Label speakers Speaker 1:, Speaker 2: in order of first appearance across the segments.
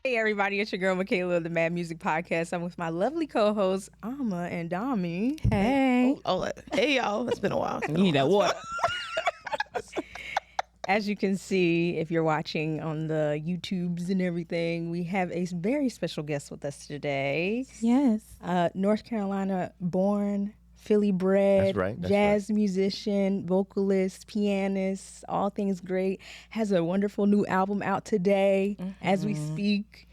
Speaker 1: Hey everybody, it's your girl Michaela of the Mad Music Podcast. I'm with my lovely co-hosts Alma and Dami.
Speaker 2: Hey.
Speaker 3: Hey y'all, it's been a while.
Speaker 2: You need that water.
Speaker 1: As you can see, if you're watching on the YouTubes and everything, we have a very special guest with us today.
Speaker 2: Yes.
Speaker 1: North Carolina born, Philly bred,
Speaker 4: That's right, that's
Speaker 1: jazz musician, vocalist, pianist, all things great. Has a wonderful new album out today as we speak.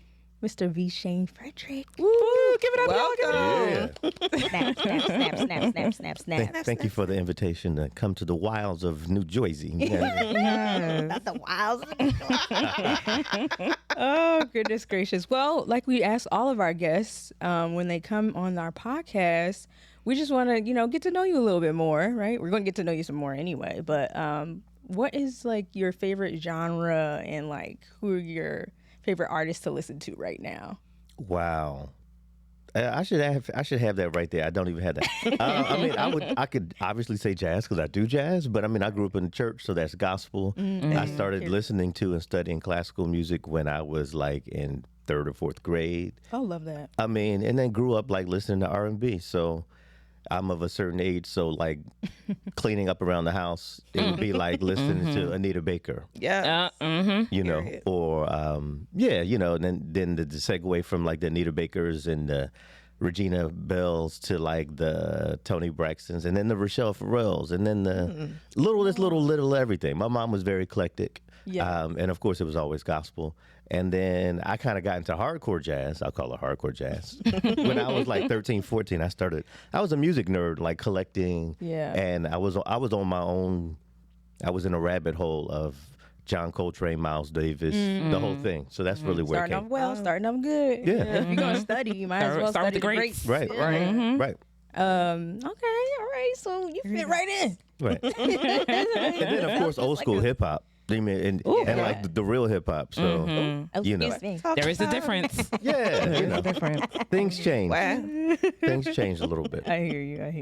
Speaker 1: Mr. V. Shayne Frederick.
Speaker 2: Woo, give it up,
Speaker 3: Welcome.
Speaker 1: Snap, snap, snap, snap, snap, snap, snap.
Speaker 4: Thank you for the invitation to come to the wilds of New Jersey.
Speaker 1: Not the wilds. Oh, goodness gracious. Well, like we ask all of our guests when they come on our podcast, we just want to, get to know you a little bit more, right? We're going to get to know you some more anyway. But what is like your favorite genre and like who are your favorite artists to listen to right now?
Speaker 4: Wow. I should have that right there. I don't even have that. I could obviously say jazz because I do jazz, but I grew up in the church, so that's gospel. I started listening to and studying classical music when I was like in 3rd or 4th grade.
Speaker 1: Oh, love that.
Speaker 4: And then grew up like listening to R&B. So I'm of a certain age, so like cleaning up around the house, it would be like listening to Anita Baker.
Speaker 3: Yeah.
Speaker 4: Or and then the segue from like the Anita Bakers and the Regina Bells to like the Toni Braxtons and then the Rochelle Farrells and then the little everything. My mom was very eclectic.
Speaker 1: Yeah.
Speaker 4: And of course it was always gospel. And then I kind of got into hardcore jazz. I'll call it hardcore jazz. When I was like 13, 14, I was a music nerd, like collecting.
Speaker 1: Yeah.
Speaker 4: And I was on my own. I was in a rabbit hole of John Coltrane, Miles Davis, the whole thing. So that's really where
Speaker 1: Starting
Speaker 4: it
Speaker 1: off
Speaker 4: came.
Speaker 1: well, starting off good.
Speaker 4: Yeah.
Speaker 1: If you're going to study, you might as well
Speaker 2: Start with
Speaker 1: study
Speaker 2: the greats.
Speaker 4: Right. Right.
Speaker 1: Okay, all right. So you fit right in.
Speaker 4: Right. And then of course old school hip hop. And like the real hip hop. So
Speaker 1: Excuse me.
Speaker 2: There is a difference.
Speaker 4: yeah,
Speaker 2: Difference.
Speaker 4: things change.
Speaker 3: Wow.
Speaker 4: Things change a little bit.
Speaker 1: I hear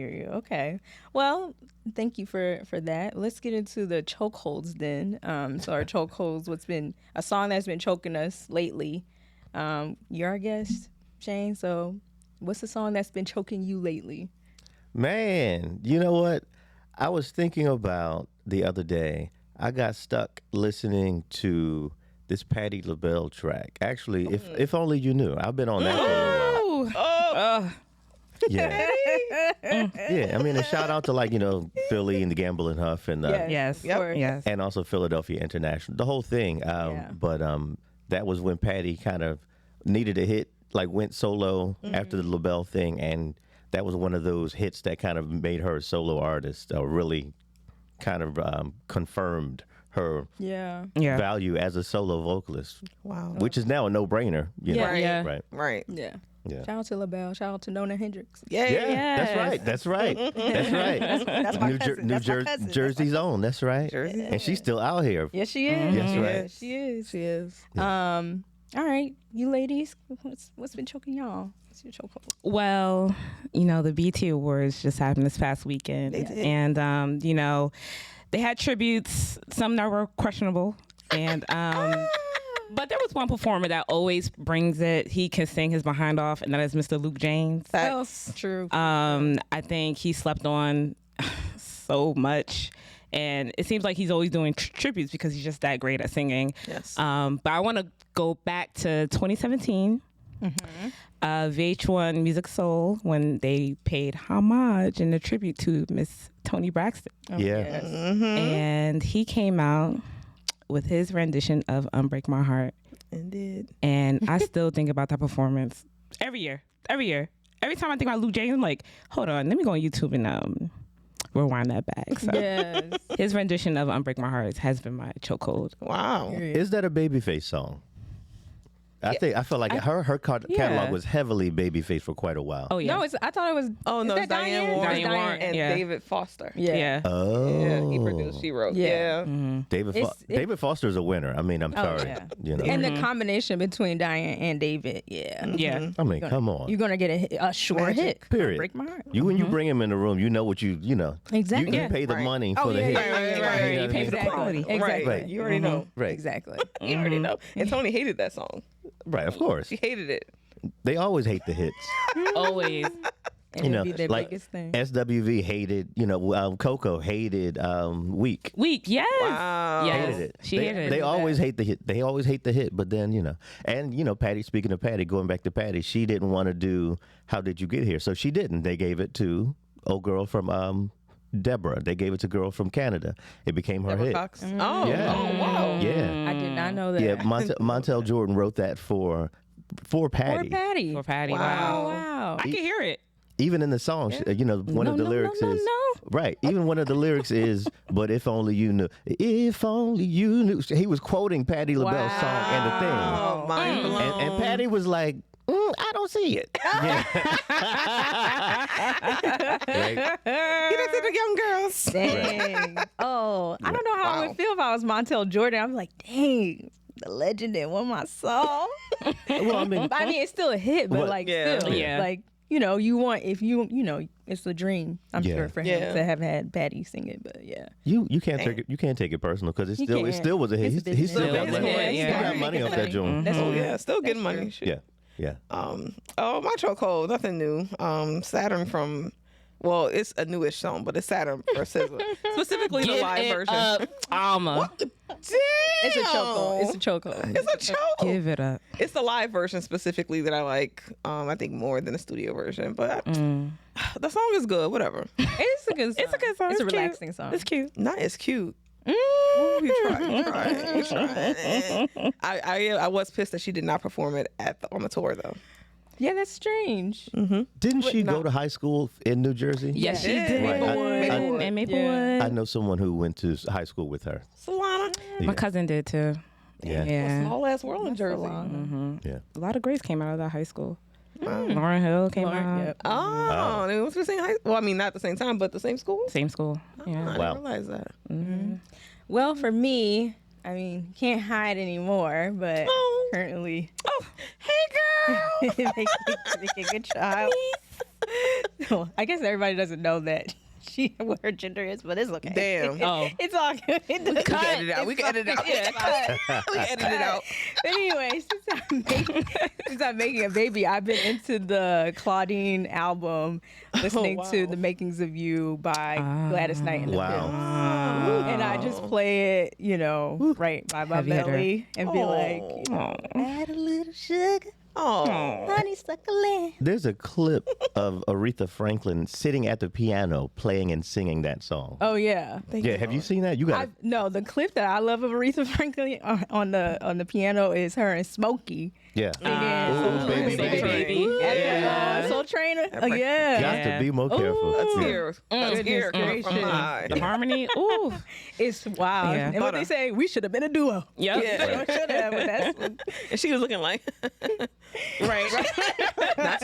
Speaker 1: you. Okay. Well, thank you for that. Let's get into the chokeholds then. So our chokeholds, what's been a song that's been choking us lately. You're our guest, Shayne. So what's the song that's been choking you lately?
Speaker 4: Man, you know what? I was thinking about the other day. I got stuck listening to this Patti Labelle track. Actually, if only you knew. I've been on that for a while. Yeah. Yeah. A shout out to Philly and the Gamble and Huff and
Speaker 2: Yes. Yes.
Speaker 4: and also Philadelphia International, the whole thing. But that was when Patti kind of needed a hit, like went solo after the Labelle thing, and that was one of those hits that kind of made her a solo artist, really kind of confirmed her value as a solo vocalist.
Speaker 3: Wow.
Speaker 4: Which is now a no-brainer.
Speaker 1: Yeah.
Speaker 4: Right.
Speaker 1: Yeah.
Speaker 4: Yeah.
Speaker 1: Shout out to Labelle. Shout out to Nona Hendricks.
Speaker 3: Yeah.
Speaker 4: That's right.
Speaker 1: That's my cousin. That's my cousin.
Speaker 4: Jersey's own. That's right.
Speaker 3: Jersey.
Speaker 4: And she's still out here.
Speaker 1: Yes, she is.
Speaker 4: That's right.
Speaker 1: Yes, she is. All right, you ladies, what's been choking y'all? What's your chokehold?
Speaker 2: Well, the BT Awards just happened this past weekend.
Speaker 3: They did.
Speaker 2: And, they had tributes, some that were questionable. And, but there was one performer that always brings it. He can sing his behind off, and that is Mr. Luke James.
Speaker 1: That's true.
Speaker 2: I think he slept on so much. And it seems like he's always doing tributes because he's just that great at singing.
Speaker 3: Yes.
Speaker 2: But I want to go back to 2017. VH1 Music Soul, when they paid homage and a tribute to Miss Toni Braxton.
Speaker 4: Yeah.
Speaker 2: And he came out with his rendition of Unbreak My Heart.
Speaker 3: Indeed.
Speaker 2: And I still think about that performance every year. Every time I think about Luke James, I'm like, hold on, let me go on YouTube and rewind that back. So
Speaker 1: Yes.
Speaker 2: his rendition of Unbreak My Heart has been my chokehold.
Speaker 3: Wow.
Speaker 4: Is that a Babyface song? I felt like her catalog was heavily Babyface for quite a while.
Speaker 2: Oh yeah.
Speaker 1: No, I thought it was.
Speaker 3: Oh no,
Speaker 1: is
Speaker 3: it's
Speaker 1: that
Speaker 3: Diane Warren
Speaker 2: Diane Warren,
Speaker 3: and
Speaker 2: yeah.
Speaker 3: David Foster.
Speaker 1: Yeah.
Speaker 2: Yeah.
Speaker 4: Oh.
Speaker 3: Yeah, he produced, she wrote.
Speaker 1: Yeah.
Speaker 3: Yeah.
Speaker 4: David Foster's a winner. I'm sorry.
Speaker 1: yeah.
Speaker 4: You know.
Speaker 1: And the combination between Diane and David, yeah.
Speaker 2: Yeah.
Speaker 4: Come on.
Speaker 1: You're gonna get a sure hit.
Speaker 4: Period.
Speaker 1: Break my heart.
Speaker 4: When you bring him in the room, you know what you know.
Speaker 1: Exactly.
Speaker 4: You pay the
Speaker 3: Right.
Speaker 4: money for the hit.
Speaker 3: Right.
Speaker 2: You pay for the quality.
Speaker 1: Exactly.
Speaker 3: Right. You already know.
Speaker 4: Right.
Speaker 1: Exactly.
Speaker 3: You already know. And Toni hated that song.
Speaker 4: Right, of course.
Speaker 3: She hated it.
Speaker 4: They always hate the hits.
Speaker 2: Always.
Speaker 1: And it'd be their biggest thing.
Speaker 4: SWV hated, Coco hated Weak.
Speaker 2: Weak, yes.
Speaker 3: Wow.
Speaker 2: Yes.
Speaker 4: Hated it.
Speaker 2: She
Speaker 4: they,
Speaker 2: hated
Speaker 4: They
Speaker 2: it.
Speaker 4: always hate the hit. They always hate the hit. But then, and Patti. Speaking of Patti, going back to Patti, she didn't want to do How Did You Get Here, so she didn't. They gave it to old girl from Deborah. They gave it to girl from Canada. It became her
Speaker 3: Deborah
Speaker 4: hit.
Speaker 3: Cox. Oh,
Speaker 4: Yeah.
Speaker 3: oh, wow.
Speaker 4: Yeah,
Speaker 1: I did not know that.
Speaker 4: yeah. Montel Jordan wrote that for Patti.
Speaker 1: Poor Patty.
Speaker 2: For Patty.
Speaker 3: Wow.
Speaker 2: Wow.
Speaker 1: Wow.
Speaker 2: I can hear it.
Speaker 4: Even in the song, one of the lyrics
Speaker 1: no,
Speaker 4: is
Speaker 1: no.
Speaker 4: right. Even one of the lyrics is, "But if only you knew, if only you knew." He was quoting Patti LaBelle's song and the thing.
Speaker 3: Oh, mind blown.
Speaker 4: And Patti was like, I don't see it. Yeah. Right?
Speaker 3: Get it to the young girls.
Speaker 1: Dang. Oh, I don't know how I
Speaker 3: Wow.
Speaker 1: would feel if I was Montel Jordan. I'm like, dang, the legend didn't want my song.
Speaker 4: Well, I mean,
Speaker 1: It's still a hit, but
Speaker 4: What-
Speaker 1: like,
Speaker 3: Yeah.
Speaker 1: still,
Speaker 2: Yeah.
Speaker 1: like, you want, if it's a dream, I'm
Speaker 4: Yeah.
Speaker 1: sure, for him
Speaker 3: Yeah.
Speaker 1: to have had Patty sing it, but yeah.
Speaker 4: you can't take it. You can't take it personal because it
Speaker 1: can't.
Speaker 4: still was a hit.
Speaker 1: It's a
Speaker 4: He still
Speaker 1: business.
Speaker 4: got money.
Speaker 2: Yeah,
Speaker 4: He
Speaker 2: yeah.
Speaker 4: got money off that joint.
Speaker 1: That's
Speaker 3: Oh,
Speaker 1: true.
Speaker 3: yeah. Still getting
Speaker 1: That's
Speaker 3: money.
Speaker 1: true.
Speaker 3: Shit.
Speaker 4: Yeah.
Speaker 3: My chokehold, nothing new. Saturn from, well, it's a newish song, but it's Saturn for SZA. Specifically the
Speaker 2: Give
Speaker 3: live
Speaker 2: it
Speaker 3: version.
Speaker 2: up, Alma.
Speaker 3: Damn.
Speaker 1: It's a chokehold. It's a chokehold.
Speaker 3: It's a choke.
Speaker 2: Give it up.
Speaker 3: It's the live version specifically that I like. I think more than the studio version, but the song is good. Whatever.
Speaker 1: It's a good song.
Speaker 2: It's a good song.
Speaker 1: It's a
Speaker 2: It's cute.
Speaker 1: relaxing song.
Speaker 2: It's cute.
Speaker 3: Not as cute. Ooh, you tried. I was pissed that she did not perform it on the tour though.
Speaker 1: Yeah, that's strange.
Speaker 4: Didn't she
Speaker 3: no.
Speaker 4: go to high school in New Jersey?
Speaker 2: Yes, she
Speaker 3: Yeah.
Speaker 2: did.
Speaker 4: Right.
Speaker 3: Maplewood.
Speaker 2: And Maplewood.
Speaker 4: I know someone who went to high school with her.
Speaker 3: Solana.
Speaker 2: My cousin did too.
Speaker 4: Yeah.
Speaker 2: Yeah.
Speaker 3: Small ass world in Jersey.
Speaker 4: Yeah.
Speaker 2: A lot of greats came out of that high school. Lauren Hill came out.
Speaker 1: Yep.
Speaker 3: Oh, they went to the same high. Well, I mean, not the same time, but the same school.
Speaker 2: Same school. Yeah.
Speaker 3: I
Speaker 4: Wow.
Speaker 3: didn't realize that.
Speaker 1: Well, for me, can't hide anymore, but
Speaker 3: Oh.
Speaker 1: currently
Speaker 3: Oh, hey girl.
Speaker 1: making a good child. Well, I guess everybody doesn't know that what her gender is, but it's okay.
Speaker 3: Damn.
Speaker 2: Oh.
Speaker 1: It's all good.
Speaker 3: We can edit it out. We can edit it out.
Speaker 1: Yeah,
Speaker 3: We can edit it out.
Speaker 1: But anyway, since I'm making a baby, I've been into the Claudine album, listening to The Makings of You by Gladys Knight and the
Speaker 4: Wow.
Speaker 1: Pips. And I just play it, right by my
Speaker 2: Heavy hitter.
Speaker 1: belly and be like, add a little sugar,
Speaker 3: Oh.
Speaker 1: honeysuckle.
Speaker 4: There's a clip of Aretha Franklin sitting at the piano playing and singing that song.
Speaker 1: Oh yeah.
Speaker 4: Yeah, have you seen that? You got
Speaker 1: No, the clip that I love of Aretha Franklin on the piano is her and Smokey.
Speaker 4: yeah.
Speaker 1: Again,
Speaker 4: Baby,
Speaker 2: Baby.
Speaker 1: at the Soul Trainer. Oh yeah.
Speaker 4: Got to be more careful.
Speaker 3: Let's
Speaker 1: Ooh.
Speaker 3: hear. Let's hear
Speaker 1: Goodness
Speaker 3: from
Speaker 1: gracious.
Speaker 3: high.
Speaker 2: The harmony. Ooh.
Speaker 1: It's wild.
Speaker 2: Yeah.
Speaker 1: And what they say, we should have been a duo.
Speaker 2: Yep.
Speaker 3: Yeah.
Speaker 1: Should have, but that's
Speaker 3: And she was looking like, right. Not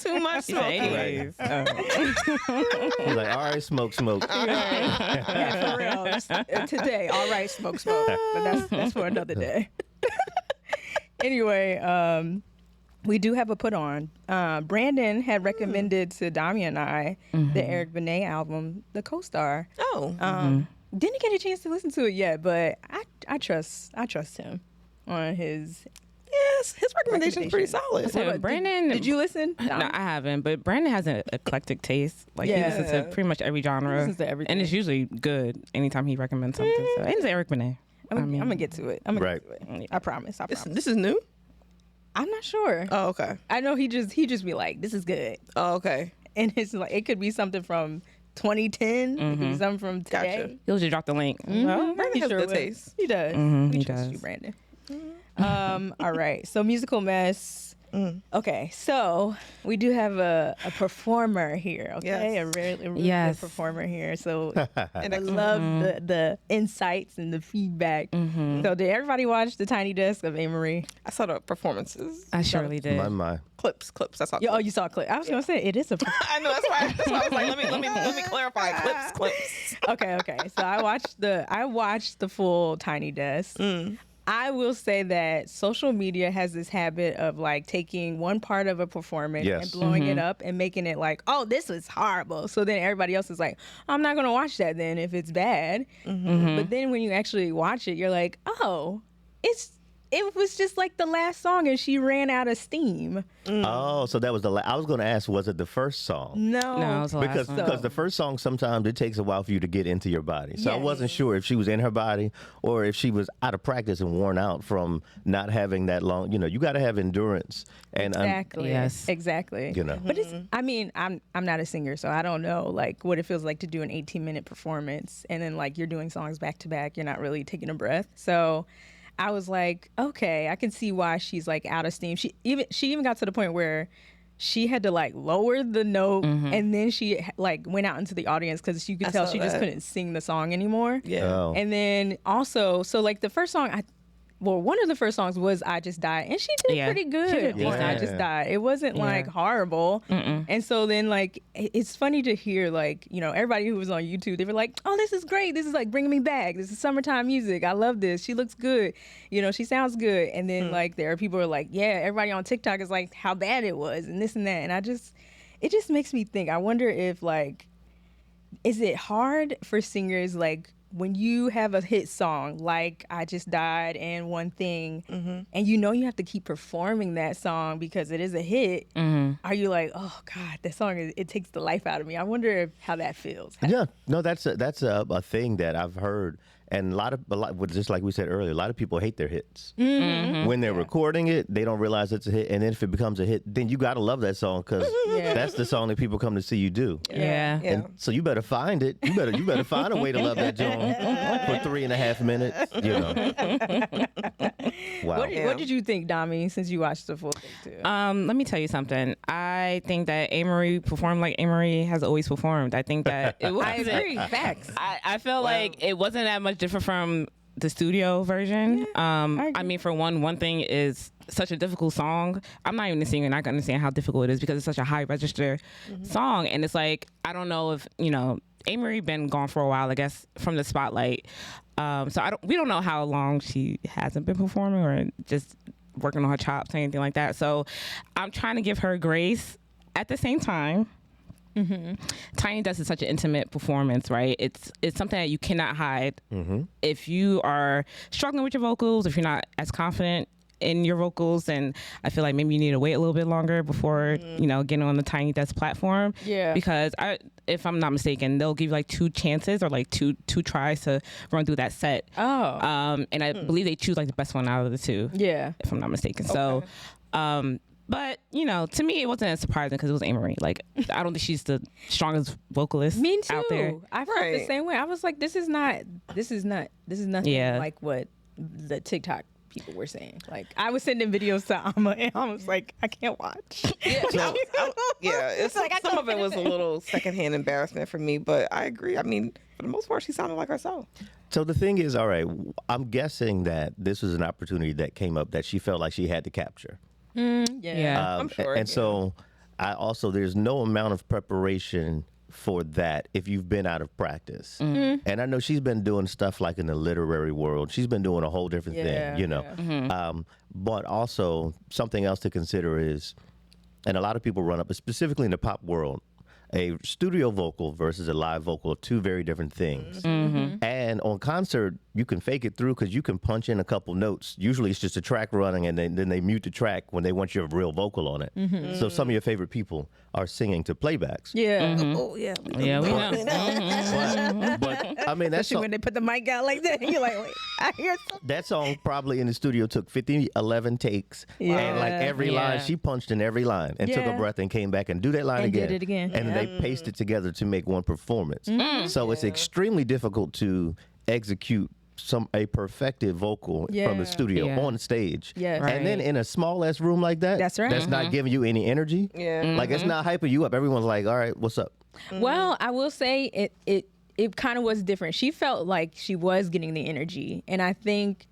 Speaker 3: too much smoking.
Speaker 2: Anyways.
Speaker 4: He's like, all right, smoke.
Speaker 1: yeah, for real. Today, all right, smoke. But that's for another day. Anyway, we do have a put on. Brandon had recommended to Dami and I the Eric Benet album, The Co-Star.
Speaker 3: Oh.
Speaker 1: Didn't get a chance to listen to it yet, but I trust him on his.
Speaker 3: Yes, his recommendation's pretty solid.
Speaker 2: So Brandon,
Speaker 1: Did you listen?
Speaker 2: No, I haven't. But Brandon has an eclectic taste. Like he listens to pretty much every genre,
Speaker 1: listens to everything.
Speaker 2: and it's usually good. Anytime he recommends something, so and it's Eric Benet.
Speaker 1: I'm gonna get to it. I'm gonna
Speaker 4: Right.
Speaker 1: get to it. I promise.
Speaker 3: This is new?
Speaker 1: I'm not sure.
Speaker 3: Oh, okay.
Speaker 1: I know he just be like, this is good,
Speaker 3: Oh, okay.
Speaker 1: and it's like it could be something from 2010, it could be something from today.
Speaker 3: Gotcha.
Speaker 2: He'll just drop the link.
Speaker 3: Well, Brandon
Speaker 1: He
Speaker 3: has
Speaker 1: sure
Speaker 3: good
Speaker 1: will.
Speaker 3: taste.
Speaker 1: He does.
Speaker 2: He
Speaker 1: We trust
Speaker 2: does.
Speaker 1: you, Brandon. All right. So musical mess. Okay, so we do have a performer here. Okay,
Speaker 3: Yes.
Speaker 1: a really
Speaker 2: Yes.
Speaker 1: good performer here. So and I love the insights and the feedback. So did everybody watch the Tiny Desk of Amory?
Speaker 3: I saw the performances.
Speaker 2: I surely did.
Speaker 4: My.
Speaker 3: Clips. I saw.
Speaker 1: Oh, you saw a clip. I was gonna say it is a.
Speaker 3: I know that's why I was like, let me clarify. Clips.
Speaker 1: Okay. So I watched the full Tiny Desk. I will say that social media has this habit of like taking one part of a performance
Speaker 4: Yes.
Speaker 1: and blowing it up and making it like, oh, this was horrible. So then everybody else is like, I'm not going to watch that then if it's bad. But then when you actually watch it, you're like, oh, it's it was just like the last song, and she ran out of steam.
Speaker 4: Oh, so that was I was going to ask, was it the first song?
Speaker 1: No,
Speaker 2: No, it was the last
Speaker 4: Because
Speaker 2: one.
Speaker 4: because the first song, sometimes it takes a while for you to get into your body. So I
Speaker 1: Yes.
Speaker 4: wasn't sure if she was in her body or if she was out of practice and worn out from not having that long. You got to have endurance. And
Speaker 1: exactly.
Speaker 2: Yes.
Speaker 1: Exactly.
Speaker 4: But
Speaker 1: it's. I mean, I'm not a singer, so I don't know like what it feels like to do an 18-minute performance, and then like you're doing songs back to back. You're not really taking a breath. So I was like, okay, I can see why she's like out of steam. She even got to the point where she had to like lower the note, and then she like went out into the audience because you could tell
Speaker 3: saw
Speaker 1: she just
Speaker 3: that.
Speaker 1: couldn't sing the song anymore.
Speaker 3: Yeah.
Speaker 4: Oh.
Speaker 1: And then also, so like the first song, one of the first songs was "I Just Died," and she did
Speaker 2: Yeah.
Speaker 1: pretty good.
Speaker 2: She did
Speaker 1: on "I
Speaker 4: decent.
Speaker 1: Just Died." It wasn't like horrible. And so then like it's funny to hear like everybody who was on YouTube, they were like, "Oh, this is great. This is like bringing me back. This is summertime music. I love this. She looks good. She sounds good." And then like there are people who are like, "Yeah, everybody on TikTok is like how bad it was and this and that." And it just makes me think. I wonder if like, is it hard for singers like when you have a hit song like "I Just Died" and "One Thing," and you have to keep performing that song because it is a hit, are you like, oh God, that song, it takes the life out of me? I wonder how that feels.
Speaker 4: Yeah, no, that's a thing that I've heard, and a lot, just like we said earlier, a lot of people hate their hits. When they're recording it, they don't realize it's a hit, and then if it becomes a hit, then you gotta love that song because that's the song that people come to see you do.
Speaker 2: Yeah.
Speaker 3: Yeah.
Speaker 4: And so you better find it. You better find a way to love that joint for 3.5 minutes. Wow.
Speaker 1: What did you think, Dami, since you watched the full thing too?
Speaker 2: Let me tell you something. I think that Amory performed like Amory has always performed. I think that it was.
Speaker 1: I agree. Facts.
Speaker 2: I feel like it wasn't that much different from the studio version. I mean, for one thing is such a difficult song. I'm not even a singer, and I can understand how difficult it is because it's such a high register song. And it's like, I don't know if, Amory been gone for a while, I guess, from the spotlight. So we don't know how long she hasn't been performing or just working on her chops or anything like that. So I'm trying to give her grace. At the same time, Tiny Desk is such an intimate performance, right? It's something that you cannot hide. If you are struggling with your vocals, if you're not as confident in your vocals, and I feel like maybe you need to wait a little bit longer before getting on the Tiny Desk platform.
Speaker 1: Yeah.
Speaker 2: Because if I'm not mistaken, they'll give you like 2 chances or like two tries to run through that set.
Speaker 1: Oh.
Speaker 2: And I believe they choose like the best one out of the 2.
Speaker 1: Yeah.
Speaker 2: If I'm not mistaken. So, but to me, it wasn't as surprising because it was Amory. Like, I don't think she's the strongest vocalist
Speaker 1: Me too.
Speaker 2: out there.
Speaker 1: I felt the
Speaker 3: Right.
Speaker 1: same way. I was like, this is nothing
Speaker 2: Yeah.
Speaker 1: like what the TikTok people were saying. Like, I was sending videos to Amma, and I was like, I can't watch.
Speaker 3: It's
Speaker 1: like I
Speaker 3: some of
Speaker 1: couldn't
Speaker 3: it was a
Speaker 1: finish it.
Speaker 3: little secondhand embarrassment for me, but I agree. I mean, for the most part, she sounded like herself.
Speaker 4: So the thing is, all right, I'm guessing that this was an opportunity that came up that she felt like she had to capture.
Speaker 2: Yeah.
Speaker 3: I'm sure.
Speaker 4: And so there's no amount of preparation for that if you've been out of practice. And I know she's been doing stuff like in the literary world. She's been doing a whole different thing, But also something else to consider is, and a lot of people run up, specifically in the pop world, a studio vocal versus a live vocal are 2 very different things. And on concert, you can fake it through because you can punch in a couple notes. Usually it's just a track running, and then they mute the track when they want your real vocal on it. So some of your favorite people are singing to playbacks.
Speaker 1: Yeah.
Speaker 3: Oh, yeah.
Speaker 2: Yeah, we know.
Speaker 4: But I mean,
Speaker 1: Especially when they put the mic out like that, you're like, wait, I hear something.
Speaker 4: that song probably in the studio took 11 takes.
Speaker 1: Yeah.
Speaker 4: And like every line,
Speaker 2: Yeah.
Speaker 4: she punched in every line and took a
Speaker 1: Yeah.
Speaker 4: breath and came back and do that line
Speaker 1: And
Speaker 4: again.
Speaker 1: did it again.
Speaker 4: And then they pasted together to make one performance. So it's extremely difficult to execute a perfected vocal from
Speaker 1: Yeah.
Speaker 4: the studio
Speaker 2: Yeah.
Speaker 4: on stage.
Speaker 1: Yes.
Speaker 4: And then
Speaker 2: Right.
Speaker 4: in a small ass room like that,
Speaker 1: That's right.
Speaker 4: that's not giving you any energy.
Speaker 3: Yeah.
Speaker 4: Like it's not hyping you up. Everyone's like, all right, what's up?
Speaker 1: Well, I will say it kind of was different. She felt like she was getting the energy, and I think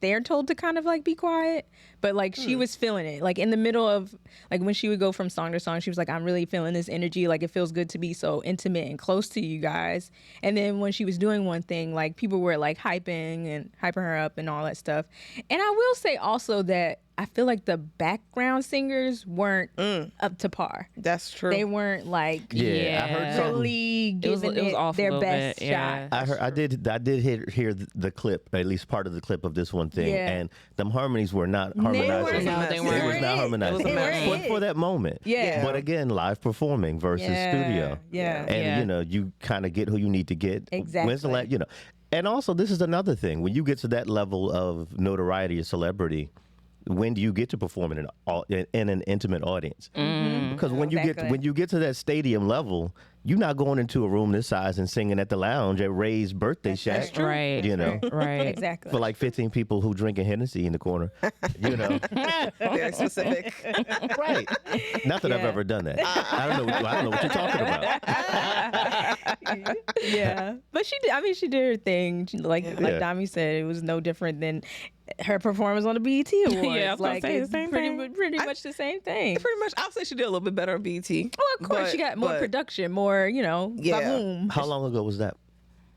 Speaker 1: they're told to kind of like be quiet, but like she was feeling it. Like in the middle of like when she would go from song to song, she was like, I'm really feeling this energy. Like it feels good to be so intimate and close to you guys. And then when she was doing One Thing, like people were like hyping her up and all that stuff. And I will say also that I feel like the background singers weren't up to par.
Speaker 3: That's true.
Speaker 1: They weren't like
Speaker 4: Yeah, I heard something.
Speaker 1: really giving
Speaker 2: it was off a
Speaker 1: their
Speaker 2: little
Speaker 1: best
Speaker 2: bit, yeah.
Speaker 1: shot.
Speaker 4: I did hear the clip, at least part of the clip of this one thing,
Speaker 1: Yeah.
Speaker 4: and them harmonies were not harmonized.
Speaker 2: No, they
Speaker 4: It
Speaker 2: weren't.
Speaker 4: was not harmonized.
Speaker 3: They weren't
Speaker 4: For that moment.
Speaker 1: Yeah.
Speaker 4: But again, live performing versus studio.
Speaker 1: Yeah.
Speaker 4: And
Speaker 2: Yeah.
Speaker 4: you know, you kind of get who you need to get.
Speaker 1: Exactly.
Speaker 4: When's the you know. And also, this is another thing. When you get to that level of notoriety or celebrity, when do you get to perform in an intimate audience? Because when you get to that stadium level, you're not going into a room this size and singing at the lounge at Ray's birthday shack.
Speaker 2: Right.
Speaker 4: You know,
Speaker 2: Right.
Speaker 1: Exactly.
Speaker 4: for like 15 people who drinking Hennessy in the corner. You know,
Speaker 3: Very specific.
Speaker 4: right? Not that I've ever done that. I don't know what you're talking about.
Speaker 1: Yeah, but she did. I mean, she did her thing. She, like
Speaker 4: Yeah.
Speaker 1: Dami said, it was no different than her performance on the BET Awards.
Speaker 2: Yeah, I was gonna
Speaker 1: like
Speaker 2: say the
Speaker 1: it's
Speaker 2: same
Speaker 1: pretty,
Speaker 2: thing.
Speaker 1: pretty much the same thing.
Speaker 3: Pretty much, I'll say she did a little bit better on BT.
Speaker 1: Well, of course, she got more production, more
Speaker 3: Yeah.
Speaker 1: boom.
Speaker 4: How long ago was that?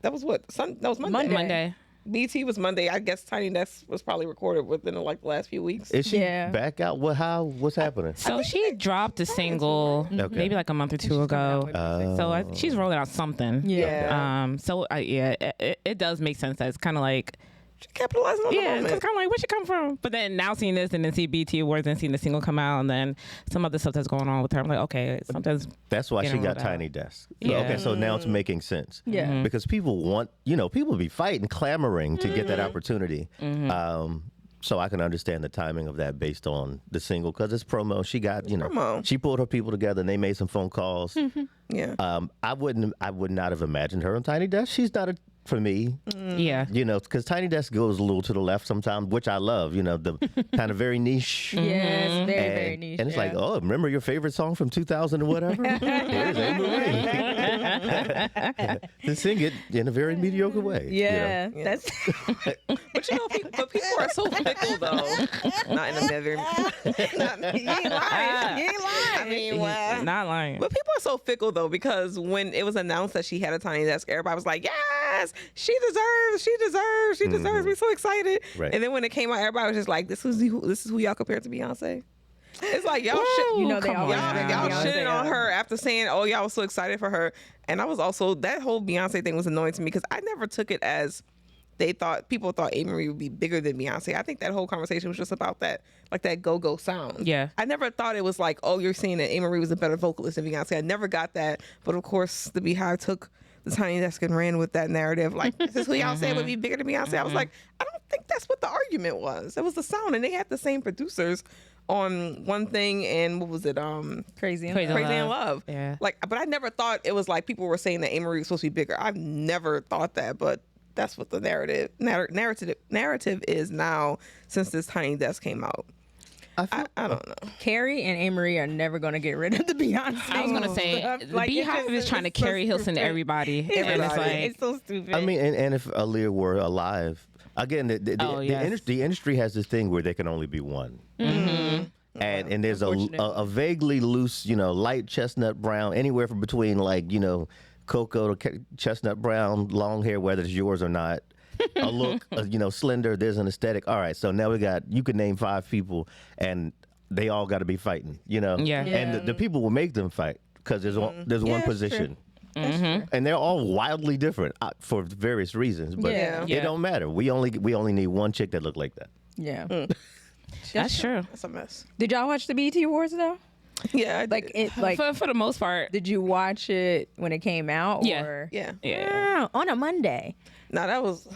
Speaker 3: That was what? That was Monday.
Speaker 2: Monday.
Speaker 3: BT was Monday. I guess Tiny Desk was probably recorded within like the last few weeks.
Speaker 4: Is she
Speaker 1: Yeah.
Speaker 4: back out? What's happening?
Speaker 2: So she dropped a single
Speaker 4: Okay.
Speaker 2: maybe like a month or two ago. So she's rolling out something.
Speaker 1: Yeah.
Speaker 2: So it does make sense that it's kind of like
Speaker 3: She capitalizing on the
Speaker 2: it's
Speaker 3: moment.
Speaker 2: kind of like where she come from. But then now seeing this and then see BT Awards and seeing the single come out and then some other stuff that's going on with her, I'm like, okay, sometimes
Speaker 4: That's why she
Speaker 2: Getting
Speaker 4: got
Speaker 2: rolled out.
Speaker 4: Tiny Desk.
Speaker 2: Yeah.
Speaker 4: Okay, so now it's making sense.
Speaker 1: Yeah.
Speaker 4: Because people want, people be fighting, clamoring to get that opportunity. So I can understand the timing of that based on the single because it's promo. She got,
Speaker 3: promo.
Speaker 4: she pulled her people together and they made some phone calls.
Speaker 3: Yeah.
Speaker 4: I would not have imagined her on Tiny Desk. She's not for me,
Speaker 2: yeah.
Speaker 4: because Tiny Desk goes a little to the left sometimes, which I love, the kind of very niche.
Speaker 1: Yes, very,
Speaker 4: And,
Speaker 1: very niche.
Speaker 4: and it's
Speaker 1: yeah.
Speaker 4: like, oh, remember your favorite song from 2000 or whatever? Here's Anne-Marie. To sing it in a very mediocre way.
Speaker 1: Yeah, that's
Speaker 3: But people are so fickle though. Not in a very. You ain't lying. You ain't lying. I mean, well.
Speaker 2: Not lying.
Speaker 3: But people are so fickle though because when it was announced that she had a Tiny Desk, everybody was like, "Yes, she deserves. We're so excited."
Speaker 4: Right.
Speaker 3: And then when it came out, everybody was just like, "This is who y'all compared to Beyonce." It's like y'all shit.
Speaker 1: they always
Speaker 3: Y'all
Speaker 1: Beyonce
Speaker 3: shitting on
Speaker 1: out.
Speaker 3: her after saying, "Oh, y'all was so excited for her," and I was also that whole Beyonce thing was annoying to me because I never took it as people thought A-Marie would be bigger than Beyonce. I think that whole conversation was just about that, like that go-go sound.
Speaker 2: Yeah.
Speaker 3: I never thought it was like, oh, you're saying that A-Marie was a better vocalist than Beyonce. I never got that, but of course the Beehive took the Tiny Desk and ran with that narrative. Like, this is who y'all said would be bigger than Beyonce. I was like, I don't think that's what the argument was. It was the sound, and they had the same producers on One Thing and what was it?
Speaker 1: crazy.
Speaker 2: Crazy.
Speaker 3: Crazy in Love.
Speaker 2: Yeah.
Speaker 3: Like, but I never thought it was like people were saying that A-Marie was supposed to be bigger. I've never thought that, but that's what the narrative is now since this Tiny Desk came out. I don't know.
Speaker 1: Carrie and A-Marie are never going to get rid of the Beyonce.
Speaker 2: I was gonna say
Speaker 1: stuff.
Speaker 2: the
Speaker 1: Like, it's
Speaker 2: Beehive
Speaker 1: just-
Speaker 2: is trying to
Speaker 1: it's so
Speaker 2: carry Hilson to
Speaker 1: stupid.
Speaker 2: everybody, and it's like
Speaker 1: It's so stupid.
Speaker 4: I mean, and if Aaliyah were alive, again,
Speaker 2: yes.
Speaker 4: the industry has this thing where there can only be one. And there's a vaguely loose, light chestnut brown, anywhere from between cocoa to chestnut brown, long hair, whether it's yours or not. A look, slender. There's an aesthetic. All right, so now you could name 5 people, and they all got to be fighting.
Speaker 2: Yeah.
Speaker 4: And the people will make them fight because there's one
Speaker 1: that's
Speaker 4: position. And they're all wildly different for various reasons, but
Speaker 3: Yeah.
Speaker 4: it don't matter. We only need one chick that look like that.
Speaker 1: yeah.
Speaker 2: that's true.
Speaker 3: That's a mess.
Speaker 1: Did y'all watch the BET Awards though?
Speaker 3: Yeah, I
Speaker 1: Like
Speaker 3: did.
Speaker 1: it, like
Speaker 2: For the most part,
Speaker 1: did you watch it when it came out?
Speaker 2: Yeah.
Speaker 1: Or?
Speaker 3: Yeah.
Speaker 2: yeah.
Speaker 1: On a Monday.
Speaker 3: No, that was.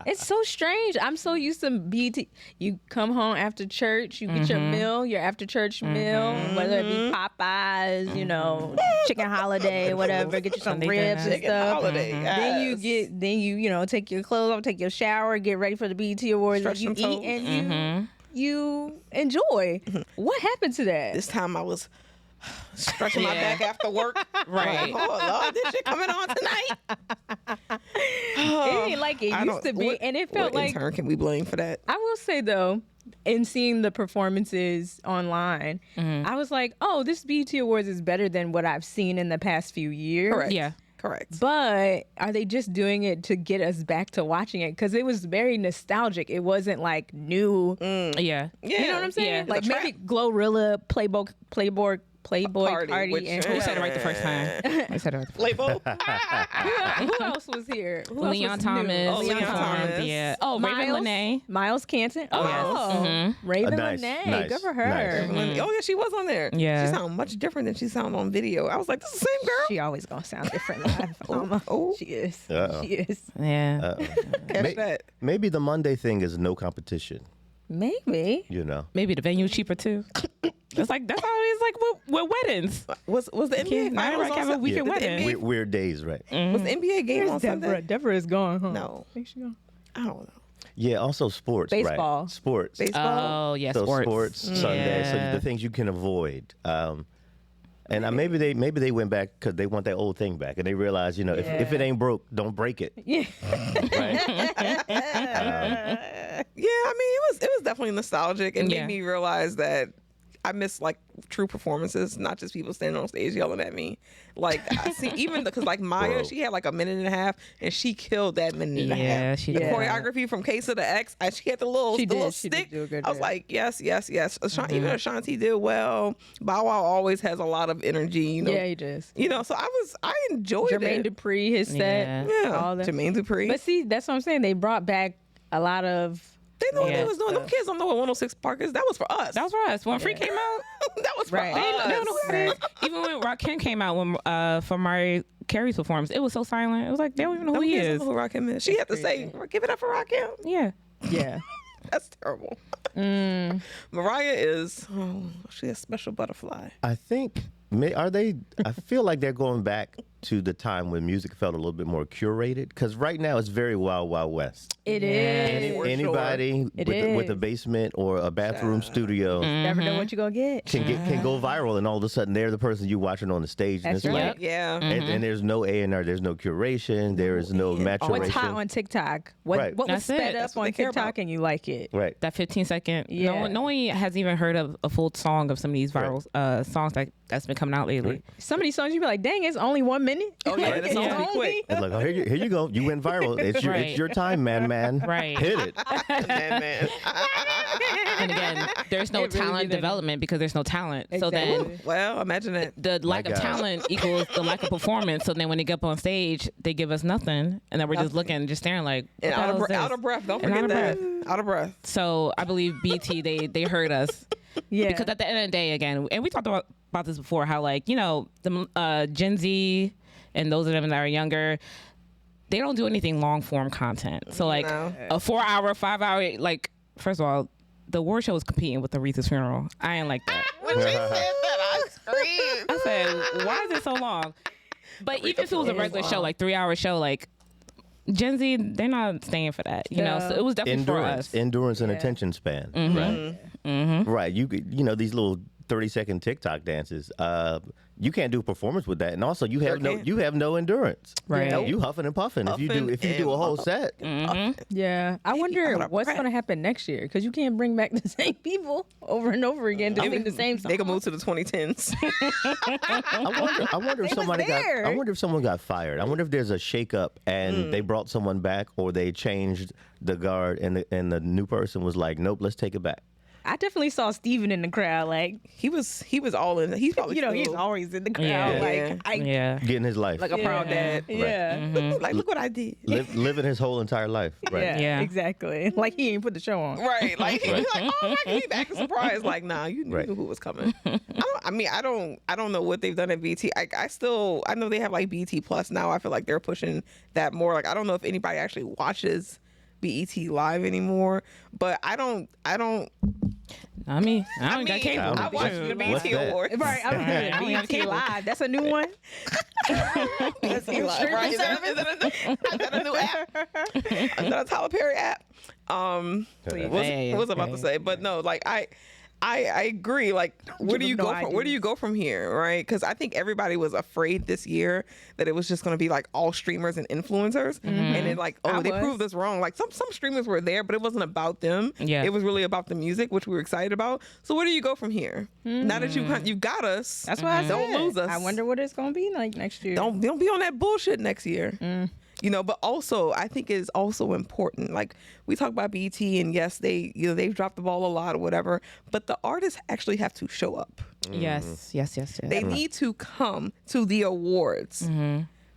Speaker 1: It's so strange. I'm so used to BET. You come home after church, you get your meal, your after church meal, whether it be Popeyes, chicken holiday, whatever. Get you some
Speaker 2: Sunday
Speaker 1: ribs and
Speaker 2: dinner.
Speaker 3: Chicken
Speaker 1: stuff.
Speaker 3: holiday.
Speaker 1: Then you take your clothes off, take your shower, get ready for the BET Awards.
Speaker 3: Stretch
Speaker 1: You
Speaker 3: them
Speaker 1: eat
Speaker 3: toes.
Speaker 1: and you enjoy. What happened to that?
Speaker 3: This time I was stretching my
Speaker 2: Yeah.
Speaker 3: back after work.
Speaker 2: Right.
Speaker 3: Like, oh Lord, this shit coming on tonight.
Speaker 1: It ain't like it
Speaker 3: I
Speaker 1: used to
Speaker 3: don't-
Speaker 1: be,
Speaker 3: what-
Speaker 1: and it felt
Speaker 3: what
Speaker 1: like
Speaker 3: intern can we blame for that?
Speaker 1: I will say though, in seeing the performances online, I was like, oh, this BET Awards is better than what I've seen in the past few years.
Speaker 3: Correct.
Speaker 2: Yeah.
Speaker 3: Correct.
Speaker 1: But are they just doing it to get us back to watching it? Because it was very nostalgic. It wasn't like new.
Speaker 2: Yeah.
Speaker 3: Yeah.
Speaker 1: You know what I'm saying?
Speaker 2: Yeah.
Speaker 1: Like
Speaker 3: The
Speaker 1: maybe Glorilla, Playboy Party,
Speaker 3: which-
Speaker 1: and
Speaker 2: We said it right the first time. We said it right the first
Speaker 3: Label.
Speaker 1: who else was here? Who else
Speaker 2: Leon
Speaker 1: was
Speaker 2: Thomas.
Speaker 1: new?
Speaker 3: Oh, Leon Thomas.
Speaker 2: Yeah. Oh, Raven
Speaker 1: Miles?
Speaker 2: Lene.
Speaker 1: Miles Canton.
Speaker 2: Oh, yes.
Speaker 1: Oh, Raven
Speaker 4: Nice,
Speaker 1: Lene.
Speaker 4: nice,
Speaker 1: Good for her.
Speaker 4: nice.
Speaker 3: Oh yeah, she was on there.
Speaker 2: Yeah.
Speaker 3: She sounded much different than she sounded on video. I was like, this is the same girl.
Speaker 1: She always gonna sound different live. Mama.
Speaker 3: Oh.
Speaker 1: She is.
Speaker 4: Uh-oh.
Speaker 1: She is.
Speaker 2: Yeah.
Speaker 3: Catch that.
Speaker 4: Maybe the Monday thing is no competition.
Speaker 1: Maybe.
Speaker 4: You know.
Speaker 2: Maybe the venue cheaper too. It's like that's how it is like with weddings.
Speaker 3: Was the NBA
Speaker 2: Now
Speaker 3: finals
Speaker 2: everybody have a
Speaker 3: on
Speaker 2: weekend
Speaker 3: Did the
Speaker 2: wedding.
Speaker 3: NBA
Speaker 4: Weird days, right?
Speaker 3: Was the NBA game on
Speaker 1: Where's Deborah?
Speaker 3: Sunday?
Speaker 1: Deborah is gone, huh?
Speaker 3: No.
Speaker 1: Think she gone?
Speaker 3: I don't know.
Speaker 4: Yeah. Also sports.
Speaker 1: Baseball.
Speaker 4: Right? Sports.
Speaker 3: Baseball.
Speaker 2: Oh yeah,
Speaker 4: So
Speaker 2: sports.
Speaker 4: Sunday. So
Speaker 2: Yeah.
Speaker 4: the things you can avoid. And maybe they went back because they want that old thing back, and they realize, if it ain't broke, don't break it.
Speaker 1: Yeah.
Speaker 4: Right?
Speaker 3: Yeah, I mean, it was definitely nostalgic and
Speaker 2: Yeah.
Speaker 3: made me realize that I miss like true performances, not just people standing on stage yelling at me. Like I see, even because like Maya,
Speaker 4: Bro.
Speaker 3: she had like a minute and a half, and she killed that minute and a
Speaker 2: Yeah,
Speaker 3: half.
Speaker 2: she
Speaker 3: the
Speaker 2: did.
Speaker 3: choreography from Case of the X, and she had the little
Speaker 1: She did.
Speaker 3: little
Speaker 1: She did
Speaker 3: stick.
Speaker 1: do a good
Speaker 3: I was
Speaker 1: job.
Speaker 3: like, yes. Even Ashanti did well. Bow Wow always has a lot of energy.
Speaker 1: Yeah, he does.
Speaker 3: So I enjoyed
Speaker 1: Jermaine
Speaker 3: it.
Speaker 1: Dupri, his set.
Speaker 2: Yeah.
Speaker 3: Yeah,
Speaker 1: All that.
Speaker 3: Jermaine Dupri.
Speaker 1: But see, that's what I'm saying. They brought back a lot of.
Speaker 3: They know what
Speaker 2: Yeah.
Speaker 3: they was doing. Them kids don't know what 106 Park is. That was for us.
Speaker 2: That was for us. When Free came out,
Speaker 3: that was for
Speaker 1: Right.
Speaker 3: us.
Speaker 2: they don't know who it is. Even when Rakim came out for Mariah Carey's performance, it was so silent. It was like they don't even know who
Speaker 3: Them
Speaker 2: he
Speaker 3: kids
Speaker 2: is.
Speaker 3: don't know who Rakim is. She had to say, "Give it up for Rakim."
Speaker 2: Yeah.
Speaker 1: Yeah.
Speaker 3: That's terrible. Mariah is, she's a special butterfly.
Speaker 4: I think are they? I feel like they're going back to the time when music felt a little bit more curated. Because right now it's very wild, wild west.
Speaker 1: It
Speaker 3: Yeah.
Speaker 1: is.
Speaker 3: For
Speaker 4: Anybody
Speaker 1: It
Speaker 4: with a
Speaker 1: is.
Speaker 4: basement or a bathroom studio
Speaker 1: Never know what you're going to get.
Speaker 4: can go viral, and all of a sudden they're the person you watching on the stage. And
Speaker 1: That's
Speaker 4: it's
Speaker 1: right.
Speaker 4: like,
Speaker 3: Yeah.
Speaker 4: and there's no A&R, there's no curation, there is no maturation.
Speaker 1: What's hot on TikTok? What
Speaker 4: Right.
Speaker 1: what was
Speaker 2: That's it.
Speaker 1: sped
Speaker 3: That's
Speaker 1: up
Speaker 3: what
Speaker 1: on
Speaker 3: they care
Speaker 1: TikTok
Speaker 3: about.
Speaker 1: and you like it?
Speaker 4: Right.
Speaker 2: That 15-second.
Speaker 1: Yeah.
Speaker 2: No one has even heard of a full song of some of these viral songs that's been coming out lately.
Speaker 1: Some of these songs you be like, dang, it's only 1 minute.
Speaker 3: Oh, yeah,
Speaker 1: Like,
Speaker 3: that's
Speaker 1: it's
Speaker 3: only quick.
Speaker 4: It's like, oh, here you go. You went viral. It's
Speaker 2: Right.
Speaker 4: your time, man.
Speaker 2: Right.
Speaker 4: Hit it.
Speaker 3: Man.
Speaker 2: And again, there's no
Speaker 1: It really
Speaker 2: talent
Speaker 1: didn't.
Speaker 2: development because there's no talent. So then
Speaker 1: Exactly.
Speaker 3: Well, imagine that.
Speaker 2: the lack of
Speaker 4: God.
Speaker 2: talent equals the lack of performance. So then when they get up on stage, they give us nothing, and then we're just looking, just staring like, what
Speaker 3: And
Speaker 2: the hell is this?
Speaker 3: out of breath. Don't
Speaker 2: And
Speaker 3: forget
Speaker 2: out of
Speaker 3: that. Out of breath.
Speaker 2: So I believe BT they heard us
Speaker 1: Yeah.
Speaker 2: because at the end of the day, again, and we talked about this before, how like the Gen Z and those of them that are younger, they don't do anything long form content. So like
Speaker 3: No.
Speaker 2: a 4-hour, 5-hour, like first of all, the award show was competing with Aretha's funeral. I ain't like that.
Speaker 3: When she said that, I screamed.
Speaker 2: I said, why is it so long? But even if it was a regular show, like 3-hour show, like Gen Z, they're not staying for that. You know, so it was definitely for us.
Speaker 4: Endurance and
Speaker 1: Yeah.
Speaker 4: attention span. Right. Right. These little 30-second TikTok dances. You can't do a performance with that, and also you have
Speaker 3: can't.
Speaker 4: you have no endurance.
Speaker 2: Right.
Speaker 3: Nope.
Speaker 4: You huffing and puffing if you do
Speaker 3: Huffing
Speaker 4: a whole
Speaker 3: and
Speaker 4: set.
Speaker 1: Yeah. I
Speaker 3: out
Speaker 1: wonder
Speaker 3: of
Speaker 1: what's
Speaker 3: breath.
Speaker 1: going to happen next year because you can't bring back the same people over and over again to sing the same song.
Speaker 3: They can move to the 2010s.
Speaker 4: I wonder if
Speaker 1: They was there.
Speaker 4: I wonder if someone got fired. I wonder if there's a shakeup and they brought someone back, or they changed the guard and the new person was like, nope, let's take it back.
Speaker 1: I definitely saw Steven in the crowd. Like,
Speaker 3: He was all in. He's probably
Speaker 1: he's
Speaker 3: still
Speaker 1: always in the crowd.
Speaker 2: Yeah.
Speaker 1: Like,
Speaker 2: Yeah.
Speaker 4: Getting his life,
Speaker 3: like a proud dad.
Speaker 1: yeah.
Speaker 3: Like, look what I did.
Speaker 4: living his whole entire life. Right.
Speaker 1: Yeah,
Speaker 2: Yeah.
Speaker 1: exactly. Like he ain't put the show on.
Speaker 3: Right, like he's like, oh, I can be back and surprised. Like, nah, you knew
Speaker 4: Right.
Speaker 3: who was coming. I don't know what they've done at BT. I know they have like BT Plus now. I feel like they're pushing that more. Like, I don't know if anybody actually watches BET Live anymore, but I don't.
Speaker 2: I mean, I don't got cable.
Speaker 3: I watched the
Speaker 4: What's
Speaker 3: BET
Speaker 4: that?
Speaker 3: Awards.
Speaker 1: Right, I'm
Speaker 2: Right. I don't have
Speaker 1: BET
Speaker 2: cable.
Speaker 1: Live. That's a new one.
Speaker 3: BET Live. Right? Is that a new app? Is that a Tyler Perry app?
Speaker 2: Hey,
Speaker 3: What was I about
Speaker 2: okay.
Speaker 3: to say? But no, like I I agree. Like, where do you
Speaker 1: them
Speaker 3: go
Speaker 1: no
Speaker 3: from? Where do
Speaker 1: ideas.
Speaker 3: you go from here, right? Because I think everybody was afraid this year that it was just going to be like all streamers and influencers, and then like, oh, they proved us wrong. Like some streamers were there, but it wasn't about them.
Speaker 2: Yeah.
Speaker 3: It was really about the music, which we were excited about. So where do you go from here? Now that you got us,
Speaker 1: That's why I
Speaker 3: don't
Speaker 1: said,
Speaker 3: lose us.
Speaker 1: I wonder what it's gonna be like next year.
Speaker 3: Don't be on that bullshit next year. You know, but also I think it's also important. Like we talk about BET, and yes, they've dropped the ball a lot or whatever, but the artists actually have to show up.
Speaker 2: Yes.
Speaker 3: They need to come to the awards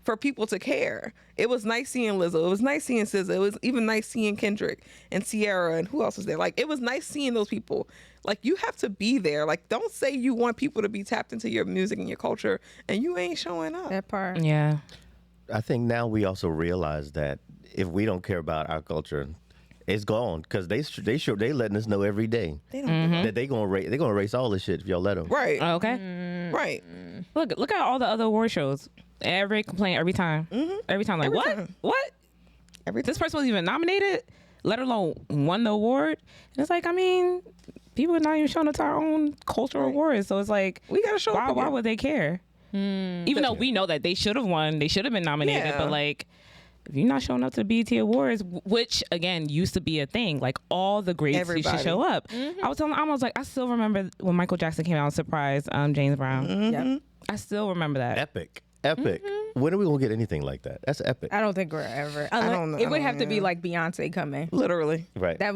Speaker 3: for people to care. It was nice seeing Lizzo. It was nice seeing SZA. It was even nice seeing Kendrick and Ciara and who else was there. Like, it was nice seeing those people. Like, you have to be there. Like, don't say you want people to be tapped into your music and your culture and you ain't showing up.
Speaker 1: That part.
Speaker 2: Yeah.
Speaker 4: I think now we also realize that if we don't care about our culture, it's gone because they letting us know every day
Speaker 3: They don't
Speaker 4: that they gonna erase all this shit if y'all let them.
Speaker 3: Right.
Speaker 2: Okay.
Speaker 3: Right.
Speaker 2: Look at all the other award shows. Every complaint, every time. Every time, like,
Speaker 3: Every
Speaker 2: what?
Speaker 3: time.
Speaker 2: What?
Speaker 3: Every
Speaker 2: This person wasn't even nominated, let alone won the award. And it's like, I mean, people are not even showing up to our own cultural awards. So it's like,
Speaker 3: We gotta show up
Speaker 2: why
Speaker 3: again.
Speaker 2: would they care? Even though we know that they should have won, they should have been nominated,
Speaker 3: Yeah.
Speaker 2: but like, if you're not showing up to the BET Awards, which again used to be a thing, like all the greats used
Speaker 3: Everybody.
Speaker 2: to show up. I was telling, I was like, I still remember when Michael Jackson came out and surprised James Brown.
Speaker 1: Yep.
Speaker 2: I still remember that.
Speaker 4: Epic. When are we gonna get anything like that? That's epic.
Speaker 1: I don't think we're ever.
Speaker 3: don't know.
Speaker 1: It would
Speaker 3: I
Speaker 1: have
Speaker 3: don't
Speaker 1: to be
Speaker 3: know.
Speaker 1: like Beyonce coming.
Speaker 3: Literally.
Speaker 4: Right.
Speaker 1: That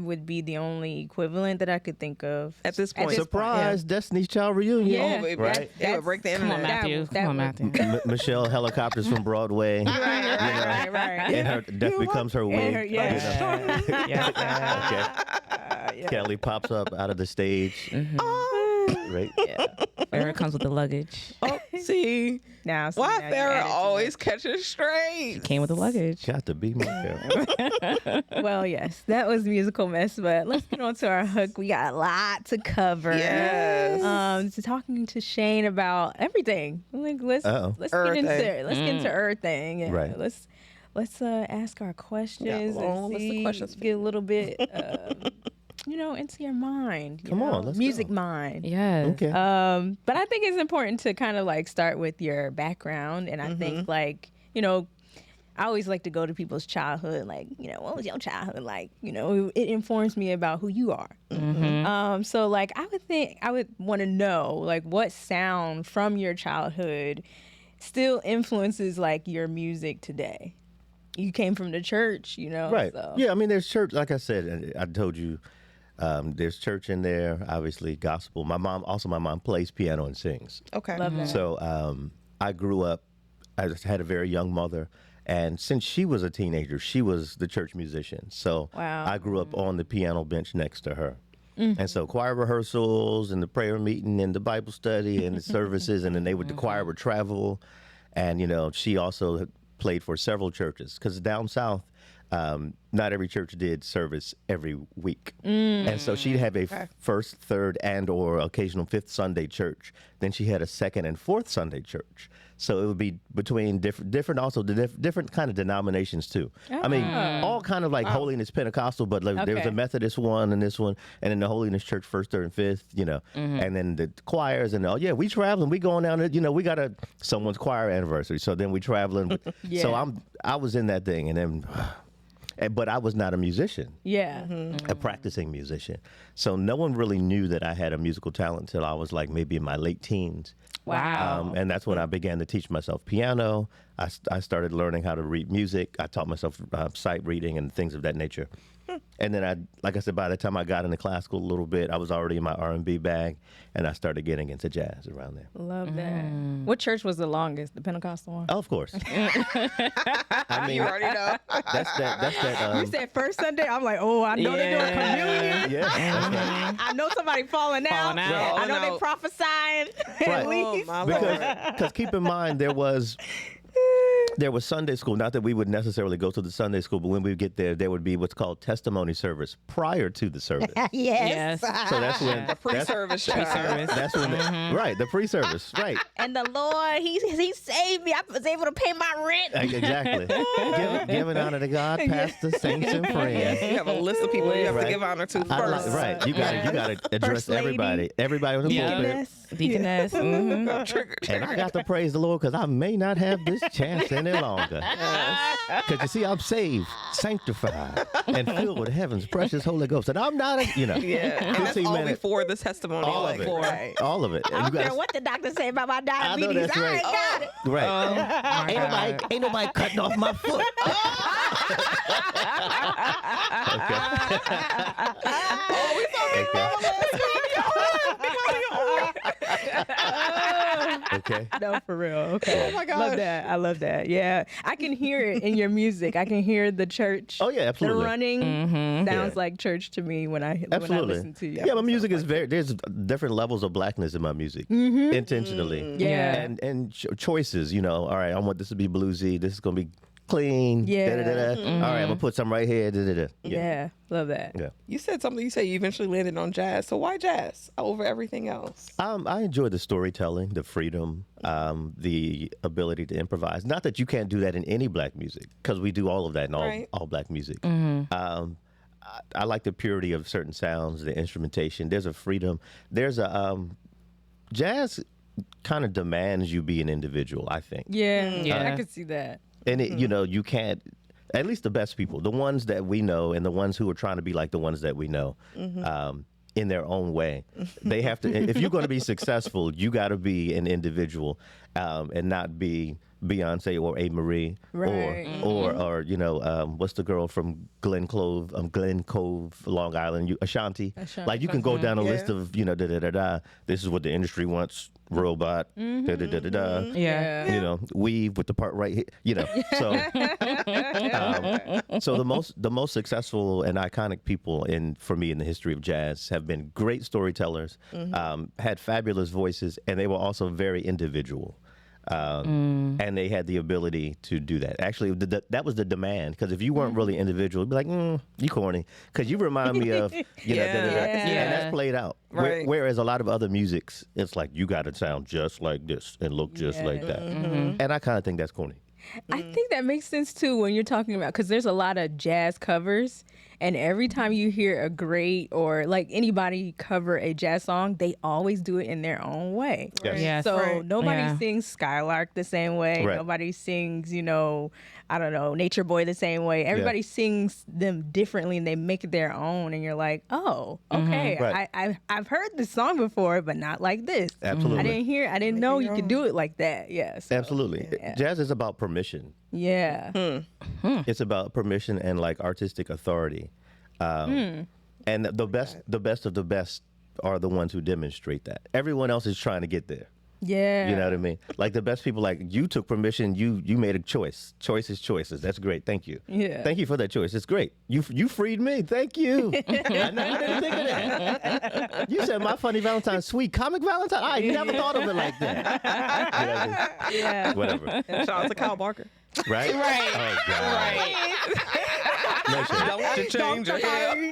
Speaker 1: would be the only equivalent that I could think of
Speaker 3: At this point.
Speaker 4: Surprise! Destiny's Child reunion.
Speaker 1: Yeah.
Speaker 3: Oh,
Speaker 4: Right.
Speaker 3: It would break the
Speaker 2: Come on,
Speaker 3: internet.
Speaker 2: Matthew.
Speaker 1: that
Speaker 2: Come on,
Speaker 1: would-
Speaker 2: Matthew.
Speaker 4: Michelle helicopters from Broadway.
Speaker 1: right.
Speaker 4: And her death becomes her wig.
Speaker 1: her- yeah.
Speaker 4: Okay. Kelly pops up out of the stage. Right.
Speaker 2: Farrah comes with the luggage.
Speaker 3: Oh, see?
Speaker 1: Now, see,
Speaker 3: Why
Speaker 1: now you're
Speaker 3: Farrah
Speaker 1: adding to
Speaker 3: always catches straight?
Speaker 2: Came with the luggage.
Speaker 4: Got to be more careful.
Speaker 1: it. Well, yes, that was musical mess, but let's get on to our hook. We got a lot to cover.
Speaker 3: Yes.
Speaker 1: So talking to Shayne about everything. Like let's get
Speaker 3: Everything.
Speaker 1: into everything. Yeah.
Speaker 4: Right.
Speaker 1: Let's ask our questions
Speaker 3: long
Speaker 1: and
Speaker 3: list of
Speaker 1: see,
Speaker 3: questions for
Speaker 1: get a little bit into your mind.
Speaker 4: Come on, let's
Speaker 1: music
Speaker 4: go.
Speaker 1: mind.
Speaker 2: Yes.
Speaker 4: Okay.
Speaker 1: But I think it's important to kind of like start with your background. And I think like, I always like to go to people's childhood. Like, what was your childhood like? It informs me about who you are. So like, I would want to know like what sound from your childhood still influences like your music today. You came from the church,
Speaker 4: Right.
Speaker 1: So.
Speaker 4: Yeah, I mean, there's church. Like I said, I told you, there's church in there, obviously gospel. My mom plays piano and sings.
Speaker 3: Okay.
Speaker 1: Love that.
Speaker 4: So I grew up, I just had a very young mother. And since she was a teenager, she was the church musician. So
Speaker 1: Wow.
Speaker 4: I grew up on the piano bench next to her. And so choir rehearsals and the prayer meeting and the Bible study and the services, and then the choir would travel. And, she also played for several churches because down south, not every church did service every week. And so she'd have a first, third, and or occasional fifth Sunday church. Then she had a second and fourth Sunday church. So it would be between different kind of denominations too. I mean, all kind of like Holiness Pentecostal, but like, there was
Speaker 1: Okay.
Speaker 4: a Methodist one and this one, and then the Holiness Church first, third, and fifth, and then the choirs and we traveling, we going down there, we got someone's choir anniversary, so then we traveling.
Speaker 1: Yeah.
Speaker 4: So I was in that thing, and then. But I was not a musician,
Speaker 1: Yeah.
Speaker 4: a practicing musician. So no one really knew that I had a musical talent until I was like maybe in my late teens.
Speaker 1: Wow.
Speaker 4: And that's when I began to teach myself piano. I started learning how to read music. I taught myself sight reading and things of that nature. And then like I said, by the time I got into classical a little bit, I was already in my R&B bag, and I started getting into jazz around there.
Speaker 1: Love that. What church was the longest? The Pentecostal one?
Speaker 4: Oh, of course. I mean,
Speaker 3: You already know.
Speaker 4: that's that.
Speaker 1: You said first Sunday. I'm like, oh, I know they're doing communion.
Speaker 4: Yeah.
Speaker 1: I know somebody falling out.
Speaker 2: Falling out.
Speaker 1: I know
Speaker 3: Falling
Speaker 1: they
Speaker 3: out.
Speaker 1: prophesying.
Speaker 4: Right.
Speaker 1: At least.
Speaker 3: Oh, my Lord.
Speaker 4: Because keep in mind, there was there was Sunday school. Not that we would necessarily go to the Sunday school, but when we get there would be what's called testimony service prior to the service.
Speaker 2: Yes.
Speaker 4: So that's when
Speaker 3: The pre-service. child.
Speaker 4: That's when right, the pre-service, right.
Speaker 1: And the Lord, he saved me. I was able to pay my rent.
Speaker 4: Exactly. Giving honor to God, pastor, saints, and friends.
Speaker 3: You have a list of people you have to give honor to first.
Speaker 4: Right. You gotta address
Speaker 1: First lady.
Speaker 4: everybody. Everybody on the pulpit.
Speaker 2: Deaconess.
Speaker 4: And I got to praise the Lord because I may not have this chance any longer. Because you see, I'm saved, sanctified, and filled with heaven's precious Holy Ghost. And I'm not,
Speaker 3: Yeah, and that's
Speaker 4: 15
Speaker 3: all
Speaker 4: minutes.
Speaker 3: before this testimony.
Speaker 4: All of it. All of it.
Speaker 1: I don't care what the doctor say about my
Speaker 4: I
Speaker 1: diabetes.
Speaker 4: know that's right.
Speaker 1: ain't got it.
Speaker 4: Right. Ain't nobody cutting off my foot. Okay.
Speaker 1: No, for real. Okay.
Speaker 3: Oh my gosh.
Speaker 1: Love that. I love that. Yeah. I can hear it in your music. I can hear the church.
Speaker 4: Oh, yeah, absolutely.
Speaker 1: The running sounds
Speaker 4: Yeah.
Speaker 1: like church to me when I
Speaker 4: Absolutely.
Speaker 1: listen to you.
Speaker 4: Yeah, my music is there's different levels of blackness in my music, intentionally.
Speaker 1: Yeah.
Speaker 4: And choices, all right, I want this to be bluesy. This is going to be clean.
Speaker 1: Yeah.
Speaker 4: Da-da-da-da. All right, I'm going to put something right here. Da-da-da.
Speaker 1: Yeah. Love that.
Speaker 4: Yeah.
Speaker 3: You said something. You said you eventually landed on jazz. So why jazz over everything else?
Speaker 4: I enjoy the storytelling, the freedom, the ability to improvise. Not that you can't do that in any black music, because we do all of that in all black music. I like the purity of certain sounds, the instrumentation. There's a freedom. There's a jazz kind of demands you be an individual, I think.
Speaker 1: Yeah. I could see that.
Speaker 4: And it, you can't. At least the best people, the ones that we know, and the ones who are trying to be like the ones that we know, in their own way, they have to. If you're going to be successful, you got to be an individual, and not be Beyonce or A. Marie,
Speaker 1: Right.
Speaker 4: or what's the girl from Glen Cove, Long Island, Ashanti. Like you can go down a list of This is what the industry wants. Robot.
Speaker 2: Yeah.
Speaker 4: Weave with the part right here. So so the most successful and iconic people for me in the history of jazz have been great storytellers, had fabulous voices, and they were also very individual. And they had the ability to do that. Actually, that was the demand, because if you weren't really individual, you'd be like, you corny, because you remind me of, and that's played out.
Speaker 3: Right.
Speaker 4: Whereas a lot of other musics, it's like, you got to sound just like this and look just like that. And I kind of think that's corny.
Speaker 1: I think that makes sense too when you're talking about, because there's a lot of jazz covers, and every time you hear a great or like anybody cover a jazz song, they always do it in their own way.
Speaker 4: Yes.
Speaker 2: Yes.
Speaker 1: So nobody
Speaker 2: Yeah.
Speaker 1: sings Skylark the same way.
Speaker 4: Right.
Speaker 1: Nobody sings, I don't know, Nature Boy the same way. Everybody sings them differently, and they make it their own. And you're like, oh, okay,
Speaker 4: Right.
Speaker 1: I've heard this song before, but not like this.
Speaker 4: Absolutely.
Speaker 1: I didn't know you could do it like that. Yes.
Speaker 4: Absolutely. Jazz is about permission.
Speaker 1: Yeah.
Speaker 4: It's about permission and like artistic authority. And the best of the best are the ones who demonstrate that. Everyone else is trying to get there.
Speaker 1: Yeah.
Speaker 4: You know what I mean? Like the best people, like you took permission, you made a choice. Choices. That's great. Thank you.
Speaker 1: Yeah.
Speaker 4: Thank you for that choice. It's great. You freed me. Thank you. I didn't think of that. You said my funny Valentine, sweet comic Valentine. I never thought of it like that. You know what I mean?
Speaker 1: Yeah.
Speaker 4: Whatever.
Speaker 3: Shout out to Kyle Barker.
Speaker 4: Right?
Speaker 2: Right.
Speaker 4: Oh God.
Speaker 2: Right.
Speaker 4: No shit.
Speaker 3: Don't change your hair.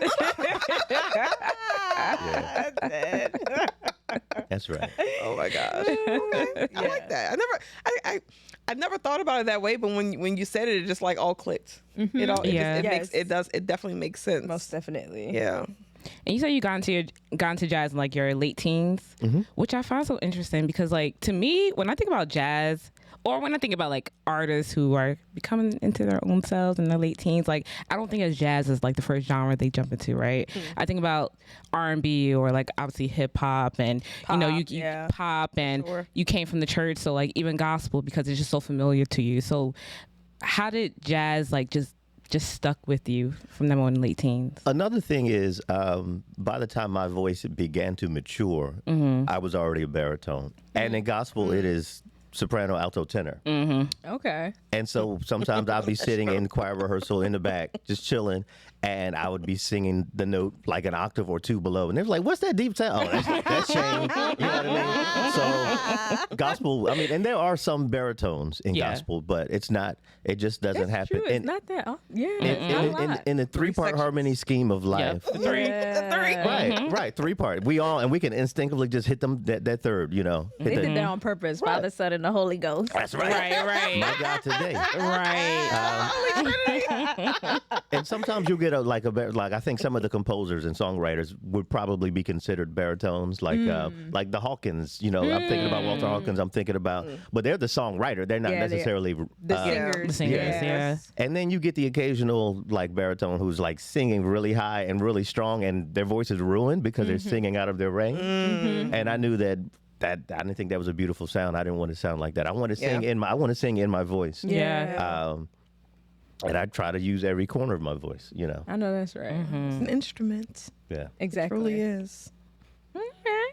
Speaker 4: Yeah. That's right.
Speaker 3: Oh my gosh. Okay. I like that. I never thought about it that way, but when you said it just like all clicked. It all
Speaker 2: Yeah.
Speaker 3: it definitely makes sense.
Speaker 1: Most definitely.
Speaker 3: Yeah.
Speaker 2: And you said you got into jazz in like your late teens, which I find so interesting because, like, to me, when I think about jazz, or when I think about like artists who are becoming into their own selves in their late teens, like I don't think of jazz as like the first genre they jump into, right? I think about R&B or like obviously hip hop, and you pop, and you came from the church, so like even gospel, because it's just so familiar to you. So how did jazz like just stuck with you from them on late teens?
Speaker 4: Another thing is, by the time my voice began to mature, I was already a baritone. And in gospel, it is soprano, alto, tenor.
Speaker 1: Okay.
Speaker 4: And so sometimes I'll be sitting in choir rehearsal in the back, just chilling, and I would be singing the note like an octave or two below. And they're like, what's that deep sound? Oh, that's Shayne. You know what I mean? So gospel, I mean, and there are some baritones in gospel, but it's not, it just doesn't happen.
Speaker 1: True. It's not that.
Speaker 4: In the three-part harmony scheme of life.
Speaker 3: Three.
Speaker 4: Right, three-part. We can instinctively just hit them that third, you know.
Speaker 1: They did that on purpose. Father, Son, and the Holy Ghost.
Speaker 4: That's right.
Speaker 2: Right.
Speaker 4: My God today.
Speaker 2: Right.
Speaker 4: And sometimes you'll get like I think some of the composers and songwriters would probably be considered baritones, like the Hawkins. You know, I'm thinking about Walter Hawkins. I'm thinking about, but they're the songwriter. They're not necessarily
Speaker 1: the singers.
Speaker 2: The singers, yeah.
Speaker 4: And then you get the occasional like baritone who's like singing really high and really strong, and their voice is ruined because they're singing out of their range. And I knew that I didn't think that was a beautiful sound. I didn't want to sound like that. I want to sing in my voice.
Speaker 2: Yeah.
Speaker 4: And I try to use every corner of my voice, you know.
Speaker 1: I know that's right.
Speaker 3: It's an instrument.
Speaker 4: Yeah.
Speaker 1: Exactly.
Speaker 3: It really is.
Speaker 1: Okay.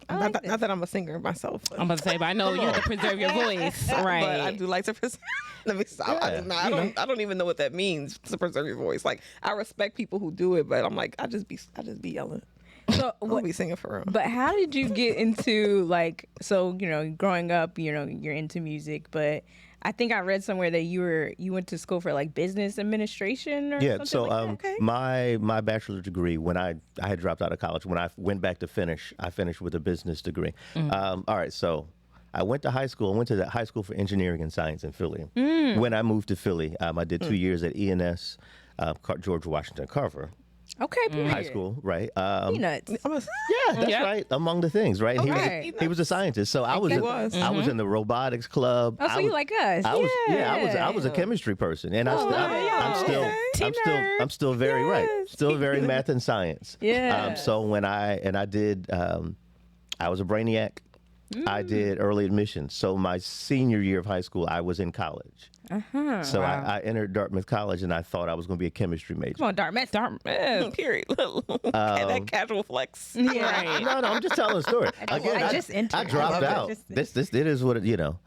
Speaker 3: Not that I'm a singer myself.
Speaker 2: I'm about to say, but I know you have to preserve your voice. Right.
Speaker 3: But I do like to preserve. Let me stop.
Speaker 4: Yeah.
Speaker 3: I don't even know what that means, to preserve your voice. Like, I respect people who do it, but I'm like, I just be yelling.
Speaker 1: So
Speaker 3: I won't be singing for real.
Speaker 1: But how did you get into growing up, you're into music, but I think I read somewhere that you went to school for like business administration or something
Speaker 4: so
Speaker 1: like that?
Speaker 4: my bachelor's degree, when I had dropped out of college, when I went back to finish, I finished with a business degree. All right, so I went to high school. I went to the High School for Engineering and Science in Philly. When I moved to Philly, I did 2 years at ENS, George Washington Carver.
Speaker 1: Okay, period.
Speaker 4: High school, right?
Speaker 1: Peanuts.
Speaker 4: Yeah, that's right. Among the things, right?
Speaker 1: Okay.
Speaker 4: He was a scientist, so I was in the robotics club.
Speaker 1: Oh, so you like us?
Speaker 4: I was a chemistry person, and I'm still very right, still very math and science.
Speaker 1: Yeah.
Speaker 4: So when I was a brainiac. I did early admissions. So my senior year of high school, I was in college. So I entered Dartmouth College, and I thought I was going to be a chemistry major.
Speaker 1: Come on, Dartmouth.
Speaker 3: Period. That casual flex.
Speaker 1: Yeah.
Speaker 4: No, I'm just telling a story. Again,
Speaker 1: I just entered.
Speaker 4: I dropped out. This it is what it, you know.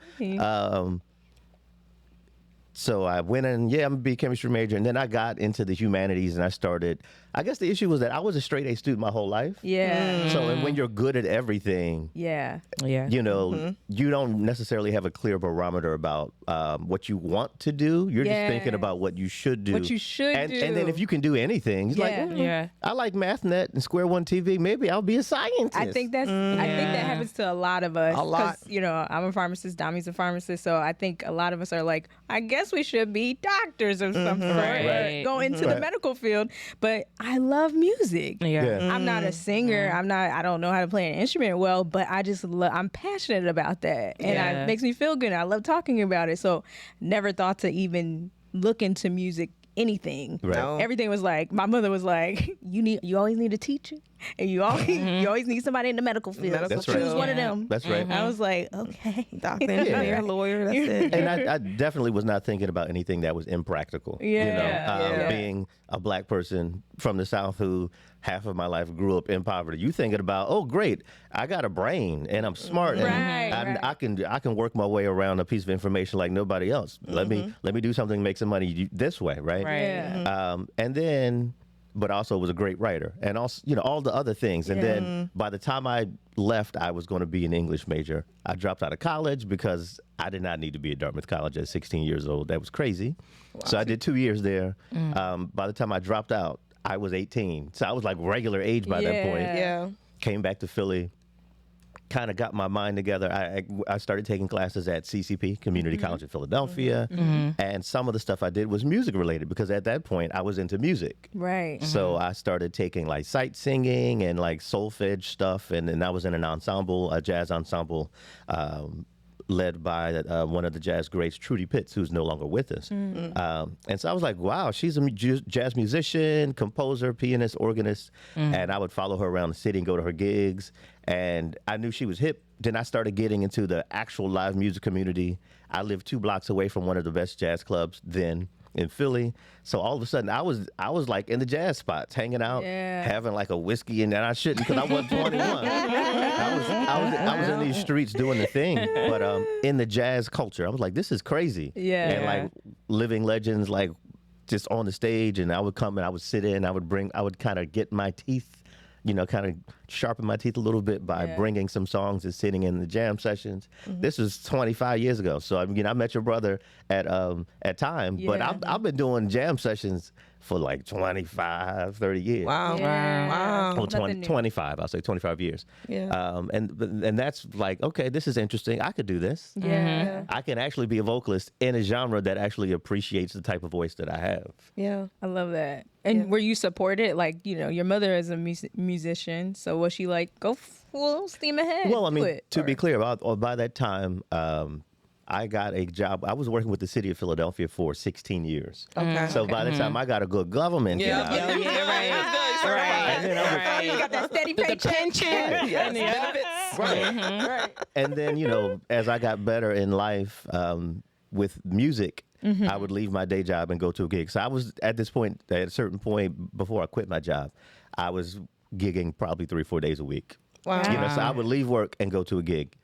Speaker 4: So I went in, I'm going to be a chemistry major. And then I got into the humanities, and I started, I guess the issue was that I was a straight A student my whole life.
Speaker 1: Yeah.
Speaker 4: So and when you're good at everything, you know, you don't necessarily have a clear barometer about what you want to do. You're just thinking about what you should do.
Speaker 1: What you should do.
Speaker 4: And then if you can do anything, it's like, I like MathNet and Square One TV. Maybe I'll be a scientist.
Speaker 1: I think that happens to a lot of us.
Speaker 3: A lot.
Speaker 1: 'Cause, you know, I'm a pharmacist, Dami's a pharmacist, so I think a lot of us are like, I guess we should be doctors of some sort, or go into the medical field. But I love music. I'm not a singer. I don't know how to play an instrument well, but I just I'm passionate about that, and it makes me feel good. I love talking about it. So never thought to even look into music anything.
Speaker 4: Right. No.
Speaker 1: Everything was like, my mother was like, you always need a teacher, and you always need somebody in the medical field.
Speaker 4: That's
Speaker 1: so
Speaker 4: right.
Speaker 1: choose one of them.
Speaker 4: That's right.
Speaker 1: I was like, okay.
Speaker 3: Doctor, engineer, lawyer, that's it.
Speaker 4: And I definitely was not thinking about anything that was impractical. Being a black person from the South who half of my life grew up in poverty. You thinking about, oh great, I got a brain and I'm smart and I can work my way around a piece of information like nobody else. Let me do something, make some money this way, right? And then, but also was a great writer, and also, you know, all the other things. And then by the time I left, I was going to be an English major. I dropped out of college because I did not need to be at Dartmouth College at 16 years old. That was crazy. Wow. So I did 2 years there. By the time I dropped out, I was 18. So I was like regular age by that point.
Speaker 3: Yeah.
Speaker 4: Came back to Philly, kind of got my mind together. I started taking classes at CCP, Community College in Philadelphia. And some of the stuff I did was music related because at that point I was into music.
Speaker 1: Right.
Speaker 4: So I started taking like sight singing and like solfege stuff. And then I was in an ensemble, a jazz ensemble, led by one of the jazz greats, Trudy Pitts, who's no longer with us. And so I was like, wow, she's a jazz musician, composer, pianist, organist. And I would follow her around the city and go to her gigs. And I knew she was hip. Then I started getting into the actual live music community. I lived 2 blocks away from one of the best jazz clubs then. in Philly. So all of a sudden, I was like in the jazz spots, hanging out,
Speaker 1: Yeah.
Speaker 4: having like a whiskey, and I shouldn't because I wasn't 21. I was in these streets doing the thing, but in the jazz culture, I was like, this is crazy.
Speaker 1: Yeah.
Speaker 4: And like living legends, like just on the stage, and I would come and I would sit in, I would kind of get my teeth, kind of sharpen my teeth a little bit by bringing some songs and sitting in the jam sessions. This was 25 years ago. So I met your brother at Time, but I've been doing jam sessions for like 25, 30 years.
Speaker 3: Wow.
Speaker 1: Yeah.
Speaker 3: Wow.
Speaker 4: Well,
Speaker 1: Nothing new.
Speaker 4: 25, I'll say 25 years.
Speaker 3: Yeah.
Speaker 4: And that's like, okay, this is interesting. I could do this.
Speaker 1: Yeah.
Speaker 4: I can actually be a vocalist in a genre that actually appreciates the type of voice that I have.
Speaker 3: Yeah.
Speaker 1: I love that. And were you supported? Like, your mother is a musician, so was she like, go full steam ahead?
Speaker 4: Well, I
Speaker 1: do
Speaker 4: mean,
Speaker 1: it,
Speaker 4: to be
Speaker 1: or-
Speaker 4: clear, by that time, I got a job. I was working with the city of Philadelphia for 16 years.
Speaker 3: Okay.
Speaker 4: So by the time I got a good government
Speaker 3: Yeah.
Speaker 4: job,
Speaker 3: Yeah.
Speaker 4: and then I was,
Speaker 1: You got that steady paycheck.
Speaker 3: Right.
Speaker 4: and then as I got better in life with music, I would leave my day job and go to a gig. So I was at a certain point before I quit my job, I was gigging probably 3-4 days a week.
Speaker 3: Wow.
Speaker 4: So I would leave work and go to a gig.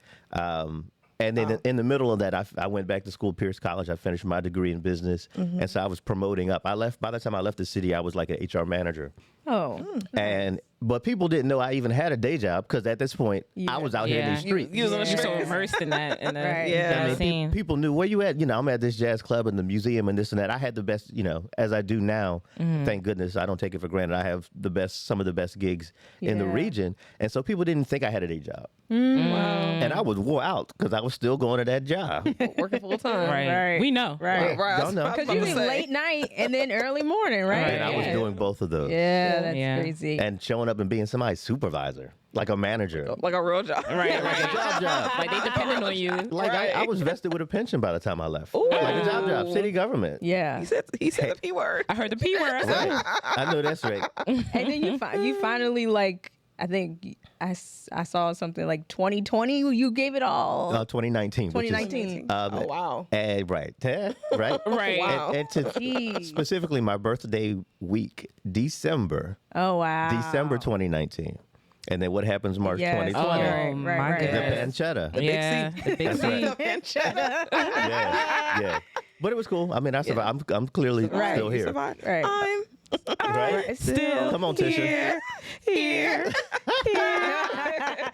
Speaker 4: And then in the middle of that, I went back to school, Pierce College. I finished my degree in business. And so I was promoting up. By the time I left the city, I was like an HR manager.
Speaker 1: Oh.
Speaker 4: But people didn't know I even had a day job because at this point, I was out here in the street.
Speaker 3: You was on the
Speaker 2: You're so
Speaker 3: street.
Speaker 2: immersed in that.
Speaker 1: Right.
Speaker 3: Yeah.
Speaker 2: that scene.
Speaker 4: People knew where you at. I'm at this jazz club and the museum and this and that. I had the best, as I do now. Thank goodness, I don't take it for granted. I have some of the best gigs in the
Speaker 1: Yeah.
Speaker 4: region, and so people didn't think I had a day job,
Speaker 3: Wow.
Speaker 4: and I was wore out because I was still going to that job.
Speaker 3: Working full time.
Speaker 2: Right.
Speaker 1: Right.
Speaker 2: We know.
Speaker 1: Right.
Speaker 3: Right.
Speaker 4: Don't know.
Speaker 3: I was
Speaker 1: Because
Speaker 3: about to
Speaker 1: usually
Speaker 3: say.
Speaker 1: late night and then early morning, right?
Speaker 4: And I was doing both of those,
Speaker 1: Yeah, that's
Speaker 2: Yeah.
Speaker 1: crazy.
Speaker 4: and showing up and being somebody's supervisor, like a manager,
Speaker 3: Like a real job.
Speaker 2: Right.
Speaker 4: like a job.
Speaker 2: Like they depending on you.
Speaker 4: Like I was vested with a pension by the time I left, like a job, city government.
Speaker 1: Yeah.
Speaker 3: He said the P word.
Speaker 2: I heard the P word.
Speaker 4: Right. I know that's right.
Speaker 1: And then you finally, like, I think I saw something like 2020, you gave it all.
Speaker 4: 2019. which is,
Speaker 1: 2019.
Speaker 3: Oh, wow.
Speaker 4: and right, right,
Speaker 2: Right.
Speaker 3: Wow.
Speaker 4: and to
Speaker 1: Jeez.
Speaker 4: specifically my birthday week, December
Speaker 1: Oh, wow.
Speaker 4: 2019, and then what happens March
Speaker 1: Yes.
Speaker 4: 2020?
Speaker 2: Oh, my
Speaker 4: The
Speaker 2: goodness.
Speaker 4: pancetta.
Speaker 2: Yeah. The big
Speaker 4: That's right.
Speaker 2: C.
Speaker 4: Yeah. But it was cool. I mean, I survived. I'm clearly
Speaker 1: Right.
Speaker 4: still
Speaker 3: You
Speaker 4: here.
Speaker 3: survived.
Speaker 1: Right.
Speaker 3: I'm
Speaker 4: Right?
Speaker 2: Still
Speaker 4: Come on, Tisha.
Speaker 2: here.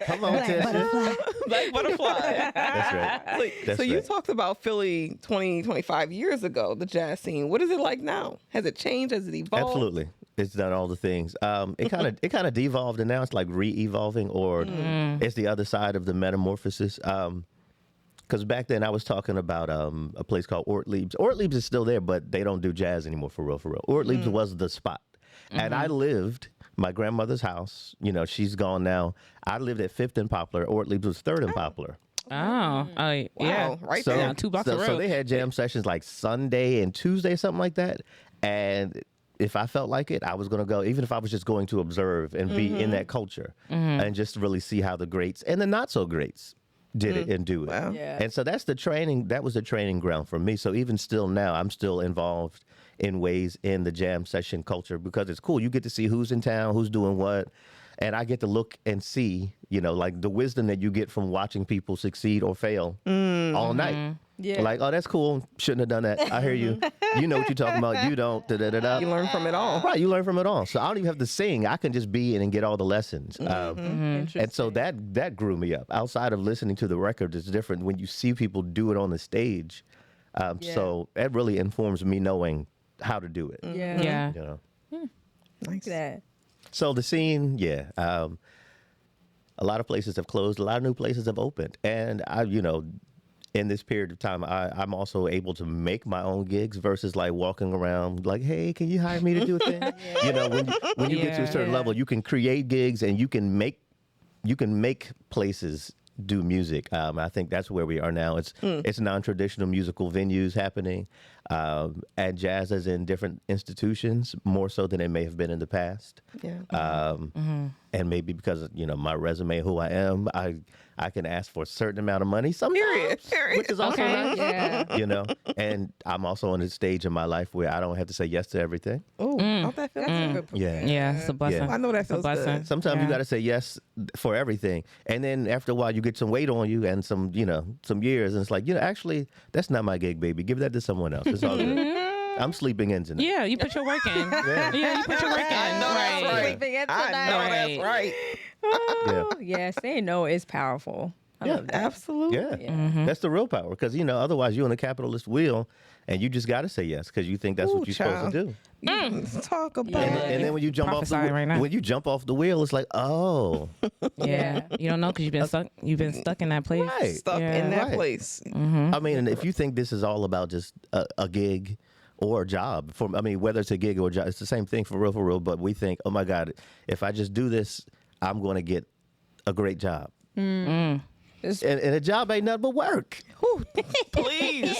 Speaker 4: Come on, Tisha.
Speaker 3: Black butterfly.
Speaker 4: That's right. That's
Speaker 3: So you
Speaker 4: right.
Speaker 3: talked about Philly 25 years ago, the jazz scene. What is it like now? Has it changed? Has it evolved?
Speaker 4: Absolutely. It's done all the things. It kind of devolved, and now it's like re-evolving, or it's the other side of the metamorphosis. Because back then I was talking about a place called Ortlieb's. Ortlieb's is still there, but they don't do jazz anymore for real. Ortlieb's was the spot. And I lived, my grandmother's house, she's gone now. I lived at 5th and Poplar. Ortlieb's was 3rd and Poplar.
Speaker 2: Oh, yeah.
Speaker 3: Wow, right
Speaker 4: So,
Speaker 3: there.
Speaker 2: Down 2 blocks
Speaker 4: so,
Speaker 2: of road.
Speaker 4: so they had jam sessions like Sunday and Tuesday, something like that. And if I felt like it, I was going to go, even if I was just going to observe and be in that culture and just really see how the greats and the not so greats did it and do it.
Speaker 3: Wow.
Speaker 1: Yeah.
Speaker 4: And so that was the training ground for me. So even still now, I'm still involved in ways in the jam session culture because it's cool. You get to see who's in town, who's doing what. And I get to look and see, like the wisdom that you get from watching people succeed or fail all night.
Speaker 1: Yeah.
Speaker 4: Like, oh, that's cool. Shouldn't have done that. I hear you. You know what you're talking about. You don't. Da-da-da-da.
Speaker 3: You learn from it all.
Speaker 4: Right, you learn from it all. So I don't even have to sing. I can just be in and get all the lessons.
Speaker 1: Interesting.
Speaker 4: And so that grew me up. Outside of listening to the record, it's different when you see people do it on the stage. So that really informs me knowing how to do it.
Speaker 1: Yeah.
Speaker 2: Yeah.
Speaker 4: You know.
Speaker 3: Nice.
Speaker 1: That.
Speaker 4: So the scene, yeah. A lot of places have closed. A lot of new places have opened. And in this period of time, I'm also able to make my own gigs versus like walking around like, hey, can you hire me to do a thing? When you get to a certain
Speaker 1: Yeah.
Speaker 4: level, you can create gigs and you can make places do music. I think that's where we are now. It's non-traditional musical venues happening. at jazz as in different institutions more so than it may have been in the past.
Speaker 3: Yeah.
Speaker 4: And maybe because my resume, who I am, I can ask for a certain amount of money sometimes, which is also nice.
Speaker 1: Yeah.
Speaker 4: And I'm also on a stage in my life where I don't have to say yes to everything.
Speaker 3: Oh, don't that feel good?
Speaker 2: Yeah, it's a blessing.
Speaker 4: Yeah.
Speaker 3: I know that
Speaker 2: It's a
Speaker 3: feels
Speaker 2: blessing.
Speaker 3: good.
Speaker 4: Sometimes you got to say yes for everything, and then after a while you get some weight on you and some years, and it's like actually that's not my gig, baby. Give that to someone else. It's all good. I'm sleeping in tonight.
Speaker 2: Yeah, you put your work in. Yeah, you put your work in.
Speaker 3: Right.
Speaker 1: Sleeping in
Speaker 3: I
Speaker 1: tonight.
Speaker 3: know that's right.
Speaker 1: Oh, yeah, saying no is powerful. I love that.
Speaker 3: Absolutely.
Speaker 4: Yeah, that's the real power. Because otherwise you're on a capitalist wheel, and you just got to say yes because you think that's what you're supposed to do.
Speaker 3: Talk about
Speaker 4: And then when you jump off the
Speaker 2: Prophesying right now.
Speaker 4: when you jump off the wheel, it's like, oh,
Speaker 2: Yeah, you don't know because you've been stuck. You've been stuck in that place.
Speaker 4: Right.
Speaker 3: stuck in that place.
Speaker 4: I mean, and if you think this is all about just a gig or a job, whether it's a gig or a job, it's the same thing for real. But we think, oh my God, if I just do this, I'm going to get a great job. And a job ain't nothing but work.
Speaker 3: Please.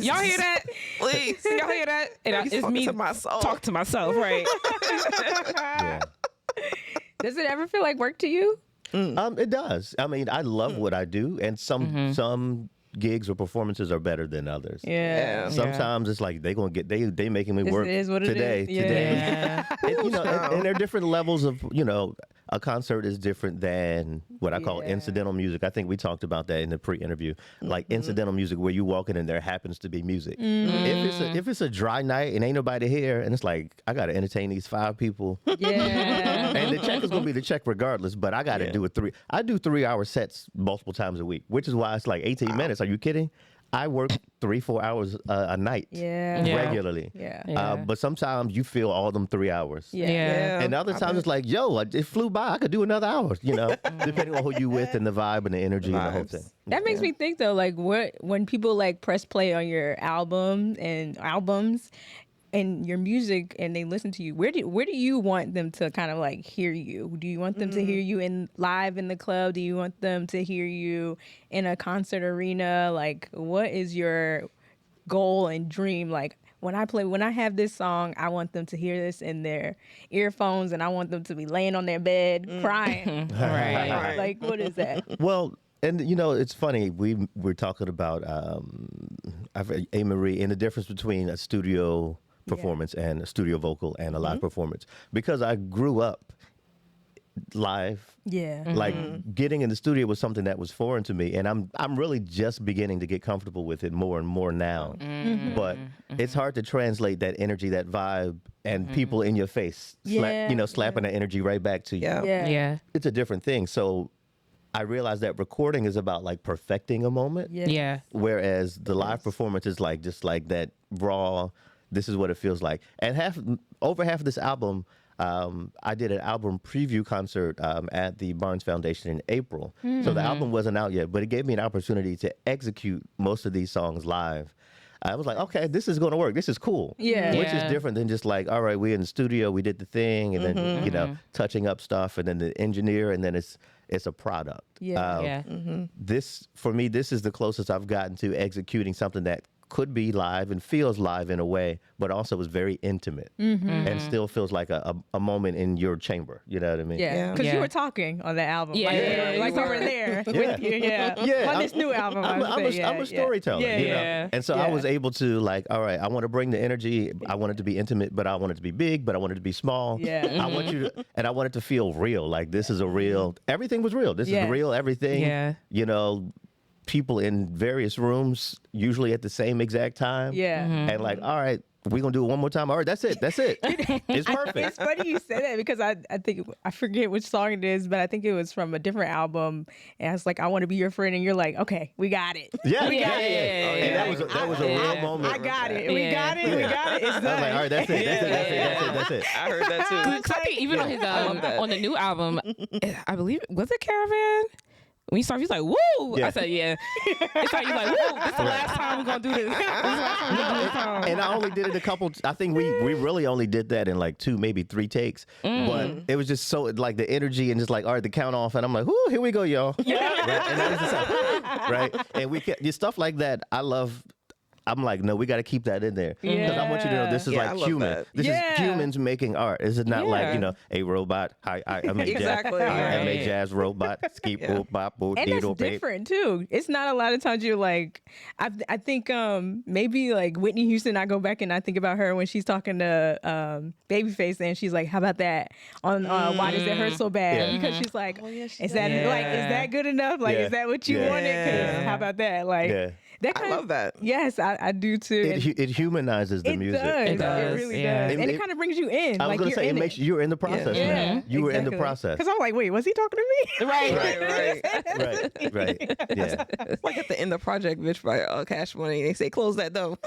Speaker 2: Y'all hear that?
Speaker 3: Please.
Speaker 2: Y'all hear that? And it's
Speaker 3: talking
Speaker 2: me
Speaker 3: to myself.
Speaker 2: talk to myself, right?
Speaker 4: Yeah.
Speaker 1: Does it ever feel like work to you?
Speaker 4: It does. I mean, I love what I do, and some gigs or performances are better than others.
Speaker 1: Yeah.
Speaker 4: Sometimes it's like they making me work
Speaker 1: is what it
Speaker 4: today.
Speaker 1: is. Yeah.
Speaker 4: Today.
Speaker 2: Yeah.
Speaker 4: And there are different levels of a concert is different than what I call incidental music. I think we talked about that in the pre-interview. Like incidental music where you walk in and there happens to be music. If it's a dry night and ain't nobody here and it's like I got to entertain these 5 people.
Speaker 1: Yeah.
Speaker 4: And the check is going to be the check regardless, but I got to do I do 3-hour sets multiple times a week, which is why it's like 18 minutes. Are you kidding? I work 3-4 hours a night regularly.
Speaker 1: Yeah.
Speaker 4: But sometimes you feel all them 3 hours.
Speaker 2: Yeah.
Speaker 4: And other times it's like, it flew by. I could do another hour, depending on who you with and the vibe and the energy and the whole thing.
Speaker 1: That makes me think though, like when people like press play on your albums and your music and they listen to you, where do you want them to kind of like hear you? Do you want them to hear you live in the club? Do you want them to hear you in a concert arena? Like, what is your goal and dream? Like, when I have this song, I want them to hear this in their earphones and I want them to be laying on their bed crying.
Speaker 2: Right.
Speaker 1: Like, what is that?
Speaker 4: Well, and it's funny. We're talking about A-Marie and the difference between a studio performance and a studio vocal and a live performance, because I grew up live.
Speaker 1: Yeah.
Speaker 4: Like getting in the studio was something that was foreign to me, and I'm really just beginning to get comfortable with it more and more now. But it's hard to translate that energy, that vibe, and people in your face, slapping that energy right back to you.
Speaker 2: Yeah.
Speaker 4: It's a different thing. So I realized that recording is about like perfecting a moment.
Speaker 2: Yeah.
Speaker 4: Whereas the live performance is like just like that raw. This is what it feels like. And over half of this album, I did an album preview concert at the Barnes Foundation in April. So the album wasn't out yet, but it gave me an opportunity to execute most of these songs live. I was like, okay, this is going to work. This is cool.
Speaker 1: Yeah.
Speaker 4: Which is different than just like, all right, we're in the studio, we did the thing, and then, touching up stuff, and then the engineer, and then it's a product. This, for me, this is the closest I've gotten to executing something that could be live and feels live in a way, but also is very intimate and still feels like a moment in your chamber. You know what I mean?
Speaker 1: Yeah, because you were talking on the album. Like we were there with you. Yeah. On this new album.
Speaker 4: I'm a storyteller.
Speaker 1: Yeah.
Speaker 4: And so I was able to like, all right, I want to bring the energy. I want it to be intimate, but I want it to be big, but I want it to be small.
Speaker 1: Yeah.
Speaker 4: I want you to, and I want it to feel real. Like this is a real, everything was real. This is real, everything.
Speaker 2: Yeah.
Speaker 4: People in various rooms, usually at the same exact time.
Speaker 1: Yeah.
Speaker 4: And like, all right, we're going to do it one more time. All right, that's it. It's perfect.
Speaker 1: It's funny you say that because I think, I forget which song it is, but I think it was from a different album. And I was like, I want to be your friend. And you're like, okay, we got it.
Speaker 4: Yeah.
Speaker 1: We got it.
Speaker 4: And that was a real moment.
Speaker 1: I got it. We got it. We got it. It's done.
Speaker 4: I was like, all right, that's it. That's it.
Speaker 3: I heard that too.
Speaker 2: I think even on his on the new album, I believe was it Caravan? When you start, he's like, "Woo!"
Speaker 4: Yeah.
Speaker 2: I said, "Yeah." It's like you're like, "Woo!" This is the last time we're gonna do this. This is the last time we're gonna do this song.
Speaker 4: And I only did it a couple. I think we really only did that in like 2, maybe 3 takes. But it was just so like the energy and just like, all right, the count off, and I'm like, "Whoo, here we go, y'all!" Right? And that was just like, right. And we stuff like that. I love I'm like, no, we got to keep that in there because I want you to know this is
Speaker 3: Yeah, I
Speaker 4: like
Speaker 3: love
Speaker 4: human.
Speaker 3: that.
Speaker 4: This is humans making art. This is not like a robot. I make
Speaker 3: Exactly.
Speaker 4: jazz. I make jazz robot. Skeep boop bop boop
Speaker 1: And
Speaker 4: diddle
Speaker 1: that's different too. It's not a lot of times you're like, I think maybe like Whitney Houston. I go back and I think about her when she's talking to Babyface and she's like, "How about that on Why Does It Hurt So Bad?"
Speaker 4: Yeah.
Speaker 1: Because she's like,
Speaker 3: yes, she
Speaker 1: "Is that like is that good enough? Like is that what you wanted? 'Cause how about that? Like that
Speaker 3: I love that.
Speaker 1: Yes, I do too.
Speaker 4: It humanizes the music.
Speaker 1: It
Speaker 2: does,
Speaker 1: really
Speaker 2: yeah.
Speaker 1: does, and it kind of brings you in.
Speaker 4: I was
Speaker 1: like
Speaker 4: gonna
Speaker 1: you're
Speaker 4: say it
Speaker 1: in
Speaker 4: makes you're in the process.
Speaker 1: Yeah,
Speaker 4: now. You were in the process.
Speaker 1: Because I'm like, wait, was he talking to me?
Speaker 3: Right.
Speaker 4: Right. Yeah.
Speaker 3: It's like at the end of Project Bitch by Cash Money, they say close that door.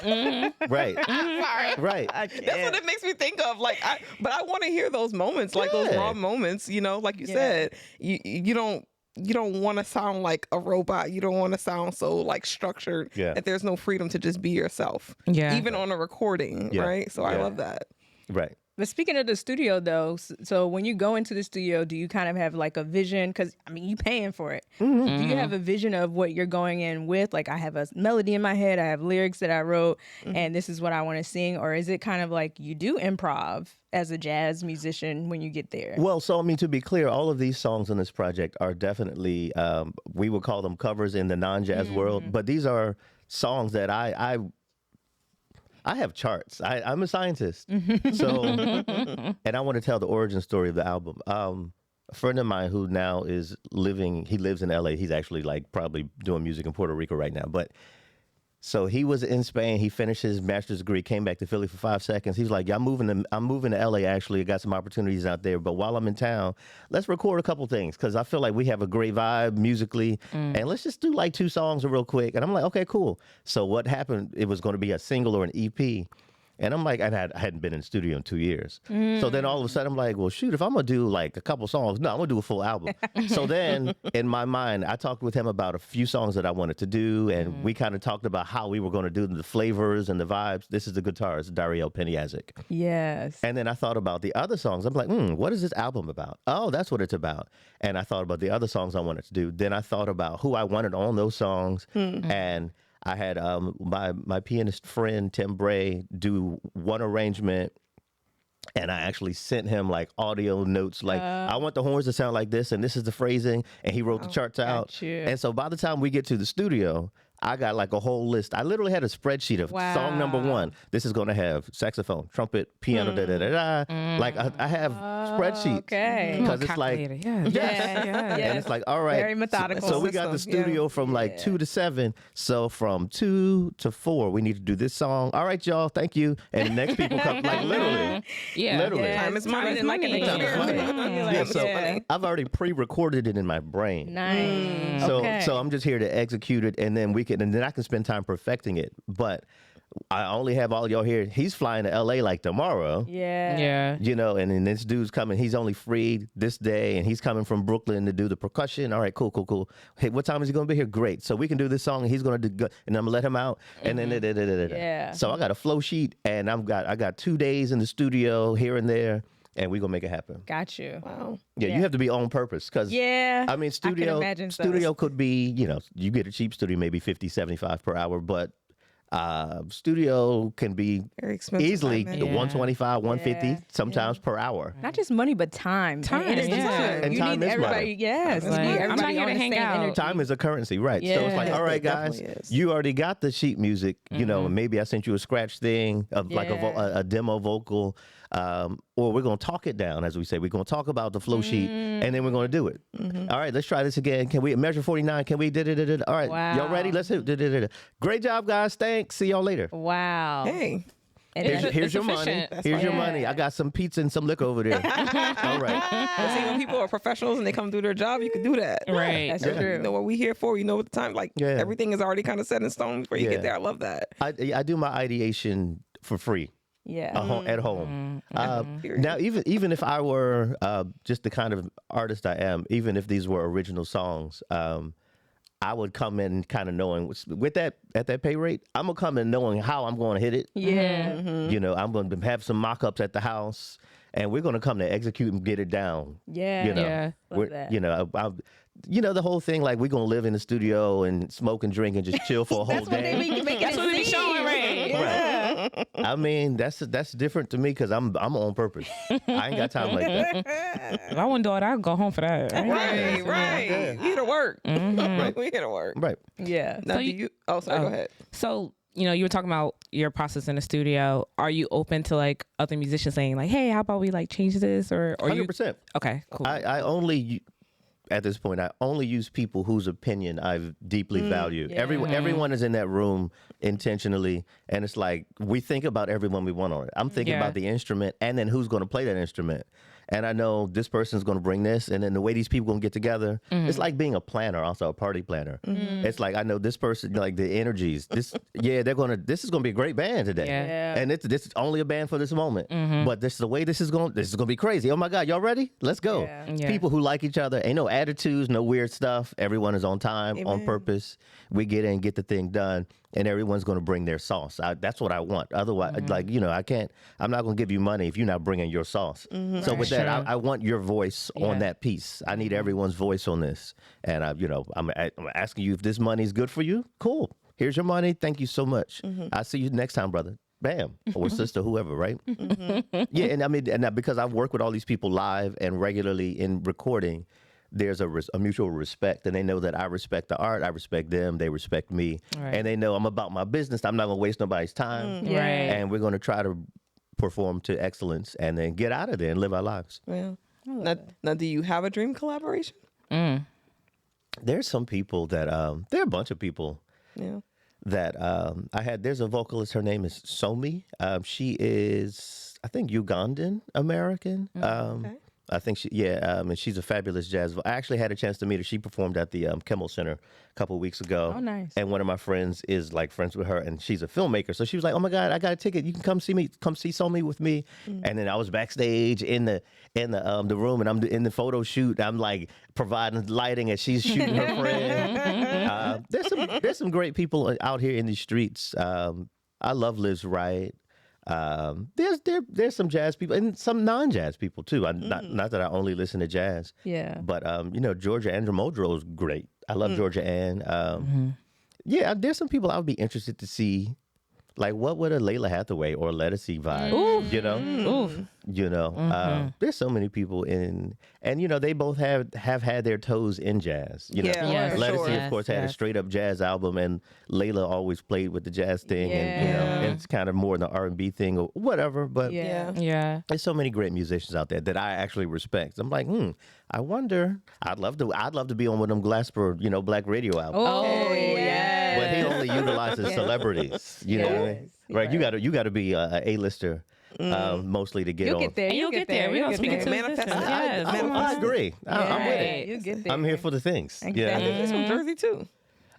Speaker 4: Right.
Speaker 3: Sorry.
Speaker 4: Right.
Speaker 3: That's what it makes me think of. Like, but I want to hear those moments, like those raw moments. You know, like you said, you don't want to sound like a robot. You don't want to sound so like structured that there's no freedom to just be yourself.
Speaker 2: Yeah.
Speaker 3: Even on a recording, right? So I love that.
Speaker 4: Right.
Speaker 1: But speaking of the studio, though, so when you go into the studio, do you kind of have like a vision? Because, I mean, you paying for it. Do you have a vision of what you're going in with? Like, I have a melody in my head, I have lyrics that I wrote, and this is what I want to sing? Or is it kind of like you do improv as a jazz musician when you get there?
Speaker 4: Well, so I mean, to be clear, all of these songs on this project are definitely, we would call them covers in the non-jazz world, but these are songs that I have charts. I'm a scientist. So, and I want to tell the origin story of the album. A friend of mine who now he lives in LA. He's actually like probably doing music in Puerto Rico right now. But so he was in Spain. He finished his master's degree, came back to Philly for 5 seconds. He's like, I'm moving to LA actually. I got some opportunities out there. But while I'm in town, let's record a couple things because I feel like we have a great vibe musically. And let's just do like 2 songs real quick. And I'm like, okay, cool. So what happened, it was going to be a single or an EP. And I'm like, I hadn't been in the studio in 2 years. So then all of a sudden I'm like, well, shoot, if I'm going to do like a couple songs, no, I'm going to do a full album. So then in my mind, I talked with him about a few songs that I wanted to do. And we kind of talked about how we were going to do the flavors and the vibes. This is the guitar, it's Dario Peniazic.
Speaker 1: Yes.
Speaker 4: And then I thought about the other songs. I'm like, what is this album about? Oh, that's what it's about. And I thought about the other songs I wanted to do. Then I thought about who I wanted on those songs. And I had my pianist friend Tim Bray do one arrangement, and I actually sent him like audio notes, like I want the horns to sound like this, and this is the phrasing, and he wrote the charts out. And so by the time we get to the studio, I got like a whole list. I literally had a spreadsheet of song number 1. This is going to have saxophone, trumpet, piano, da da da da. Like I have spreadsheets.
Speaker 1: Okay.
Speaker 4: Because it's like, and it's like, all right.
Speaker 1: Very methodical.
Speaker 4: So we got the studio from like 2 to 7. So from 2 to 4, we need to do this song. All right, y'all, thank you. And the next people come, like literally. Literally.
Speaker 3: Time is money. Like an
Speaker 4: Yeah, so I've already pre-recorded it in my brain.
Speaker 1: Nice.
Speaker 4: So I'm just here to execute it, and then then I can spend time perfecting it. But I only have all y'all here. He's flying to LA like tomorrow.
Speaker 1: Yeah.
Speaker 4: You know, and then this dude's coming. He's only free this day, and he's coming from Brooklyn to do the percussion. All right, cool. Hey, what time is he going to be here? Great. So we can do this song, and he's going to do good, and I'm going to let him out. And then So I got a flow sheet, and I got 2 days in the studio here and there. And we're going to make it happen.
Speaker 1: Got you. Wow.
Speaker 4: Yeah, you have to be on purpose. Because, I mean, studio could be, you get a cheap studio, maybe $50, $75 per hour. But studio can be
Speaker 3: very expensive,
Speaker 4: easily $125, $150 sometimes per hour.
Speaker 1: Not just money, but time.
Speaker 2: And
Speaker 1: you
Speaker 4: time
Speaker 1: need
Speaker 4: is
Speaker 1: everybody.
Speaker 4: money.
Speaker 1: Yes.
Speaker 2: Like,
Speaker 1: I'm
Speaker 2: not here to hang out.
Speaker 4: Time is a currency, right? So it's like, all right, guys, you already got the sheet music. You know, maybe I sent you a scratch thing of like a demo vocal. Or we're going to talk it down, as we say. We're going to talk about the flow sheet, and then we're going to do it. All right, let's try this again. Can we measure 49? Can we All right, y'all ready? Let's hit Great job, guys. Thanks. See y'all later.
Speaker 1: Wow.
Speaker 3: Hey.
Speaker 4: Here's your money. Here's your money. I got some pizza and some liquor over there. All right.
Speaker 3: But see, when people are professionals and they come do their job, you can do that.
Speaker 2: Right.
Speaker 1: That's true.
Speaker 3: You know what we here for. You know what the time. Like everything is already kind of set in stone before you get there. I love that.
Speaker 4: I do my ideation for free.
Speaker 1: Yeah.
Speaker 4: At home. Now, even if I were just the kind of artist I am, even if these were original songs, I would come in kind of knowing with that at that pay rate, I'm gonna come in knowing how I'm going to hit it.
Speaker 1: Yeah.
Speaker 4: You know, I'm going to have some mock-ups at the house, and we're going to come to execute and get it down.
Speaker 1: Yeah.
Speaker 4: You know,
Speaker 1: Love that.
Speaker 4: You know, the whole thing, like we're going to live in the studio and smoke and drink and just chill for a whole day.
Speaker 1: That's what they be showing right
Speaker 4: I mean, that's different to me because I'm on purpose. I ain't got time like that.
Speaker 2: If I wouldn't do it, I'd go home for that.
Speaker 3: Right, right.
Speaker 4: Yeah.
Speaker 3: We here to work.
Speaker 4: Right.
Speaker 3: We here to work.
Speaker 4: Right.
Speaker 1: Yeah.
Speaker 3: Now,
Speaker 2: So
Speaker 3: do you? Oh, sorry. Go ahead.
Speaker 2: So, you were talking about your process in the studio. Are you open to like other musicians saying like, "Hey, how about we like change this?" Or
Speaker 4: 100%.
Speaker 2: Okay, cool.
Speaker 4: I only at this point I only use people whose opinion I've deeply valued.
Speaker 1: Yeah.
Speaker 4: Everyone is in that room intentionally, and it's like we think about everyone we want on it. I'm thinking
Speaker 2: Yeah.
Speaker 4: about the instrument and then who's going to play that instrument. And I know this person's going to bring this, and then the way these people going to get together, it's like being a planner, also a party planner. It's like I know this person, like the energies. This is going to be a great band today.
Speaker 2: Yeah.
Speaker 4: And this is only a band for this moment. But this is the way this is going to be crazy. Oh my God, y'all ready? Let's go.
Speaker 1: Yeah.
Speaker 2: Yeah.
Speaker 4: People who like each other, ain't no attitudes, no weird stuff. Everyone is on time, on purpose. We get in, get the thing done, and everyone's going to bring their sauce. That's what I want. Otherwise, I'm not going to give you money if you're not bringing your sauce. So with that, I want your voice on that piece. I need everyone's voice on this. And I'm asking you if this money is good for you. Cool. Here's your money. Thank you so much. I'll see you next time, brother. Bam. Or sister, whoever, right? Yeah, and I mean, and because I've worked with all these people live and regularly in recording, there's a mutual respect, and they know that I respect the art, I respect them, they respect me, and they know I'm about my business. I'm not going to waste nobody's time,
Speaker 2: Right.
Speaker 4: and we're going to try to perform to excellence and then get out of there and live our lives.
Speaker 3: Yeah. Now, do you have a dream collaboration?
Speaker 4: There's some people that, there are a bunch of people
Speaker 3: Yeah.
Speaker 4: that there's a vocalist, her name is Somi. She is, I think, Ugandan American.
Speaker 3: Okay.
Speaker 4: I think and she's a fabulous jazz. I actually had a chance to meet her. She performed at the Kimmel Center a couple of weeks ago.
Speaker 1: Oh, nice.
Speaker 4: And one of my friends is like friends with her, and she's a filmmaker. So she was like, "Oh my God, I got a ticket. You can come see Somi with me." And then I was backstage in the room, and I'm in the photo shoot. I'm like providing lighting, and she's shooting her friend. There's some great people out here in the streets. I love Liz Wright. There's some jazz people and some non-jazz people too. Not that I only listen to jazz.
Speaker 1: Yeah.
Speaker 4: But Georgia Andromodro is great. I love Georgia Ann. Yeah, there's some people I would be interested to see. Like, what would a Layla Hathaway or Lettucey vibe? There's so many people and they both have had their toes in jazz.
Speaker 3: Yeah,
Speaker 2: Yes.
Speaker 3: for
Speaker 4: Lettucey,
Speaker 3: sure.
Speaker 4: of course, had a straight up jazz album, and Layla always played with the jazz thing, and it's kind of more in the R&B thing or whatever. But
Speaker 1: Yeah.
Speaker 2: Yeah.
Speaker 4: there's so many great musicians out there that I actually respect. I'm like, I wonder. I'd love to be on one of them Glasper, Black Radio albums.
Speaker 1: Oh, yeah.
Speaker 4: But he only utilizes celebrities. You know what I mean? Right? You got to be a A-lister mostly to get
Speaker 1: You'll
Speaker 4: on.
Speaker 1: get there.
Speaker 2: You'll get there. We're going to speak it to
Speaker 3: Manifest
Speaker 2: existence.
Speaker 3: it.
Speaker 2: Yes.
Speaker 4: I agree. I'm with it.
Speaker 1: You get there.
Speaker 4: I'm here for the things.
Speaker 1: Exactly.
Speaker 3: I think it's from Jersey too.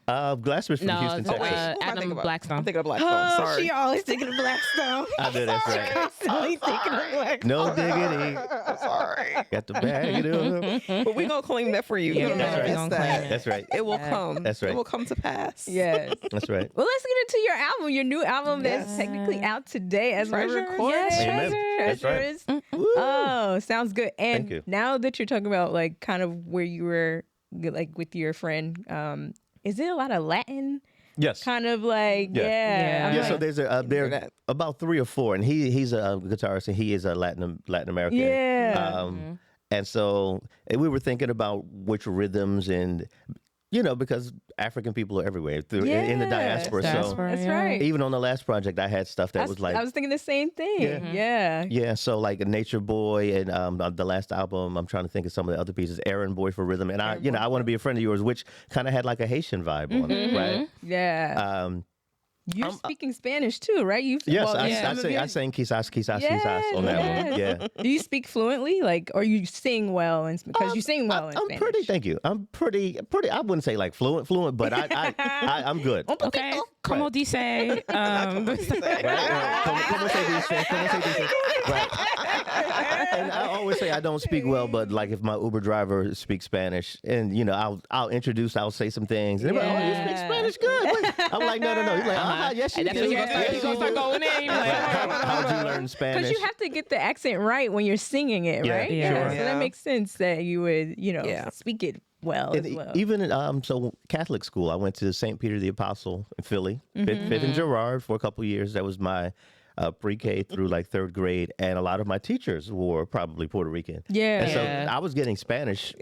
Speaker 4: Glasper's from
Speaker 2: No,
Speaker 4: Houston,
Speaker 2: it's,
Speaker 4: Texas.
Speaker 3: Who am I
Speaker 2: Adam
Speaker 3: thinking about?
Speaker 2: Blackstone.
Speaker 3: I'm thinking of Blackstone. Sorry.
Speaker 1: She always thinking of Blackstone.
Speaker 4: I know that's right.
Speaker 1: Constantly thinking of Blackstone.
Speaker 4: No diggity.
Speaker 3: Sorry.
Speaker 4: Got the bag it up.
Speaker 3: But we're going to claim that for you.
Speaker 2: Yeah,
Speaker 3: You're gonna
Speaker 2: that's right.
Speaker 3: manifest
Speaker 2: We're gonna
Speaker 3: that.
Speaker 2: claim it.
Speaker 4: That's right.
Speaker 3: It will come.
Speaker 4: That's right.
Speaker 3: It will come to pass.
Speaker 1: Yes.
Speaker 4: That's right.
Speaker 1: Well, let's get into your album, your new album that's
Speaker 3: Yes.
Speaker 1: technically out today as we're
Speaker 3: Treasures.
Speaker 1: recording.
Speaker 2: Yes,
Speaker 4: Amen. That's right.
Speaker 1: Treasures.
Speaker 4: Woo.
Speaker 1: Oh, sounds good. And
Speaker 4: Thank you.
Speaker 1: now that you're talking about like kind of where you were like with your friend, is it a lot of Latin?
Speaker 4: Yes.
Speaker 1: Kind of like,
Speaker 4: Yeah.
Speaker 1: yeah. I'm
Speaker 4: Yeah,
Speaker 1: like,
Speaker 4: so there's there
Speaker 3: hear
Speaker 4: are
Speaker 3: that.
Speaker 4: about 3 or 4, and he's a guitarist, and he is a Latin American.
Speaker 1: Yeah.
Speaker 4: And so we were thinking about which rhythms, and because African people are everywhere in the diaspora. So
Speaker 2: Diaspora.
Speaker 1: That's
Speaker 2: Yeah.
Speaker 1: right.
Speaker 4: even on the last project, I had stuff that was like.
Speaker 1: I was thinking the same thing.
Speaker 4: Yeah.
Speaker 1: Yeah.
Speaker 4: Yeah, so like a Nature Boy, and the last album, I'm trying to think of some of the other pieces. Aaron Boy for rhythm, and I want to be a friend of yours, which kind of had like a Haitian vibe on it, right?
Speaker 1: Yeah. You're speaking Spanish too, right?
Speaker 4: Yes,
Speaker 1: well,
Speaker 4: I sang Quizás, Quizás on that one. Yeah.
Speaker 1: Do you speak fluently, or you sing well? Because you sing well in
Speaker 4: I'm
Speaker 1: Spanish.
Speaker 4: pretty. Thank you. I'm pretty. I wouldn't say like fluent, but I'm good.
Speaker 2: Okay. Como dice.
Speaker 4: Right? Como se dice, como se dice. Right. And I always say I don't speak well, but like if my Uber driver speaks Spanish, and I'll say some things, and they're like, "Oh, you speak Spanish good." I'm like, no. He's like, yes, you
Speaker 2: And that's
Speaker 4: do.
Speaker 2: what you're going to start going in. You're like,
Speaker 4: How'd you learn Spanish?
Speaker 1: Because you have to get the accent right when you're singing it,
Speaker 4: Yeah,
Speaker 1: right?
Speaker 2: yeah.
Speaker 1: So
Speaker 3: Sure.
Speaker 1: that makes sense that you would,
Speaker 3: Yeah.
Speaker 1: speak it well as
Speaker 4: And
Speaker 1: well.
Speaker 4: even so Catholic school, I went to St. Peter the Apostle in Philly, Fifth and Girard for a couple years. That was my pre-K through like 3rd grade, and a lot of my teachers were probably Puerto Rican.
Speaker 1: Yeah.
Speaker 4: And so I was getting Spanish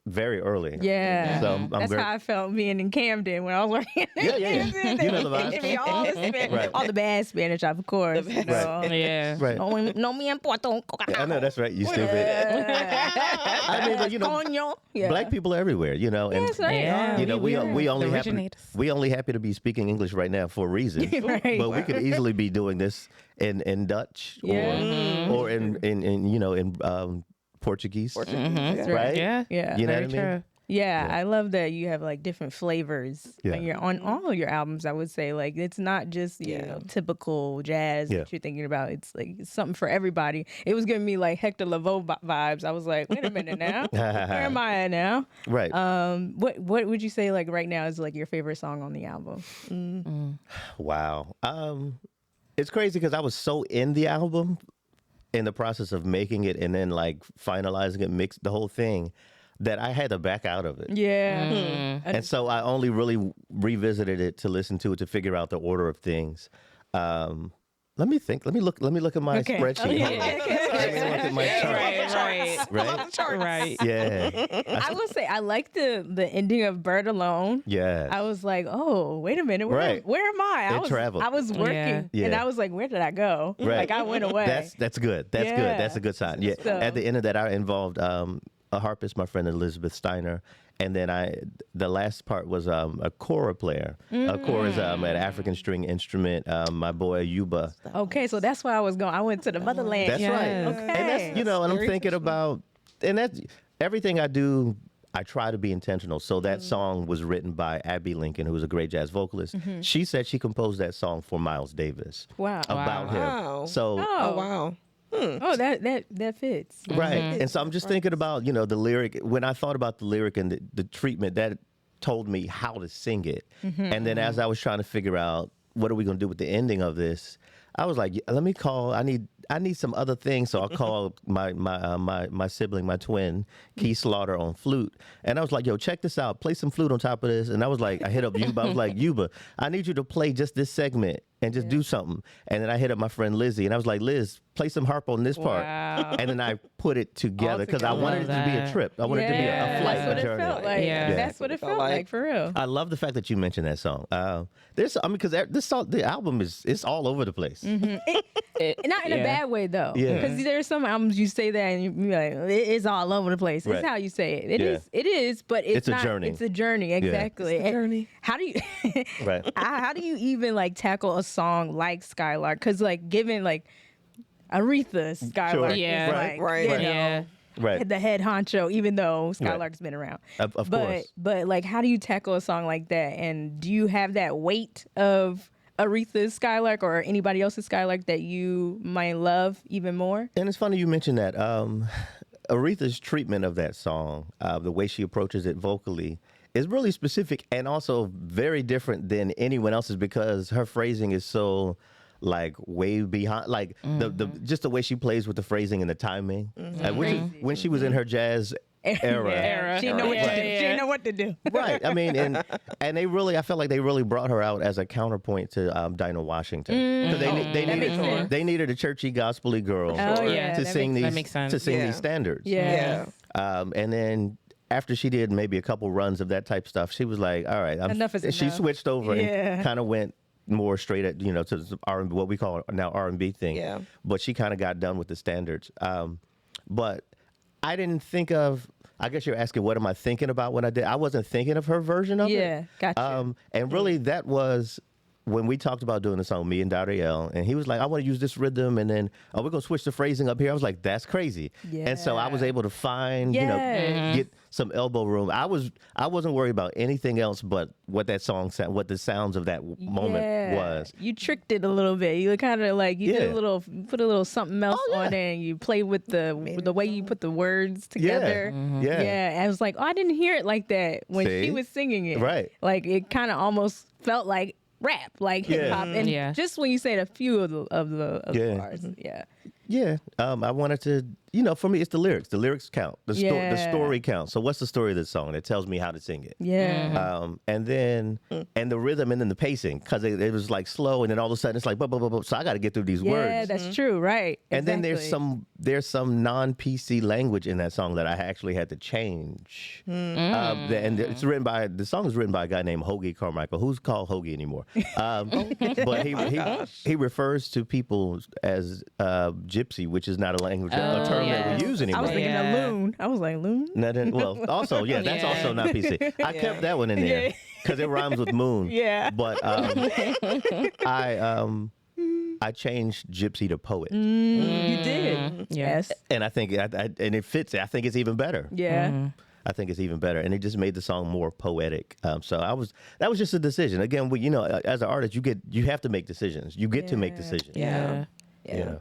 Speaker 4: very early.
Speaker 1: Yeah.
Speaker 4: So
Speaker 1: that's how I felt being in Camden when I was working.
Speaker 4: Yeah. You know the
Speaker 1: They give me all the Spanish, all the bad Spanish, of course. You know.
Speaker 2: Yeah.
Speaker 4: Right.
Speaker 1: No me importa.
Speaker 4: I know that's right. You stupid. I mean, but you know, black people are everywhere. You know, and
Speaker 1: That's right.
Speaker 2: Yeah.
Speaker 4: you know, we only
Speaker 2: The
Speaker 4: happen,
Speaker 2: originators.
Speaker 4: we only happy to be speaking English right now for a reason.
Speaker 1: Right.
Speaker 4: But we could easily be doing this in Dutch or in you know in Portuguese. Right?
Speaker 2: Yeah.
Speaker 1: Yeah.
Speaker 4: You know
Speaker 2: Very
Speaker 4: what I mean?
Speaker 2: true.
Speaker 1: Yeah, I love that you have like different flavors
Speaker 4: Yeah.
Speaker 1: on all of your albums. I would say like it's not just you know typical jazz that you're thinking about. It's like it's something for everybody. It was giving me like Hector Lavoe vibes. I was like, wait a minute now, where am I at now?
Speaker 4: Right.
Speaker 1: What would you say like right now is like your favorite song on the album?
Speaker 4: Wow. It's crazy because I was so in the album, in the process of making it and then like finalizing it, mixed the whole thing, that I had to back out of it.
Speaker 1: Yeah,
Speaker 4: And so I only really revisited it to listen to it to figure out the order of things. Let me think. Let me look at my spreadsheet. Let me look at my chart.
Speaker 2: Right.
Speaker 4: Yeah.
Speaker 1: I will say I like the ending of Bird Alone.
Speaker 4: Yeah.
Speaker 1: I was like, oh, wait a minute, where am I?
Speaker 4: It traveled.
Speaker 1: I was working,
Speaker 4: Yeah.
Speaker 1: and I was like, where did I go?
Speaker 4: Right.
Speaker 1: Like I went away.
Speaker 4: That's good. That's good. That's a good sign. Yeah.
Speaker 1: So-
Speaker 4: At the end of that, I involved a harpist, my friend Elizabeth Steiner, and then the last part was a kora player. A kora is an African string instrument. My boy Yuba.
Speaker 1: Okay, so that's where I was going. I went to the motherland.
Speaker 4: That's right.
Speaker 1: Okay.
Speaker 4: And that's and I'm thinking about, and that's everything I do. I try to be intentional. So that song was written by Abby Lincoln, who was a great jazz vocalist. She said she composed that song for Miles Davis.
Speaker 1: Wow.
Speaker 4: About him.
Speaker 3: Wow.
Speaker 4: So
Speaker 3: wow.
Speaker 1: Oh, that fits.
Speaker 4: right. And so I'm just thinking about, you know, the lyric. When I thought about the lyric and the treatment, that told me how to sing it. And then as I was trying to figure out what are we going to do with the ending of this, I was like, let me call. I need some other things, so I'll call my sibling, my twin, Key Slaughter, on flute, and I was like, yo, check this out. Play some flute on top of this, and I was like, I hit up Yuba. I was like, Yuba, I need you to play just this segment and just do something. And then I hit up my friend Lizzie, and I was like, Liz, play some harp on this part.
Speaker 2: Wow.
Speaker 4: And then I put it together because I wanted it to be a trip. I wanted it to be a flight,
Speaker 1: That's what
Speaker 4: a
Speaker 1: it
Speaker 4: journey.
Speaker 1: felt like.
Speaker 2: Yeah.
Speaker 1: That's what it felt like for real.
Speaker 4: I love the fact that you mentioned that song. Because this song, the album it's all over the place.
Speaker 1: Not in a bad way though.
Speaker 4: Yeah.
Speaker 1: Because there's some albums you say that and you're like, it's all over the place.
Speaker 4: Right.
Speaker 1: It's how you say it.
Speaker 4: Yeah.
Speaker 1: It is, but it's
Speaker 4: a
Speaker 1: not,
Speaker 4: journey.
Speaker 1: It's a journey, exactly.
Speaker 3: It's a journey.
Speaker 1: How do you
Speaker 4: Right.
Speaker 1: how do you even like tackle a song like Skylark? Because like given like Aretha Skylark
Speaker 2: Yeah.
Speaker 1: is
Speaker 3: Right.
Speaker 1: like,
Speaker 3: Right.
Speaker 1: you know,
Speaker 2: Yeah.
Speaker 4: Right.
Speaker 1: the head honcho, even though Skylark's been around.
Speaker 4: Of course.
Speaker 1: But like, how do you tackle a song like that? And do you have that weight of Aretha's Skylark or anybody else's Skylark that you might love even more?
Speaker 4: And it's funny you mentioned that. Aretha's treatment of that song, the way she approaches it vocally, is really specific and also very different than anyone else's because her phrasing is so like way behind, like the just the way she plays with the phrasing and the timing. When she was in her jazz era.
Speaker 1: She didn't know what to do.
Speaker 2: Yeah.
Speaker 1: She didn't know what to do.
Speaker 4: Right. I mean, and they really, I felt like they really brought her out as a counterpoint to Dinah Washington. 'Cause they needed a churchy, gospel-y girl
Speaker 1: Oh, yeah.
Speaker 4: to
Speaker 1: That
Speaker 4: sing
Speaker 2: that makes sense.
Speaker 4: these standards.
Speaker 1: Yeah.
Speaker 4: And then after she did maybe a couple runs of that type stuff, she was like, all right,
Speaker 1: Enough is
Speaker 4: she
Speaker 1: enough.
Speaker 4: switched over
Speaker 1: Yeah.
Speaker 4: and kind of went more straight at, to the R&B, what we call now R&B thing.
Speaker 3: Yeah.
Speaker 4: But she kind of got done with the standards. But I didn't think of, I guess you're asking what am I thinking about when I did. I wasn't thinking of her version of it.
Speaker 1: Yeah, gotcha.
Speaker 4: And really that was when we talked about doing the song, me and Dariel, and he was like, I want to use this rhythm, and then, we're going to switch the phrasing up here. I was like, that's crazy. And so I was able to find, get some elbow room. I wasn't worried about anything else but what that song sound, what the sounds of that moment was.
Speaker 1: You tricked it a little bit. You kind of like did put a little something else on there, and you played with the way you put the words together.
Speaker 4: Yeah.
Speaker 1: I was like, I didn't hear it like that when
Speaker 4: See?
Speaker 1: she was singing it.
Speaker 4: Right.
Speaker 1: Like it kind of almost felt like rap, like hip hop, and just when you said a few of the
Speaker 4: Yeah.
Speaker 1: parts,
Speaker 4: Yeah, I wanted to, for me, it's the lyrics. The lyrics count. The story
Speaker 1: Yeah.
Speaker 4: counts. So what's the story of this song? It tells me how to sing it.
Speaker 1: Yeah.
Speaker 4: And then the rhythm and then the pacing, because it was like slow, and then all of a sudden it's like blah, blah, blah, blah. So I got to get through these
Speaker 1: Yeah,
Speaker 4: words.
Speaker 1: that's true. Right.
Speaker 4: And then there's
Speaker 1: Exactly.
Speaker 4: some non-PC language in that song that I actually had to change. And the song is written by a guy named Hoagie Carmichael, who's called Hoagie anymore. But he refers to people as gypsy, which is not a language, a term that we use
Speaker 1: I
Speaker 4: anymore.
Speaker 1: was thinking of loon. I was like, loon?
Speaker 4: Well, also, that's also not PC. I kept that one in there
Speaker 1: Yeah.
Speaker 4: because it rhymes with moon.
Speaker 1: Yeah.
Speaker 4: But I changed gypsy to poet,
Speaker 1: You did. Yes.
Speaker 4: and I think and it fits. I think it's even better.
Speaker 1: Yeah.
Speaker 4: I think it's even better, and it just made the song more poetic. So that was just a decision. Again, as an artist, you have to make decisions. You get to make decisions.
Speaker 2: Yeah.
Speaker 3: Yeah.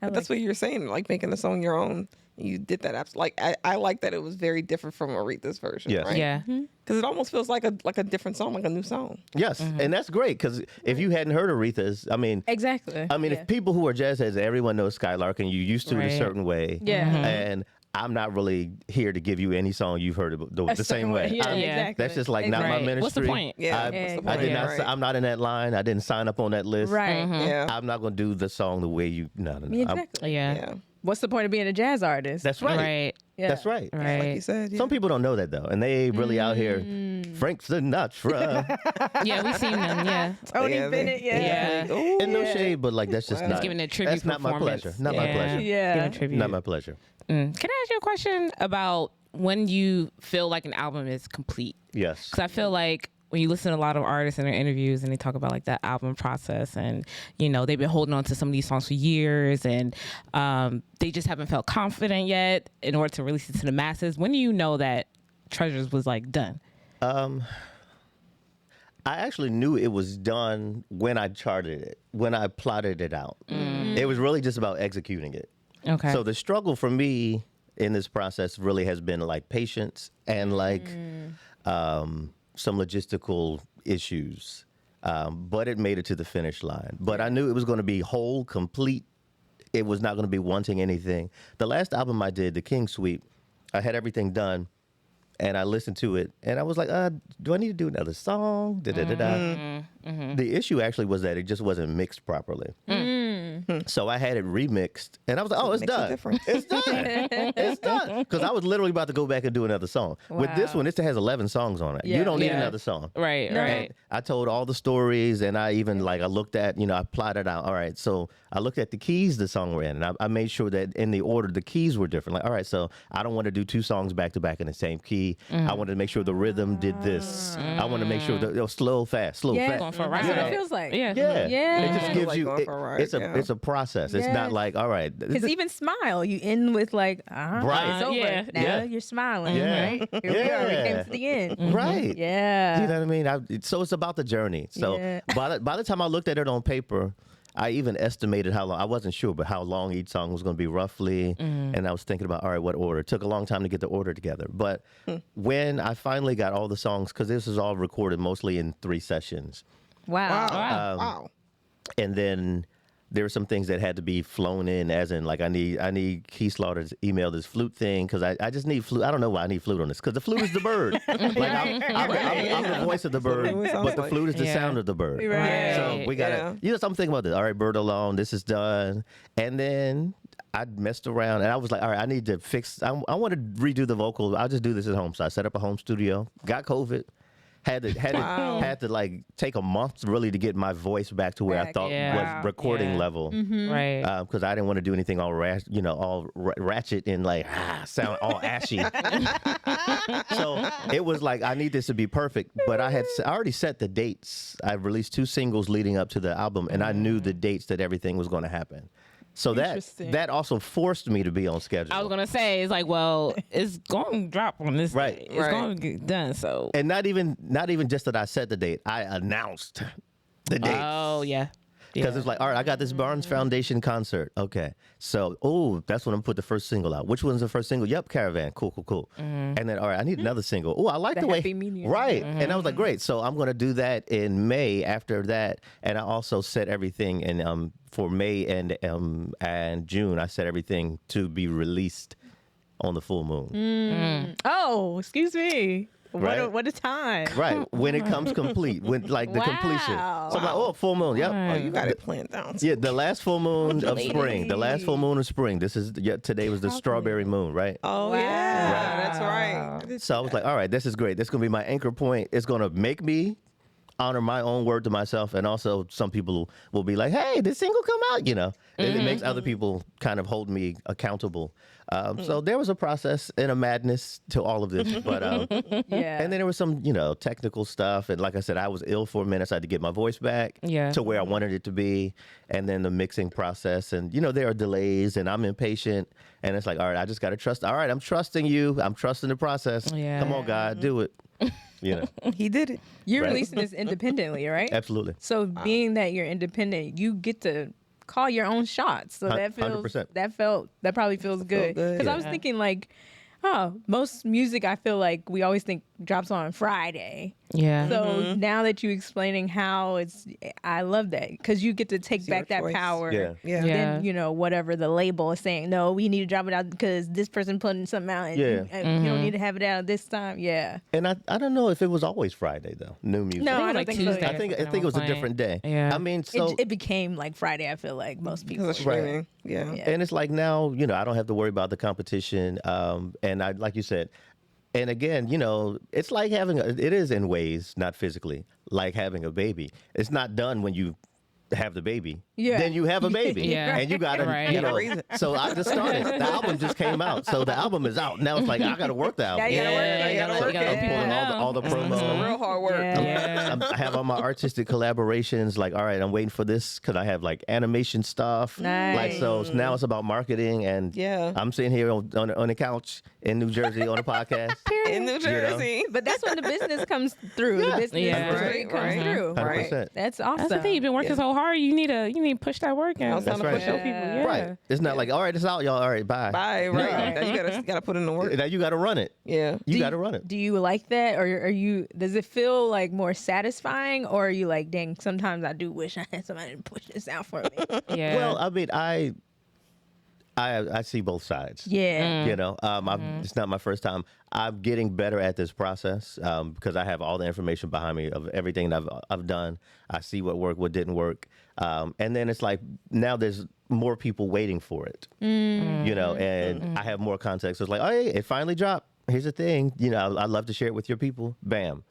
Speaker 1: I
Speaker 3: But that's what you're saying, like making the song your own. You did that. Like I like that it was very different from Aretha's version.
Speaker 4: Yes.
Speaker 3: Right?
Speaker 2: Yeah.
Speaker 3: Because it almost feels like a different song, like a new song.
Speaker 4: Yes, and that's great because if you hadn't heard Aretha's,
Speaker 1: Exactly.
Speaker 4: yeah. If people who are jazz heads, everyone knows Skylark, and you used to it a
Speaker 2: Right.
Speaker 4: certain way.
Speaker 1: Yeah.
Speaker 4: And I'm not really here to give you any song you've heard the same way.
Speaker 1: Yeah,
Speaker 2: Yeah.
Speaker 1: exactly.
Speaker 4: That's just like not my
Speaker 2: Right.
Speaker 4: ministry.
Speaker 2: What's the point?
Speaker 3: Yeah.
Speaker 4: I,
Speaker 3: what's the
Speaker 1: I
Speaker 4: I
Speaker 3: point?
Speaker 4: did not.
Speaker 3: Right.
Speaker 4: I'm not in that line. I didn't sign up on that list.
Speaker 1: Right.
Speaker 3: Yeah.
Speaker 4: I'm not gonna do the song the way you. No.
Speaker 1: Exactly.
Speaker 2: Yeah.
Speaker 3: Yeah.
Speaker 1: What's the point of being a jazz artist?
Speaker 4: That's right.
Speaker 2: Right.
Speaker 1: Yeah.
Speaker 4: That's right.
Speaker 2: Right.
Speaker 3: Like you said. Yeah.
Speaker 4: Some people don't know that though, and they really out here. Frank Sinatra.
Speaker 2: Yeah, we've seen them. Yeah.
Speaker 1: Tony
Speaker 3: Yeah,
Speaker 1: Bennett. Yeah.
Speaker 2: Yeah.
Speaker 3: Ooh.
Speaker 4: And no shade, but like that's just
Speaker 3: Wow.
Speaker 4: not.
Speaker 2: Giving a tribute
Speaker 4: That's not my
Speaker 2: performance.
Speaker 4: pleasure. Not my pleasure.
Speaker 1: Yeah.
Speaker 2: Giving tribute.
Speaker 4: Not my pleasure.
Speaker 2: Can I ask you a question about when you feel like an album is complete?
Speaker 4: Yes.
Speaker 2: Because I feel like when you listen to a lot of artists in their interviews and they talk about like that album process and, they've been holding on to some of these songs for years and they just haven't felt confident yet in order to release it to the masses. When do you know that Treasures was like done?
Speaker 4: I actually knew it was done when I charted it, when I plotted it out. It was really just about executing it.
Speaker 2: Okay.
Speaker 4: So the struggle for me in this process really has been like patience and like some logistical issues. But it made it to the finish line. But I knew it was going to be whole, complete. It was not going to be wanting anything. The last album I did, The King Suite, I had everything done. And I listened to it, and I was like, do I need to do another song? Da-da-da-da. The issue actually was that it just wasn't mixed properly. So I had it remixed, and I was like, oh, it's
Speaker 3: Makes a
Speaker 4: done.
Speaker 3: difference.
Speaker 4: It's done. It's done. Because I was literally about to go back and do another song. With this
Speaker 1: Wow.
Speaker 4: one, it has 11 songs on it.
Speaker 1: Yeah.
Speaker 4: You don't need
Speaker 2: Yeah.
Speaker 4: another song.
Speaker 2: Right.
Speaker 1: No.
Speaker 2: Right.
Speaker 4: I told all the stories, and I even I looked at, I plotted out. All right, so I looked at the keys the song were in, and I made sure that in the order the keys were different. Like, all right, so I don't want to do two songs back to back in the same key. I wanted to make sure the rhythm did this. I want to make sure that it was slow, fast, slow,
Speaker 1: Yeah.
Speaker 4: fast.
Speaker 2: Going for a
Speaker 1: That's
Speaker 2: ride.
Speaker 1: what it feels like.
Speaker 2: Yeah.
Speaker 4: Yeah,
Speaker 1: Yeah.
Speaker 4: It just gives
Speaker 3: Like
Speaker 4: you.
Speaker 3: going for a ride,
Speaker 4: It's a process. It's
Speaker 1: Yes.
Speaker 4: not like all right.
Speaker 1: Because even smile, you end with like,
Speaker 4: Right.
Speaker 1: it's over.
Speaker 2: Yeah.
Speaker 1: Now
Speaker 4: Yeah.
Speaker 1: you're smiling,
Speaker 4: Yeah.
Speaker 1: right? Here we are. We came
Speaker 4: Yeah.
Speaker 1: to the end.
Speaker 4: Right.
Speaker 1: Yeah.
Speaker 4: You know what I mean? So it's about the journey. So
Speaker 1: Yeah.
Speaker 4: by the time I looked at it on paper, I even estimated how long. I wasn't sure, but how long each song was going to be roughly. And I was thinking about, all right, what order? It took a long time to get the order together. But when I finally got all the songs, because this was all recorded mostly in 3 sessions.
Speaker 1: Wow.
Speaker 3: Wow. Wow.
Speaker 4: And then there were some things that had to be flown in, as in like I need Keith Slaughter's email this flute thing because I just need flute. I don't know why I need flute on this because the flute is the bird. Like I'm the voice of the bird,
Speaker 3: what it sounds
Speaker 4: but the
Speaker 3: like.
Speaker 4: flute is the
Speaker 2: Yeah.
Speaker 4: sound of the bird.
Speaker 1: Right.
Speaker 4: So we gotta, so I'm thinking about this. All right, bird alone, this is done, and then I messed around and I was like, all right, I need to fix. I want to redo the vocals. I'll just do this at home. So I set up a home studio. Got COVID. Had to like take a month really to get my voice back to where I
Speaker 1: Back.
Speaker 4: thought
Speaker 2: Yeah.
Speaker 4: was recording
Speaker 2: Yeah.
Speaker 4: level.
Speaker 2: Right.
Speaker 4: Because I didn't want to do anything all ratchet and like sound all ashy. So it was like I need this to be perfect. But I already set the dates. I released 2 singles leading up to the album, and I knew the dates that everything was going to happen. So
Speaker 1: Interesting.
Speaker 4: that also forced me to be on schedule.
Speaker 2: I was gonna say it's like, well, it's going to drop on this
Speaker 4: Right.
Speaker 2: day. It's
Speaker 3: Right.
Speaker 2: going to get done. So.
Speaker 4: and not even just that I set the date. I announced the dates.
Speaker 2: Oh yeah.
Speaker 4: Because
Speaker 2: Yeah.
Speaker 4: it's like, all right, I got this Barnes Foundation concert. Okay. So, that's when I'm put the first single out. Which one's the first single? Yep, Caravan. Cool. And then, all right, I need another single. Oh, I like
Speaker 1: The
Speaker 4: the way.
Speaker 1: happy medium.
Speaker 4: Right. And I was like, great. So I'm going to do that in May after that. And I also set everything in for May and June. I set everything to be released on the full moon.
Speaker 1: Oh, excuse me.
Speaker 4: Right.
Speaker 1: What a time.
Speaker 4: Right. When it comes complete, when like the completion.
Speaker 1: Wow.
Speaker 4: So I'm like, oh, full moon. Yep.
Speaker 3: Oh, you got it planned down.
Speaker 4: Yeah, the last full moon of spring. The last full moon of spring. Today was the strawberry moon, right?
Speaker 3: Oh, yeah. That's right.
Speaker 4: So I was like, all right, this is great. This is going to be my anchor point. It's going to make me honor my own word to myself. And also some people will be like, hey, this single come out, And it makes other people kind of hold me accountable. So there was a process and a madness to all of this. But
Speaker 1: Yeah.
Speaker 4: and then there was some, technical stuff. And like I said, I was ill for a minute. So I had to get my voice back to where I wanted it to be. And then the mixing process. And, there are delays and I'm impatient. And it's like, all right, I just got to trust. All right, I'm trusting you. I'm trusting the process.
Speaker 2: Yeah.
Speaker 4: Come on, God, do it.
Speaker 3: He did it.
Speaker 1: You're
Speaker 4: Right.
Speaker 1: releasing this independently, right?
Speaker 4: Absolutely.
Speaker 1: So being that you're independent, you get to call your own shots. So that feels
Speaker 4: 100%.
Speaker 1: that probably feels good.
Speaker 3: good.
Speaker 1: Because I was thinking like, most music I feel like we always think drops on Friday.
Speaker 2: Yeah.
Speaker 1: So now that you explaining how I love that because you get to take back
Speaker 3: your
Speaker 1: that
Speaker 3: choice.
Speaker 1: power.
Speaker 4: Yeah.
Speaker 3: Yeah.
Speaker 1: Then whatever the label is saying, no, we need to drop it out because this person putting something out, and you don't need to have it out this time. Yeah.
Speaker 4: And I don't know if it was always Friday though. New music.
Speaker 1: No, I don't
Speaker 2: like
Speaker 1: think so.
Speaker 2: Tuesday.
Speaker 4: I think it was a different day.
Speaker 2: Yeah.
Speaker 4: I mean, so
Speaker 1: It became like Friday. I feel like most people.
Speaker 3: Because of streaming. Yeah.
Speaker 1: Yeah.
Speaker 4: and it's like now, I don't have to worry about the competition. And I like you said, and again, it's like it is in ways, not physically, like having a baby. It's not done when you have the baby.
Speaker 1: Yeah.
Speaker 4: Then you have a baby.
Speaker 2: Yeah.
Speaker 4: And you got to,
Speaker 2: Right.
Speaker 3: You gotta raise it.
Speaker 4: So I just started. The album just came out. So the album is out. Now it's like, I got to work the album.
Speaker 1: Now you gotta work it.
Speaker 3: Yeah, you gotta work
Speaker 2: gotta
Speaker 3: it.
Speaker 2: let people
Speaker 4: Pulling
Speaker 2: know.
Speaker 4: all the promos.
Speaker 3: Real hard work.
Speaker 1: Yeah.
Speaker 2: Yeah.
Speaker 4: I have all my artistic collaborations. Like, all right, I'm waiting for this because I have like animation stuff.
Speaker 1: Nice.
Speaker 4: Like, so now it's about marketing, and
Speaker 3: Yeah.
Speaker 4: I'm sitting here on the couch in New Jersey on a podcast.
Speaker 3: In New Jersey.
Speaker 1: But that's when the business comes through. The business
Speaker 2: Yeah.
Speaker 1: degree comes
Speaker 3: Right.
Speaker 1: through.
Speaker 4: 100%.
Speaker 1: That's awesome.
Speaker 2: That's the thing. You've been working so hard. You need to push that work in.
Speaker 3: Now it's time
Speaker 4: That's
Speaker 3: to
Speaker 4: right.
Speaker 3: push your
Speaker 2: People.
Speaker 1: Yeah.
Speaker 2: Yeah.
Speaker 4: Right. It's not like, all right, it's out, y'all. All right, bye.
Speaker 3: Bye. Right. Now you gotta put in the work.
Speaker 4: Now you got to run it.
Speaker 3: Yeah.
Speaker 4: You got to run it.
Speaker 1: Do you like that, or are you? Does it feel like more satisfying, or are you like, dang? Sometimes I do wish I had somebody to push this out for me.
Speaker 2: Yeah.
Speaker 4: Well, I mean, I see both sides.
Speaker 1: Yeah.
Speaker 4: It's not my first time. I'm getting better at this process because I have all the information behind me of everything that I've done. I see what worked, what didn't work, and then it's like now there's more people waiting for it. And I have more context. So it's like, oh, hey, it finally dropped. Here's the thing, I'd love to share it with your people. Bam.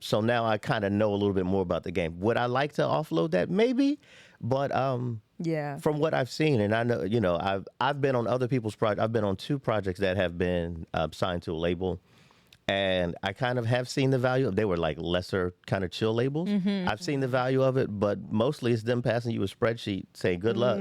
Speaker 4: So now I kind of know a little bit more about the game. Would I like to offload that? Maybe, but
Speaker 1: Yeah.
Speaker 4: from what I've seen, and I know, I've been on other people's projects. I've been on 2 projects that have been signed to a label, and I kind of have seen the value of. They were like lesser kind of chill labels. I've seen the value of it, but mostly it's them passing you a spreadsheet saying good luck,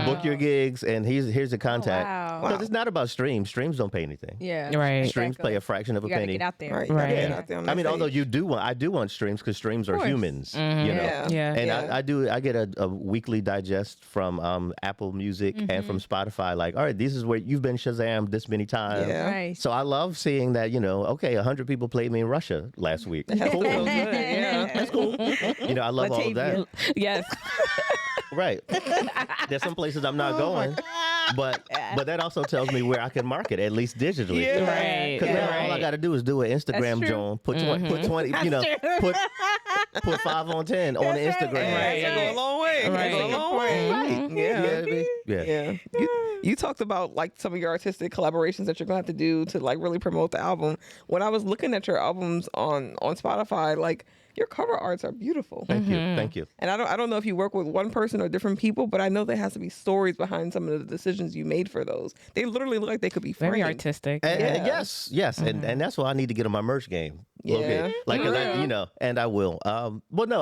Speaker 4: book your gigs, and here's the contact.
Speaker 1: wow.
Speaker 4: Because it's not about streams. Streams don't pay anything.
Speaker 1: Yeah.
Speaker 2: Right.
Speaker 4: Streams play a fraction of a
Speaker 1: You gotta
Speaker 4: penny.
Speaker 1: get out there.
Speaker 3: Right.
Speaker 2: Right.
Speaker 3: Get out there on
Speaker 4: I
Speaker 3: that
Speaker 4: mean, although
Speaker 3: stage.
Speaker 4: I do want streams because streams are
Speaker 1: course.
Speaker 4: humans.
Speaker 3: Yeah.
Speaker 2: Yeah.
Speaker 4: And
Speaker 3: Yeah.
Speaker 4: I get a weekly digest from Apple Music and from Spotify. Like, all right, this is where you've been Shazam this many times.
Speaker 3: Yeah.
Speaker 1: Nice.
Speaker 4: So I love seeing that, okay, 100 people played me in Russia last week.
Speaker 3: That's
Speaker 4: Cool.
Speaker 3: so good. Yeah.
Speaker 4: That's cool. I love all of that.
Speaker 2: Yes.
Speaker 4: Right. There's some places I'm not going, but that also tells me where I can market, at least digitally.
Speaker 3: Yeah.
Speaker 2: Right.
Speaker 4: Because now all I
Speaker 2: Right.
Speaker 4: got to do is do an Instagram
Speaker 1: true.
Speaker 4: Joan, put 20, put 5 on 10 on the
Speaker 1: That's right.
Speaker 4: Instagram.
Speaker 3: Right. That go a long way. That go a long way.
Speaker 4: Right.
Speaker 3: Yeah.
Speaker 4: Yeah.
Speaker 3: Yeah. You talked about like some of your artistic collaborations that you're gonna have to do to like really promote the album. When I was looking at your albums on Spotify, like your cover arts are beautiful.
Speaker 4: Thank you. Thank you.
Speaker 3: And I don't know if you work with one person or different people, but I know there has to be stories behind some of the decisions you made for those. They literally look like they could be
Speaker 2: Very
Speaker 3: framed.
Speaker 2: artistic.
Speaker 4: And
Speaker 3: Yeah.
Speaker 4: yes, and that's why I need to get on my merch game. A little
Speaker 3: Yeah.
Speaker 4: bit. Like, 'cause and I will. Well, no,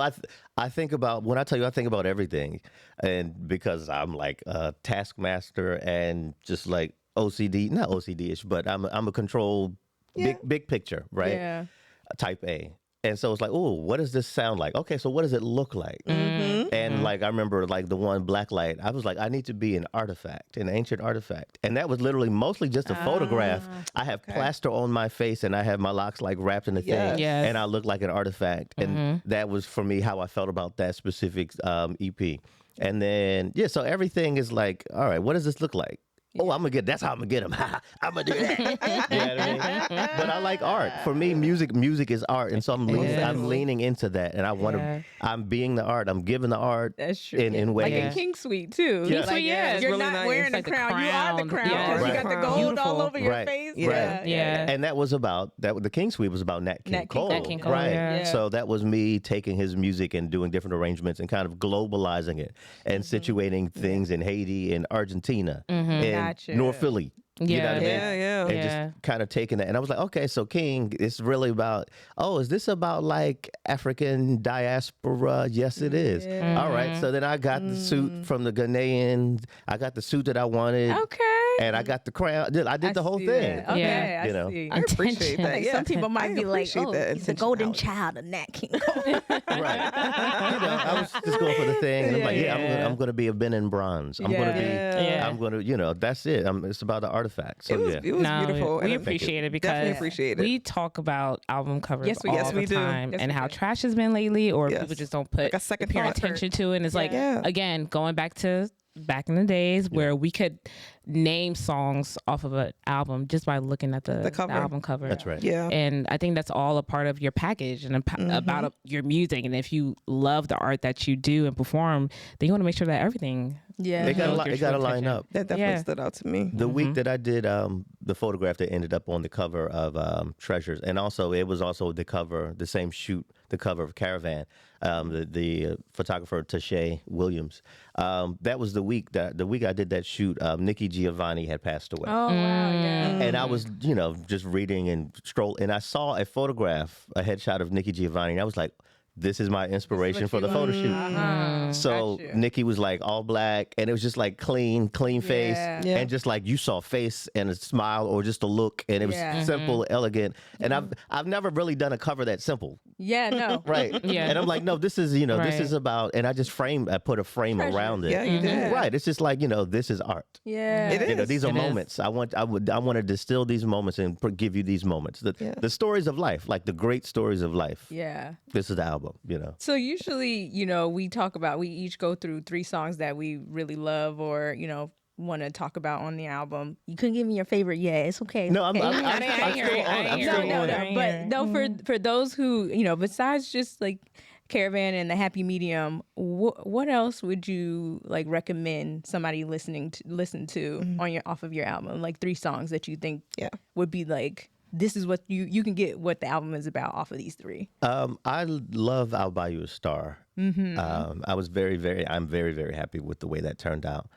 Speaker 4: I think about when I tell you I think about everything, and because I'm like a taskmaster and just like OCD, not OCD-ish, but I'm a control big picture, right?
Speaker 1: Yeah.
Speaker 4: Type A. And so it's like, oh, what does this sound like? Okay, so what does it look like? And like I remember like the one Blacklight, I was like, I need to be an artifact, an ancient artifact. And that was literally mostly just a photograph. I have plaster on my face and I have my locks like wrapped in a thing.
Speaker 2: Yes.
Speaker 4: And I look like an artifact. And that was for me how I felt about that specific EP. And then, yeah, so everything is like, all right, what does this look like? Oh, that's how I'm gonna get them. I'm gonna do that. You know what I mean? But I like art. For me, music is art. And so I'm leaning into that. And I'm being the art. I'm giving the art.
Speaker 1: That's true.
Speaker 4: In ways.
Speaker 1: Like in King Suite, too.
Speaker 4: Yeah.
Speaker 1: Like,
Speaker 2: Suite, yeah.
Speaker 1: You're
Speaker 3: really
Speaker 1: not
Speaker 3: nice.
Speaker 1: wearing
Speaker 2: Like
Speaker 1: the
Speaker 2: the
Speaker 1: crown. You are the crown.
Speaker 2: crown.
Speaker 1: Because
Speaker 3: Yeah.
Speaker 1: you got the
Speaker 3: Right.
Speaker 1: gold all
Speaker 2: Beautiful.
Speaker 1: over your
Speaker 4: Right.
Speaker 1: face.
Speaker 3: Yeah.
Speaker 2: Yeah.
Speaker 4: And that was about the King Suite was about Nat King Cole.
Speaker 2: Nat King Cole,
Speaker 4: right.
Speaker 2: yeah.
Speaker 4: So that was me taking his music and doing different arrangements and kind of globalizing it and situating things in Haiti and Argentina and
Speaker 1: Gotcha.
Speaker 4: North Philly. You know what I mean?
Speaker 3: Yeah.
Speaker 4: And just kind of taking that. And I was like, okay, so King, it's really about, is this about like African diaspora? Yes, it is. All right. So then I got the suit from the Ghanaians. I got the suit that I wanted.
Speaker 1: Okay.
Speaker 4: And I got the crown. I did the whole
Speaker 1: see
Speaker 4: thing.
Speaker 1: that. Okay,
Speaker 2: Yeah.
Speaker 1: I
Speaker 4: You know.
Speaker 1: see.
Speaker 3: I appreciate that.
Speaker 1: Like
Speaker 3: Yeah.
Speaker 1: some people might be like,
Speaker 3: appreciate that
Speaker 1: he's a golden
Speaker 3: intentionality.
Speaker 1: child of Nat King Cole.
Speaker 4: Right. I was just going for the thing. And I'm like, I'm going to be a Ben in bronze. I'm going to be,
Speaker 2: Yeah.
Speaker 4: I'm going to, that's it. It's about the artifact. So
Speaker 3: It was beautiful.
Speaker 2: We
Speaker 3: and
Speaker 2: appreciate it
Speaker 3: definitely
Speaker 2: because
Speaker 3: appreciate it.
Speaker 2: we talk about album covers
Speaker 1: Yes, we
Speaker 2: all
Speaker 1: do.
Speaker 2: the
Speaker 3: we do.
Speaker 2: time
Speaker 1: Yes,
Speaker 2: and
Speaker 1: we
Speaker 2: how
Speaker 1: do.
Speaker 2: trash has been lately, or
Speaker 3: Yes.
Speaker 2: people just don't put
Speaker 3: Like a second
Speaker 2: pure
Speaker 3: thought.
Speaker 2: attention to it. And it's like,
Speaker 3: Yeah.
Speaker 2: again, going back to back in the days where we could name songs off of an album just by looking at the
Speaker 3: cover.
Speaker 2: album cover.
Speaker 4: That's right.
Speaker 3: Yeah.
Speaker 2: And I think that's all a part of your package and about your music. And if you love the art that you do and perform, then you want to make sure that everything.
Speaker 1: Yeah.
Speaker 4: They
Speaker 2: Knows
Speaker 4: got
Speaker 2: your
Speaker 4: to
Speaker 2: true
Speaker 4: line
Speaker 2: intention.
Speaker 4: up.
Speaker 3: That definitely
Speaker 2: Yeah.
Speaker 3: stood out to me.
Speaker 4: The week that I did the photograph that ended up on the cover of Treasures, and also it was also the same shoot, the cover of Caravan, the photographer Tashay Williams. That was the week I did that shoot. Nikki Giovanni had passed away.
Speaker 1: Oh, wow. Yeah.
Speaker 4: And I was, just reading and and I saw a headshot of Nikki Giovanni, and I was like, this is my inspiration for the photo shoot. So
Speaker 1: Gotcha.
Speaker 4: Nikki was like all black, and it was just like clean face,
Speaker 1: Yeah.
Speaker 3: Yeah.
Speaker 4: and just like you saw a face and a smile or just a look, and it was
Speaker 1: Yeah.
Speaker 4: simple, elegant. And I've never really done a cover that simple,
Speaker 1: Yeah, no.
Speaker 4: right?
Speaker 2: Yeah.
Speaker 4: And I'm like, no, this is this
Speaker 2: Right.
Speaker 4: is about, and I put a frame around it.
Speaker 3: Yeah, you did.
Speaker 4: Right. It's just like this is art.
Speaker 1: Yeah.
Speaker 3: It is.
Speaker 4: These are
Speaker 2: It is.
Speaker 4: moments. I want to distill these moments and give you these moments. The stories of life, like the great stories of life.
Speaker 1: Yeah.
Speaker 4: This is the album,
Speaker 1: So usually, we each go through 3 songs that we really love or, want to talk about on the album. You couldn't give me your favorite yet. It's okay.
Speaker 4: No, I'm
Speaker 2: I
Speaker 4: still
Speaker 2: ain't hearing
Speaker 4: on. I'm
Speaker 2: it.
Speaker 4: still
Speaker 1: No.
Speaker 4: on.
Speaker 1: But no, for those who, besides just like Caravan and the Happy Medium, what else would you like recommend somebody listen to off of your album? Like 3 songs that you think would be like, this is what you can get what the album is about off of these 3.
Speaker 4: I love "I'll Buy You a Star." I was I'm very, very happy with the way that turned out.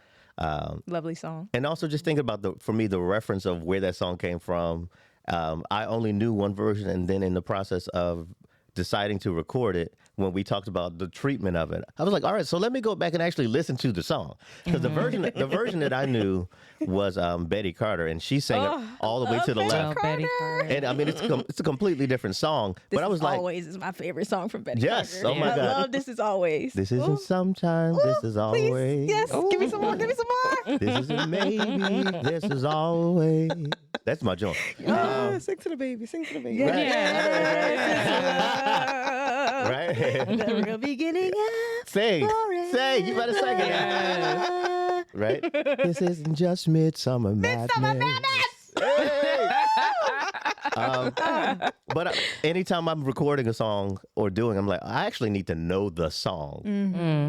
Speaker 1: Lovely song.
Speaker 4: And also just think about the reference of where that song came from. I only knew one version, and then in the process of deciding to record it, when we talked about the treatment of it, I was like, all right, so let me go back and actually listen to the song, because the version that I knew was Betty Carter, and she sang it all the way to the left.
Speaker 2: Betty Carter.
Speaker 4: And I mean, it's a completely different song,
Speaker 1: This
Speaker 4: but I was
Speaker 1: Is
Speaker 4: like,
Speaker 1: Always is my favorite song from Betty
Speaker 4: Yes,
Speaker 1: Carter.
Speaker 4: oh my
Speaker 1: I
Speaker 4: God.
Speaker 1: love This Is Always.
Speaker 4: this isn't sometimes, this is
Speaker 1: Please,
Speaker 4: always.
Speaker 1: yes, give me some more, give me some more.
Speaker 4: This isn't maybe, this is always. That's my joint.
Speaker 3: Sing to the baby. Sing to the baby.
Speaker 4: Right?
Speaker 1: The real beginning of
Speaker 4: Sing,
Speaker 1: glory.
Speaker 4: you better sing it.
Speaker 1: Yeah.
Speaker 4: Right? This isn't just Midsummer Madness. Hey! But anytime I'm recording a song or I'm like, I actually need to know the song.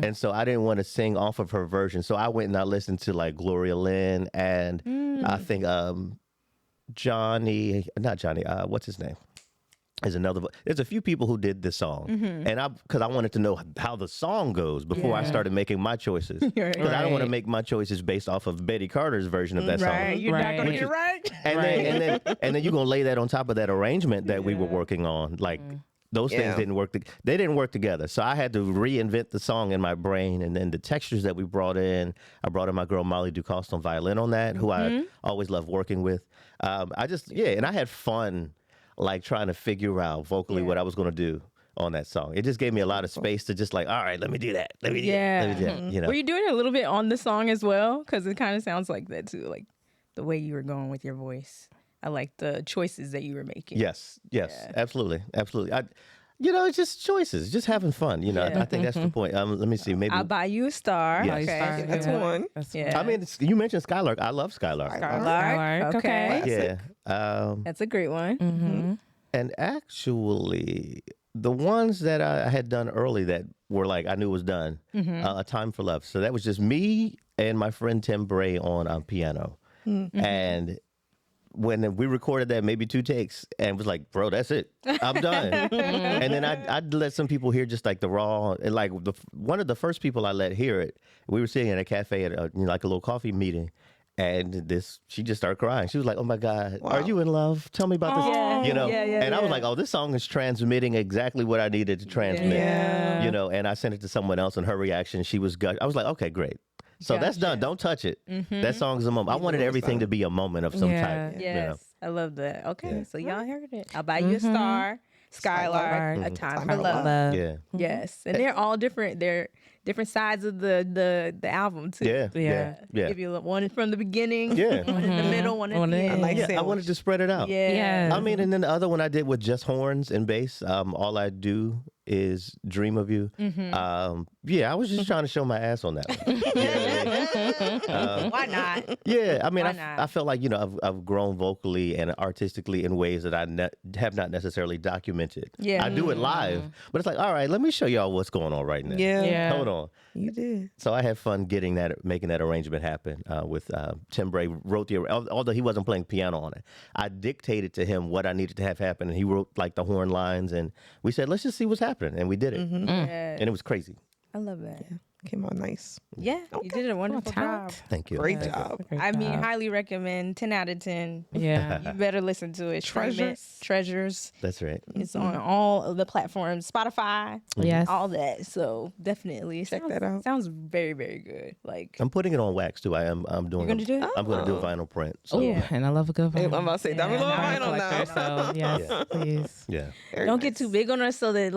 Speaker 4: And so I didn't want to sing off of her version. So I went and I listened to like Gloria Lynn and I think what's his name? There's a few people who did this song, and because I wanted to know how the song goes before I started making my choices, because I don't want to make my choices based off of Betty Carter's version of that
Speaker 1: Right,
Speaker 4: song.
Speaker 1: you're not gonna
Speaker 2: Right.
Speaker 1: get it right.
Speaker 4: And then you're gonna lay that on top of that arrangement that we were working on, like. Those things didn't work. They didn't work together. So I had to reinvent the song in my brain, and then the textures that we brought in. I brought in my girl Molly Ducoste on violin on that, who I always loved working with. And I had fun like trying to figure out vocally what I was going to do on that song. It just gave me a lot of space to just like, all right, let me do that. Let me do that. Let me do that. You know?
Speaker 1: Were you doing it a little bit on the song as well? Because it kind of sounds like that too, like the way you were going with your voice. I like the choices that you were making.
Speaker 4: Yes, absolutely. It's just choices, just having fun. I think that's the point. Let me see. Maybe
Speaker 1: I'll buy you a star.
Speaker 4: Yes.
Speaker 1: Okay,
Speaker 3: That's one.
Speaker 1: Yeah.
Speaker 4: I mean, you mentioned Skylark. I love Skylark.
Speaker 1: Skylark. Okay.
Speaker 4: Yeah.
Speaker 1: That's a great one.
Speaker 4: And actually, the ones that I had done early that were like I knew was done. A Time for Love. So that was just me and my friend Tim Bray on piano, and when we recorded that, maybe 2 takes, and was like, bro, that's it. I'm done. And then I'd let some people hear just like the raw, and like one of the first people I let hear it, we were sitting in a cafe at like a little coffee meeting, and she just started crying. She was like, oh my God, are you in love? Tell me about this. And I was like, oh, this song is transmitting exactly what I needed to transmit. And I sent it to someone else, and her reaction, she was I was like, okay, great. So that's done. Don't touch it. That song's a moment. I wanted everything to be a moment of some type.
Speaker 1: Yes, I love that. Okay, so y'all heard it. I'll buy you a star. Skylark, A Time for Love.
Speaker 4: Yeah.
Speaker 1: Yes, and they're all different. They're different sides of the album too.
Speaker 4: Yeah.
Speaker 1: Give you one from the beginning.
Speaker 4: Yeah.
Speaker 1: One in the middle. One at the end.
Speaker 4: I wanted to spread it out.
Speaker 1: Yeah.
Speaker 4: I mean, and then the other one I did with just horns and bass. All I do is dream of you. I was just trying to show my ass on that one.
Speaker 1: Why not?
Speaker 4: Yeah, I mean,
Speaker 1: Why not?
Speaker 4: I felt like I've grown vocally and artistically in ways that I have not necessarily documented.
Speaker 1: Yeah.
Speaker 4: I do it live, but it's like, all right, let me show y'all what's going on right now.
Speaker 3: Yeah.
Speaker 4: Hold on.
Speaker 3: You did.
Speaker 4: So I had fun making that arrangement happen with Tim Bray. Wrote although he wasn't playing piano on it. I dictated to him what I needed to have happen, and he wrote like the horn lines, and we said, let's just see what's happening, and we did it, and it was crazy.
Speaker 1: I love that.
Speaker 3: Came out nice.
Speaker 1: Yeah, you did a wonderful job.
Speaker 4: Thank you.
Speaker 3: Great job.
Speaker 1: I mean, highly recommend. 10 out of 10.
Speaker 2: Yeah.
Speaker 1: You better listen to it. Treasures.
Speaker 4: That's right.
Speaker 1: It's on all of the platforms, Spotify,
Speaker 2: Yes.
Speaker 1: all that. So definitely
Speaker 3: Check that out.
Speaker 1: Sounds very, very good. Like
Speaker 4: I'm putting it on wax too. I'm doing.
Speaker 1: You're gonna do it?
Speaker 4: I'm going to do a vinyl print. So
Speaker 2: And I love a good
Speaker 3: Hey,
Speaker 2: vinyl.
Speaker 3: I'm about to say, that was a little vinyl now.
Speaker 2: So yes, please.
Speaker 4: yeah.
Speaker 3: Very
Speaker 1: don't
Speaker 3: nice.
Speaker 1: get too big on us, so that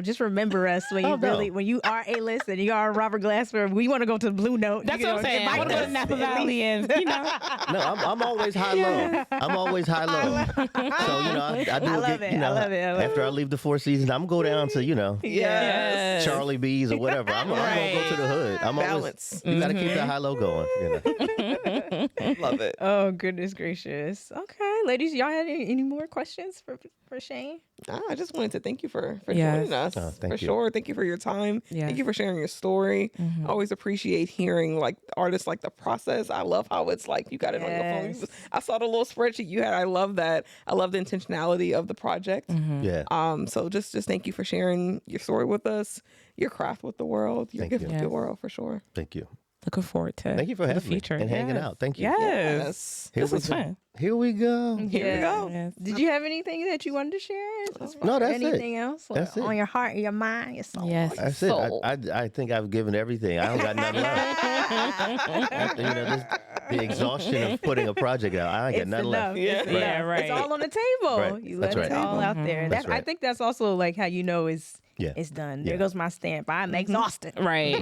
Speaker 1: just remember us when you
Speaker 4: no.
Speaker 1: when you are A-list and you are Robert Glasper. We want to go to the Blue Note.
Speaker 2: That's what I'm saying. I want to go to Napa Valley and
Speaker 4: No, I'm always high low. I'm always high low. So I do
Speaker 1: I love it. I love it. I love
Speaker 4: after I leave the Four Seasons, I'm gonna go down to
Speaker 3: Yes.
Speaker 4: Charlie B's or whatever. I'm gonna go to the hood. I'm
Speaker 3: Balance.
Speaker 4: always you got to keep that high low going.
Speaker 3: Love it.
Speaker 1: Oh, goodness gracious. Okay, ladies, y'all had any more questions for Shayne?
Speaker 3: I just wanted to thank you for
Speaker 2: Yes.
Speaker 3: joining us.
Speaker 4: Thank
Speaker 3: for
Speaker 4: you.
Speaker 3: sure. Thank you for your time.
Speaker 2: Yes.
Speaker 3: Thank you for sharing your story. I always appreciate hearing like artists like the process. I love how it's like you got it on your
Speaker 1: Yes.
Speaker 3: phone. I saw the little spreadsheet you had. I love that. I love the intentionality of the project.
Speaker 4: Yeah.
Speaker 3: So just thank you for sharing your story with us, your craft with the world, your
Speaker 4: Thank
Speaker 3: gift
Speaker 4: you.
Speaker 3: with the
Speaker 2: Yes.
Speaker 3: world for sure.
Speaker 4: Thank you.
Speaker 2: Looking forward to
Speaker 4: Thank you for
Speaker 2: the
Speaker 4: having me
Speaker 2: future
Speaker 4: and hanging out. Thank you.
Speaker 2: Yes.
Speaker 3: Yes.
Speaker 2: This was fun.
Speaker 4: Here we go.
Speaker 3: Here we go.
Speaker 2: Yes.
Speaker 1: Did you have anything that you wanted to share?
Speaker 4: No, that's it.
Speaker 1: anything else
Speaker 4: That's it.
Speaker 1: on your heart, your mind, your soul?
Speaker 2: Yes.
Speaker 4: That's it. I think I've given everything. I don't got nothing left. After, the exhaustion of putting a project out, I ain't got
Speaker 1: It's
Speaker 4: nothing
Speaker 1: enough.
Speaker 4: left.
Speaker 3: Yeah.
Speaker 1: It's
Speaker 2: Yeah,
Speaker 1: enough.
Speaker 2: right.
Speaker 1: It's all on the table.
Speaker 4: Right.
Speaker 1: You
Speaker 4: That's
Speaker 1: let it
Speaker 4: right.
Speaker 1: all out there.
Speaker 4: That's
Speaker 1: I
Speaker 4: right.
Speaker 1: think that's also like how you know it's
Speaker 4: Yeah.
Speaker 1: done.
Speaker 4: Yeah.
Speaker 1: There goes my stamp. I'm exhausted.
Speaker 2: Right.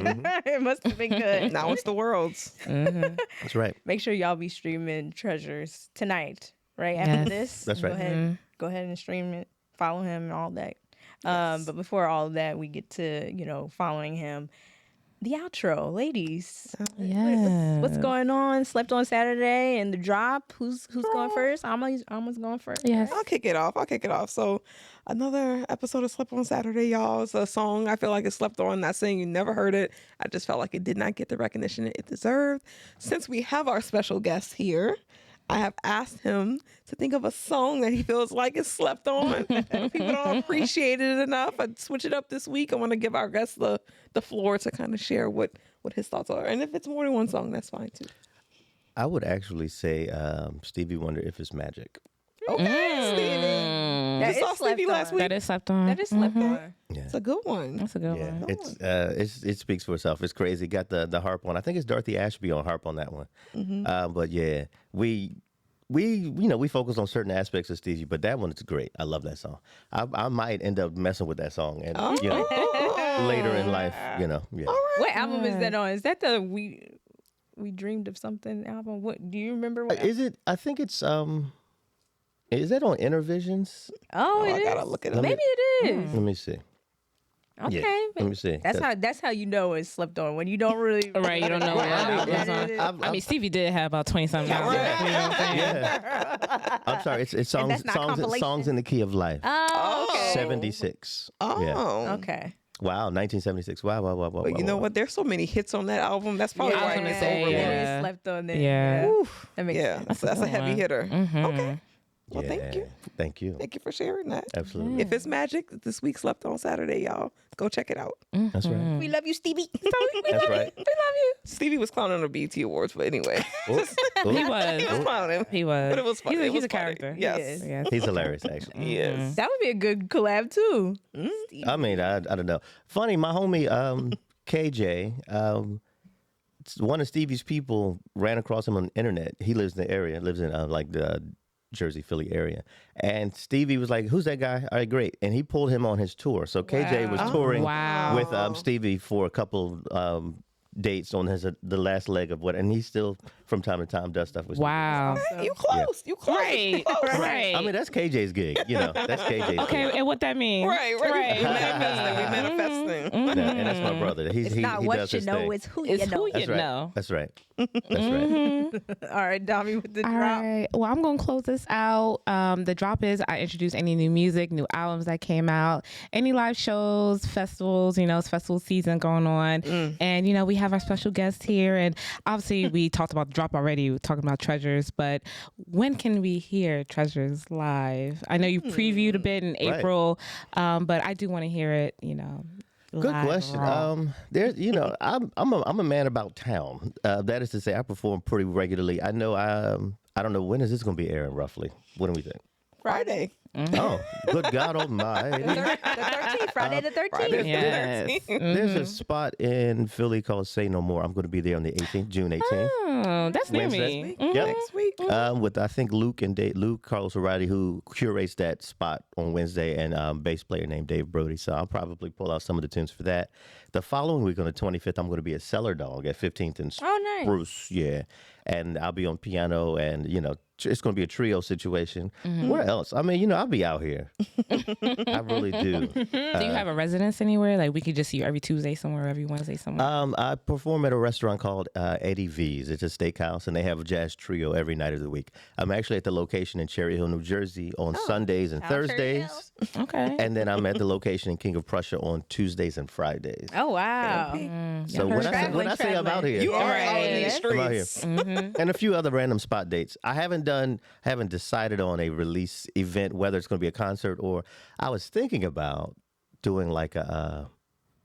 Speaker 1: It must have been good.
Speaker 3: Now it's the world's.
Speaker 4: That's right.
Speaker 1: Make sure y'all be streaming Treasures tonight, right after
Speaker 2: Yes.
Speaker 1: this.
Speaker 4: That's right.
Speaker 1: Go ahead and stream it. Follow him and all that. But before all of that, we get to following him. The outro, ladies. What's going on? Slept on Saturday and the drop. Who's going first? Almost going first.
Speaker 2: Yes.
Speaker 3: I'll kick it off. So another episode of Slept on Saturday, y'all. It's a song I feel like it's slept on. Not saying you never heard it. I just felt like it did not get the recognition it deserved. Since we have our special guest here, I have asked him to think of a song that he feels like is slept on. People don't appreciate it enough. I'd switch it up this week. I want to give our guests the floor to kind of share what his thoughts are. And if it's more than one song, that's fine too.
Speaker 4: I would actually say Stevie Wonder, If It's Magic.
Speaker 3: Okay, Stevie.
Speaker 1: That
Speaker 3: You
Speaker 1: is
Speaker 3: saw Stevie
Speaker 1: slept
Speaker 3: last
Speaker 1: on.
Speaker 3: week.
Speaker 2: That is slept on.
Speaker 1: That is slept on.
Speaker 4: Yeah.
Speaker 3: It's a good one.
Speaker 2: That's a good
Speaker 4: Yeah,
Speaker 2: one.
Speaker 4: it speaks for itself. It's crazy. Got the harp on. I think it's Dorothy Ashby on harp on that one. But yeah, we we focus on certain aspects of Stevie, but that one is great. I love that song. I might end up messing with that song, and later in life, Yeah.
Speaker 1: What album is that on? Is that the We Dreamed of Something album? What do you remember? What
Speaker 4: Is it? I think it's Is that on Intervisions?
Speaker 1: Oh, it
Speaker 3: I gotta
Speaker 1: is.
Speaker 3: look it up.
Speaker 1: Maybe it is.
Speaker 4: Let me see.
Speaker 1: Okay,
Speaker 4: Yeah, let me see.
Speaker 1: That's how you know it's slept on when you don't really
Speaker 2: Right, you don't know what album's on. I mean, Stevie did have about 20 something albums. You know what I'm saying?
Speaker 4: Yeah. I'm sorry. It's songs
Speaker 1: that's not compilation?
Speaker 4: songs in the key of life.
Speaker 1: Oh, okay.
Speaker 4: 76.
Speaker 3: Oh.
Speaker 4: Yeah.
Speaker 1: Okay.
Speaker 4: Wow, 1976. Wow.
Speaker 3: But you know what? There's so many hits on that album. That's probably why
Speaker 2: gonna
Speaker 3: it's
Speaker 2: say,
Speaker 3: overlooked.
Speaker 2: yeah.
Speaker 1: Slept on there.
Speaker 2: Yeah.
Speaker 3: Oof.
Speaker 1: That makes
Speaker 3: Yeah,
Speaker 1: sense.
Speaker 3: that's a heavy
Speaker 2: one.
Speaker 3: hitter.
Speaker 2: Mhm.
Speaker 3: Okay. Well,
Speaker 4: Yeah.
Speaker 3: thank you.
Speaker 4: Thank you.
Speaker 3: Thank you for sharing that.
Speaker 4: Absolutely.
Speaker 3: If it's magic, this week slept on Saturday, y'all. Go check it out.
Speaker 4: That's right.
Speaker 1: We love you, Stevie.
Speaker 4: That's right.
Speaker 3: We love you. Stevie was clowning on the BET Awards, but anyway.
Speaker 4: Oops.
Speaker 2: He
Speaker 4: Oops.
Speaker 3: He was
Speaker 2: was.
Speaker 3: clowning.
Speaker 2: He was.
Speaker 3: But it was fun.
Speaker 2: He's a,
Speaker 3: It
Speaker 2: he's
Speaker 3: was
Speaker 2: a
Speaker 3: funny.
Speaker 2: character.
Speaker 3: Yes.
Speaker 2: Yes.
Speaker 4: He's hilarious, actually.
Speaker 3: Yes.
Speaker 1: That would be a good collab too.
Speaker 4: I mean, I don't know. Funny, my homie KJ, one of Stevie's people ran across him on the internet. He lives in the area, lives in like the Jersey, Philly area. And Stevie was like, "Who's that guy?" All right, great. And he pulled him on his tour. So KJ was touring
Speaker 2: Wow.
Speaker 4: with Stevie for a couple dates on the last leg of what, and he still from time to time does stuff with Stevie.
Speaker 2: Wow.
Speaker 3: You close. You close.
Speaker 2: Right.
Speaker 3: You close.
Speaker 2: Right.
Speaker 4: I mean, that's KJ's gig. That's KJ's
Speaker 2: Okay,
Speaker 4: gig.
Speaker 2: and what that means?
Speaker 3: Right. We manifesting.
Speaker 4: Yeah, and that's my brother.
Speaker 1: It's not
Speaker 4: he
Speaker 1: what
Speaker 4: does
Speaker 1: you
Speaker 4: his
Speaker 1: know,
Speaker 4: thing.
Speaker 1: it's who
Speaker 2: It's
Speaker 1: you know.
Speaker 2: who you
Speaker 4: That's right.
Speaker 2: know.
Speaker 4: That's right. That's right.
Speaker 1: All right, Dami with the
Speaker 2: All
Speaker 1: drop.
Speaker 2: right. Well, I'm going to close this out. The drop is I introduce any new music, new albums that came out, any live shows, festivals, it's festival season going on. And, we have our special guest here. And obviously, we talked about the drop already. We're talking about Treasures. But when can we hear Treasures live? I know you previewed a bit in April, but I do want to hear it,
Speaker 4: Good
Speaker 2: live
Speaker 4: question.
Speaker 2: raw.
Speaker 4: There's, I'm a man about town. That is to say, I perform pretty regularly. I know. I don't know when is this going to be airing roughly. What do we think?
Speaker 3: Friday.
Speaker 4: Oh, good God Almighty!
Speaker 1: The 13th, Friday the 13th.
Speaker 2: Yes.
Speaker 4: There's a spot in Philly called Say No More. I'm going to be there on the 18th, June 18th.
Speaker 2: Oh, that's near
Speaker 4: Wednesday.
Speaker 2: me.
Speaker 4: Yep.
Speaker 3: Next week.
Speaker 4: With I think Luke Carlos O'Reilly, who curates that spot on Wednesday, and bass player named Dave Brody. So I'll probably pull out some of the tunes for that. The following week on the 25th, I'm going to be at Cellar Dog at 15th and
Speaker 1: Oh, nice.
Speaker 4: Spruce. Yeah, and I'll be on piano, and it's going to be a trio situation. Where else? I mean, I'll be out here. I really do.
Speaker 2: Do you have a residence anywhere? Like we could just see you every Tuesday somewhere, every Wednesday somewhere?
Speaker 4: I perform at a restaurant called Eddie V's. It's a steakhouse, and they have a jazz trio every night of the week. I'm actually at the location in Cherry Hill, New Jersey on Sundays and
Speaker 1: shout out Cherry
Speaker 4: Thursdays.
Speaker 2: Okay.
Speaker 4: And then I'm at the location in King of Prussia on Tuesdays and Fridays.
Speaker 1: Oh, wow.
Speaker 4: So when I say I'm out here,
Speaker 3: You are out in
Speaker 1: Right.
Speaker 3: these
Speaker 4: I'm out here.
Speaker 3: streets.
Speaker 4: And a few other random spot dates. I haven't decided on a release event, whether it's going to be a concert or I was thinking about doing like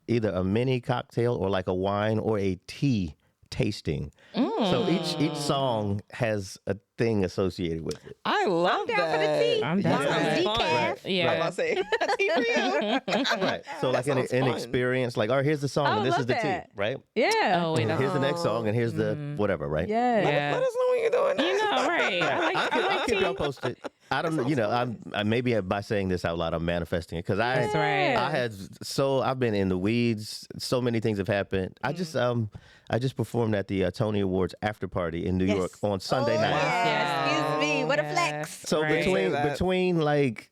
Speaker 4: either a mini cocktail or like a wine or a tea tasting. So each song has a thing associated with it.
Speaker 3: I love
Speaker 1: down for the
Speaker 3: that.
Speaker 1: tea.
Speaker 2: I'm down
Speaker 3: That
Speaker 2: for
Speaker 3: sounds
Speaker 2: it.
Speaker 3: fun.
Speaker 1: Decaf.
Speaker 2: Yeah.
Speaker 3: I'm about to say, tea for you.
Speaker 4: Right. So like an
Speaker 3: sounds fun.
Speaker 4: experience, like, all right, here's the song
Speaker 1: I
Speaker 4: and this
Speaker 1: love
Speaker 4: is the
Speaker 1: that.
Speaker 4: tea, right?
Speaker 1: Yeah.
Speaker 2: Oh, wait.
Speaker 4: Here's the next song and here's the whatever, right?
Speaker 1: Yeah.
Speaker 2: Yeah.
Speaker 3: Let us know when you're doing that.
Speaker 2: Right.
Speaker 4: I'll keep y'all posted. I don't know, I maybe by saying this out loud, I'm manifesting it because
Speaker 2: That's right.
Speaker 4: I've been in the weeds. So many things have happened. I just performed at the Toni Awards after party in New York on Sunday night.
Speaker 1: Yeah. Excuse me. What a flex.
Speaker 4: So
Speaker 2: Right.
Speaker 4: between like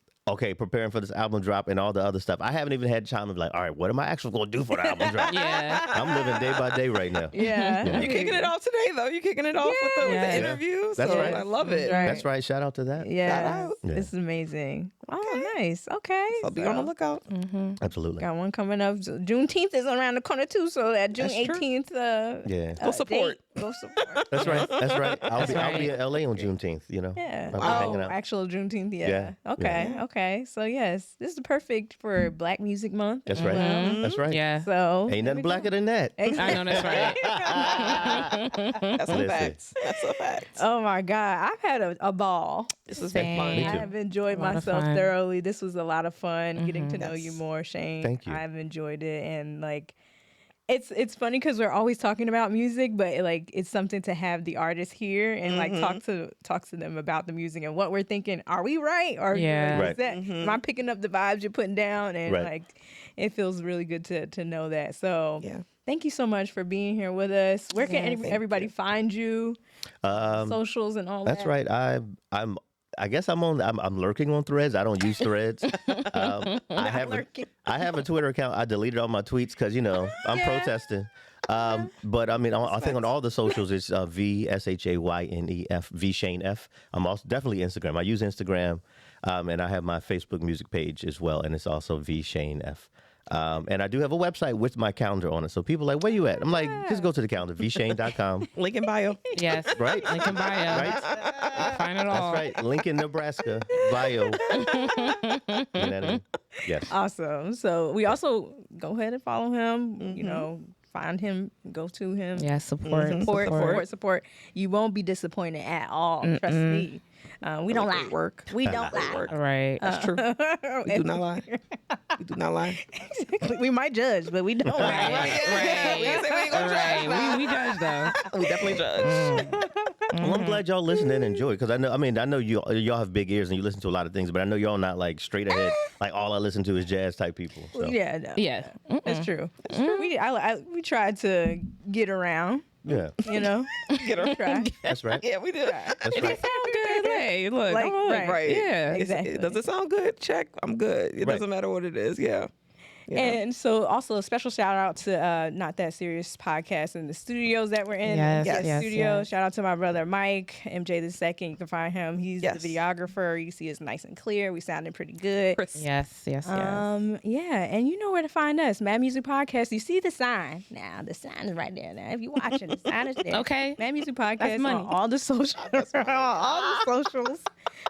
Speaker 4: preparing for this album drop and all the other stuff, I haven't even had time to be like, all right, what am I actually going to do for the album drop?
Speaker 2: Yeah.
Speaker 4: I'm living day by day right now.
Speaker 1: Yeah.
Speaker 3: You're kicking it off today, though. You're kicking it off with the
Speaker 2: Yeah.
Speaker 3: interview.
Speaker 4: That's
Speaker 3: so
Speaker 4: right.
Speaker 3: I love it.
Speaker 1: Right.
Speaker 4: That's right. Shout out to that.
Speaker 1: Yeah.
Speaker 3: out.
Speaker 4: Yeah.
Speaker 1: This is amazing. Oh, nice. Okay.
Speaker 3: So be on the lookout.
Speaker 4: Absolutely.
Speaker 1: Got one coming up. Juneteenth is around the corner too. So that June
Speaker 3: That's true.
Speaker 1: 18th.
Speaker 4: Yeah.
Speaker 3: Go support.
Speaker 1: Date, go support.
Speaker 4: That's right. That's right. I'll be
Speaker 2: right.
Speaker 4: in LA on Juneteenth,
Speaker 1: Yeah.
Speaker 4: I'll be hanging out.
Speaker 1: Actual Juneteenth. Yeah.
Speaker 4: Yeah.
Speaker 1: Okay. Okay. So yes, this is perfect for Black Music Month.
Speaker 4: That's
Speaker 1: as
Speaker 4: right.
Speaker 1: well.
Speaker 4: That's right.
Speaker 2: Yeah.
Speaker 1: So
Speaker 4: Ain't
Speaker 1: there
Speaker 4: nothing
Speaker 1: we
Speaker 4: blacker
Speaker 1: go.
Speaker 4: than that.
Speaker 2: I know that's right.
Speaker 3: That's a
Speaker 4: Listen.
Speaker 3: fact. That's a fact.
Speaker 1: Oh my God, I've had a ball.
Speaker 3: This has been fun.
Speaker 4: Me
Speaker 1: I
Speaker 4: too.
Speaker 1: have enjoyed
Speaker 2: A lot of
Speaker 1: myself
Speaker 2: fun.
Speaker 1: thoroughly. This was a lot of fun getting to know you
Speaker 3: Yes.
Speaker 1: more, Shayne.
Speaker 4: Thank you.
Speaker 1: I've enjoyed it, and like It's funny because we're always talking about music, but like it's something to have the artists here and like talk to them about the music and what we're thinking. Are we right? Or
Speaker 2: Yeah.
Speaker 1: is that am I picking up the vibes you're putting down? And
Speaker 4: Right.
Speaker 1: like it feels really good to know that. So
Speaker 3: Yeah.
Speaker 1: thank you so much for being here with us. Where can everybody find you? Socials and all that.
Speaker 4: That's right. I guess I'm lurking on Threads. I don't use Threads. I have a Twitter account. I deleted all my tweets because I'm protesting. But I mean, I think on all the socials it's VSHAYNEF, V Shayne F. I'm also definitely Instagram. I use Instagram, and I have my Facebook music page as well, and it's also V Shayne F. And I do have a website with my calendar on it. So people are like, where you at? I'm like, just go to the calendar, vshayne.com.
Speaker 3: Link in bio.
Speaker 2: Yes.
Speaker 4: Right?
Speaker 2: Link in bio.
Speaker 4: Right?
Speaker 2: Find it all.
Speaker 4: That's right. Lincoln, Nebraska, bio. You know what I mean? Yes.
Speaker 1: Awesome. So we also go ahead and follow him, find him, go to him.
Speaker 2: Yeah, support.
Speaker 1: Support. You won't be disappointed at all. Trust me. We don't lie.
Speaker 3: Work.
Speaker 1: We don't lie.
Speaker 3: Work.
Speaker 2: Right.
Speaker 3: That's true. We do not lie. We do not lie.
Speaker 1: Exactly. We might judge, but we don't lie.
Speaker 2: Right.
Speaker 3: We didn't say we ain't gonna judge.
Speaker 2: Right. We judge though.
Speaker 3: We definitely judge.
Speaker 4: Well, I'm glad y'all listen and enjoy because I know y'all have big ears and you listen to a lot of things, but I know y'all not like straight ahead. Like all I listen to is jazz type people. So.
Speaker 1: Yeah, no.
Speaker 2: Yeah.
Speaker 1: That's true. That's true. We tried to get around.
Speaker 4: Yeah.
Speaker 3: Get her.
Speaker 1: Try.
Speaker 4: That's right.
Speaker 3: Yeah, we did.
Speaker 4: That's
Speaker 2: It
Speaker 4: right.
Speaker 2: sound good. Hey, look.
Speaker 1: Like,
Speaker 2: come on.
Speaker 1: right.
Speaker 3: Yeah.
Speaker 1: Exactly.
Speaker 3: Does it sound good? Check. I'm good. It
Speaker 4: Right.
Speaker 3: doesn't matter what it is. Yeah. Yeah.
Speaker 1: And so also a special shout out to Not That Serious podcast and the studios that we're in.
Speaker 2: Yes,
Speaker 1: Studio.
Speaker 2: yes.
Speaker 1: Shout out to my brother Mike, MJ the second. You can find him. He's
Speaker 3: Yes.
Speaker 1: the videographer. You see it's nice and clear. We sounding pretty good.
Speaker 2: Yes.
Speaker 1: Yeah, and you know where to find us. Mad Music Podcast. You see the sign. Now the sign is right there. Now if you're watching, the sign is there.
Speaker 2: Okay.
Speaker 1: Mad Music Podcast
Speaker 2: That's money.
Speaker 1: on all the socials. all the socials.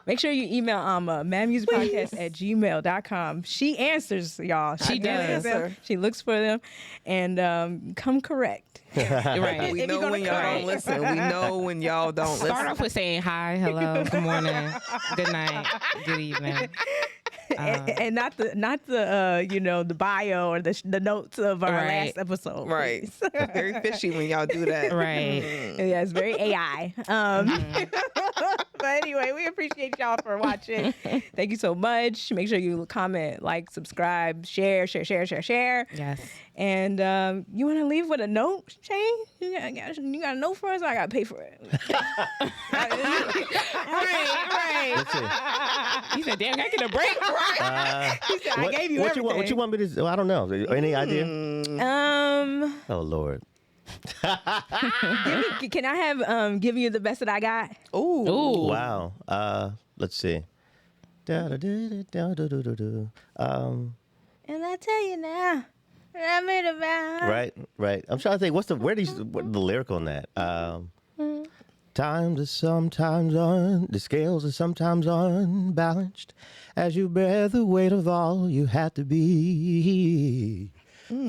Speaker 1: Make sure you email madmusicpodcast@gmail.com. She answers, y'all.
Speaker 2: She does.
Speaker 3: Answer.
Speaker 1: She looks for them and come correct.
Speaker 2: Right.
Speaker 3: We
Speaker 1: If
Speaker 3: know
Speaker 1: you're
Speaker 3: when
Speaker 1: gonna
Speaker 3: y'all
Speaker 1: cry.
Speaker 3: don't listen. We know when y'all don't listen.
Speaker 2: Start off with saying hi, hello, good morning, good night, good evening.
Speaker 1: And not the bio or the notes of our
Speaker 2: Right.
Speaker 1: last episode.
Speaker 3: Right.
Speaker 1: please.
Speaker 3: Very fishy when y'all do that.
Speaker 2: Right.
Speaker 1: Yeah, it's very AI. But anyway, we appreciate y'all for watching. Thank you so much. Make sure you comment, like, subscribe, share.
Speaker 2: Yes.
Speaker 1: And you want to leave with a note, Shayne? You got a note for us? Or I got to pay for it. Right.
Speaker 4: Let's see.
Speaker 2: He said, damn, can I get a break?
Speaker 1: He said, I gave you
Speaker 4: what
Speaker 1: everything.
Speaker 4: you want me to? I don't know. Any idea? Oh Lord.
Speaker 1: Can I have give you the best that I got?
Speaker 3: Ooh.
Speaker 4: Wow. Let's see.
Speaker 1: And I tell you now, I made a vow.
Speaker 4: Right. I'm trying to think. What the lyric on that? Times are sometimes the scales are sometimes unbalanced as you bear the weight of all you had to be.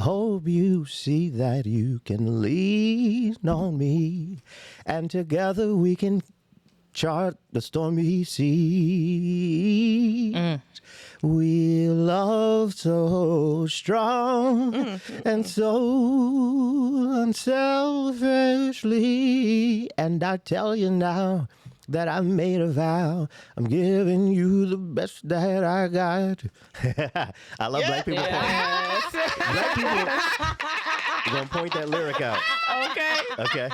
Speaker 4: Hope you see that you can lean on me, and together we can chart the stormy sea. We love so strong and so unselfishly. And I tell you now that I made a vow. I'm giving you the best that I got. I love black people.
Speaker 2: Yes.
Speaker 4: Black people. You're going to point that lyric out. Okay.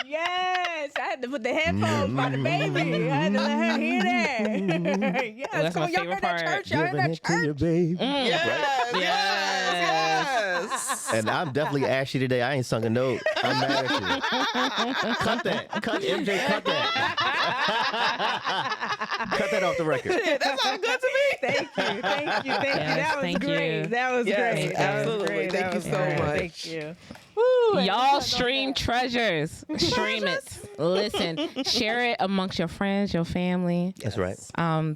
Speaker 1: Yes, I had to put the headphones by the baby. I had to let her hear that. Yes,
Speaker 2: That's
Speaker 1: come
Speaker 2: my
Speaker 1: on, y'all
Speaker 2: favorite
Speaker 1: heard that
Speaker 2: part.
Speaker 1: church? Y'all heard
Speaker 4: Giving
Speaker 1: that
Speaker 4: it to you,
Speaker 1: church?
Speaker 4: babe.
Speaker 3: Yes.
Speaker 4: And I'm definitely ashy today. I ain't sung a note. I'm mad at you. Cut that. Cut MJ. Cut that. Cut that off the record.
Speaker 3: That sounds good to me.
Speaker 1: Thank you.
Speaker 2: Yes,
Speaker 1: That was
Speaker 2: thank
Speaker 1: great.
Speaker 2: you.
Speaker 1: That was
Speaker 3: Yes,
Speaker 1: great. That was
Speaker 3: absolutely.
Speaker 1: great.
Speaker 3: Thank
Speaker 1: That
Speaker 3: you
Speaker 1: was
Speaker 3: so
Speaker 1: great.
Speaker 3: much.
Speaker 1: Thank you. Woo,
Speaker 2: Y'all stream treasures. Stream it. Listen. Share it amongst your friends, your family.
Speaker 4: That's right.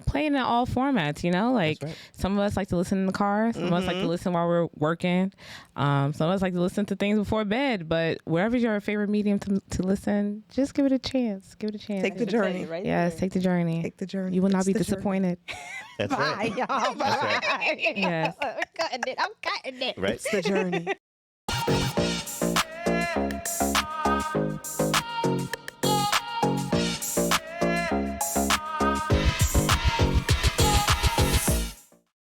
Speaker 2: Play in all formats, like
Speaker 4: right.
Speaker 2: some of us like to listen in the car, some of us like to listen while we're working, some of us like to listen to things before bed, but wherever's your favorite medium to listen, just give it a chance.
Speaker 3: Take the journey.
Speaker 1: Right
Speaker 2: Yes,
Speaker 1: there.
Speaker 2: take the journey.
Speaker 3: Take the journey.
Speaker 2: You will not
Speaker 3: It's
Speaker 2: be
Speaker 3: the journey.
Speaker 2: disappointed.
Speaker 4: That's
Speaker 1: Bye,
Speaker 4: right.
Speaker 1: y'all.
Speaker 4: That's right.
Speaker 1: Bye.
Speaker 2: Yes.
Speaker 1: I'm cutting it.
Speaker 4: Right.
Speaker 3: It's the journey.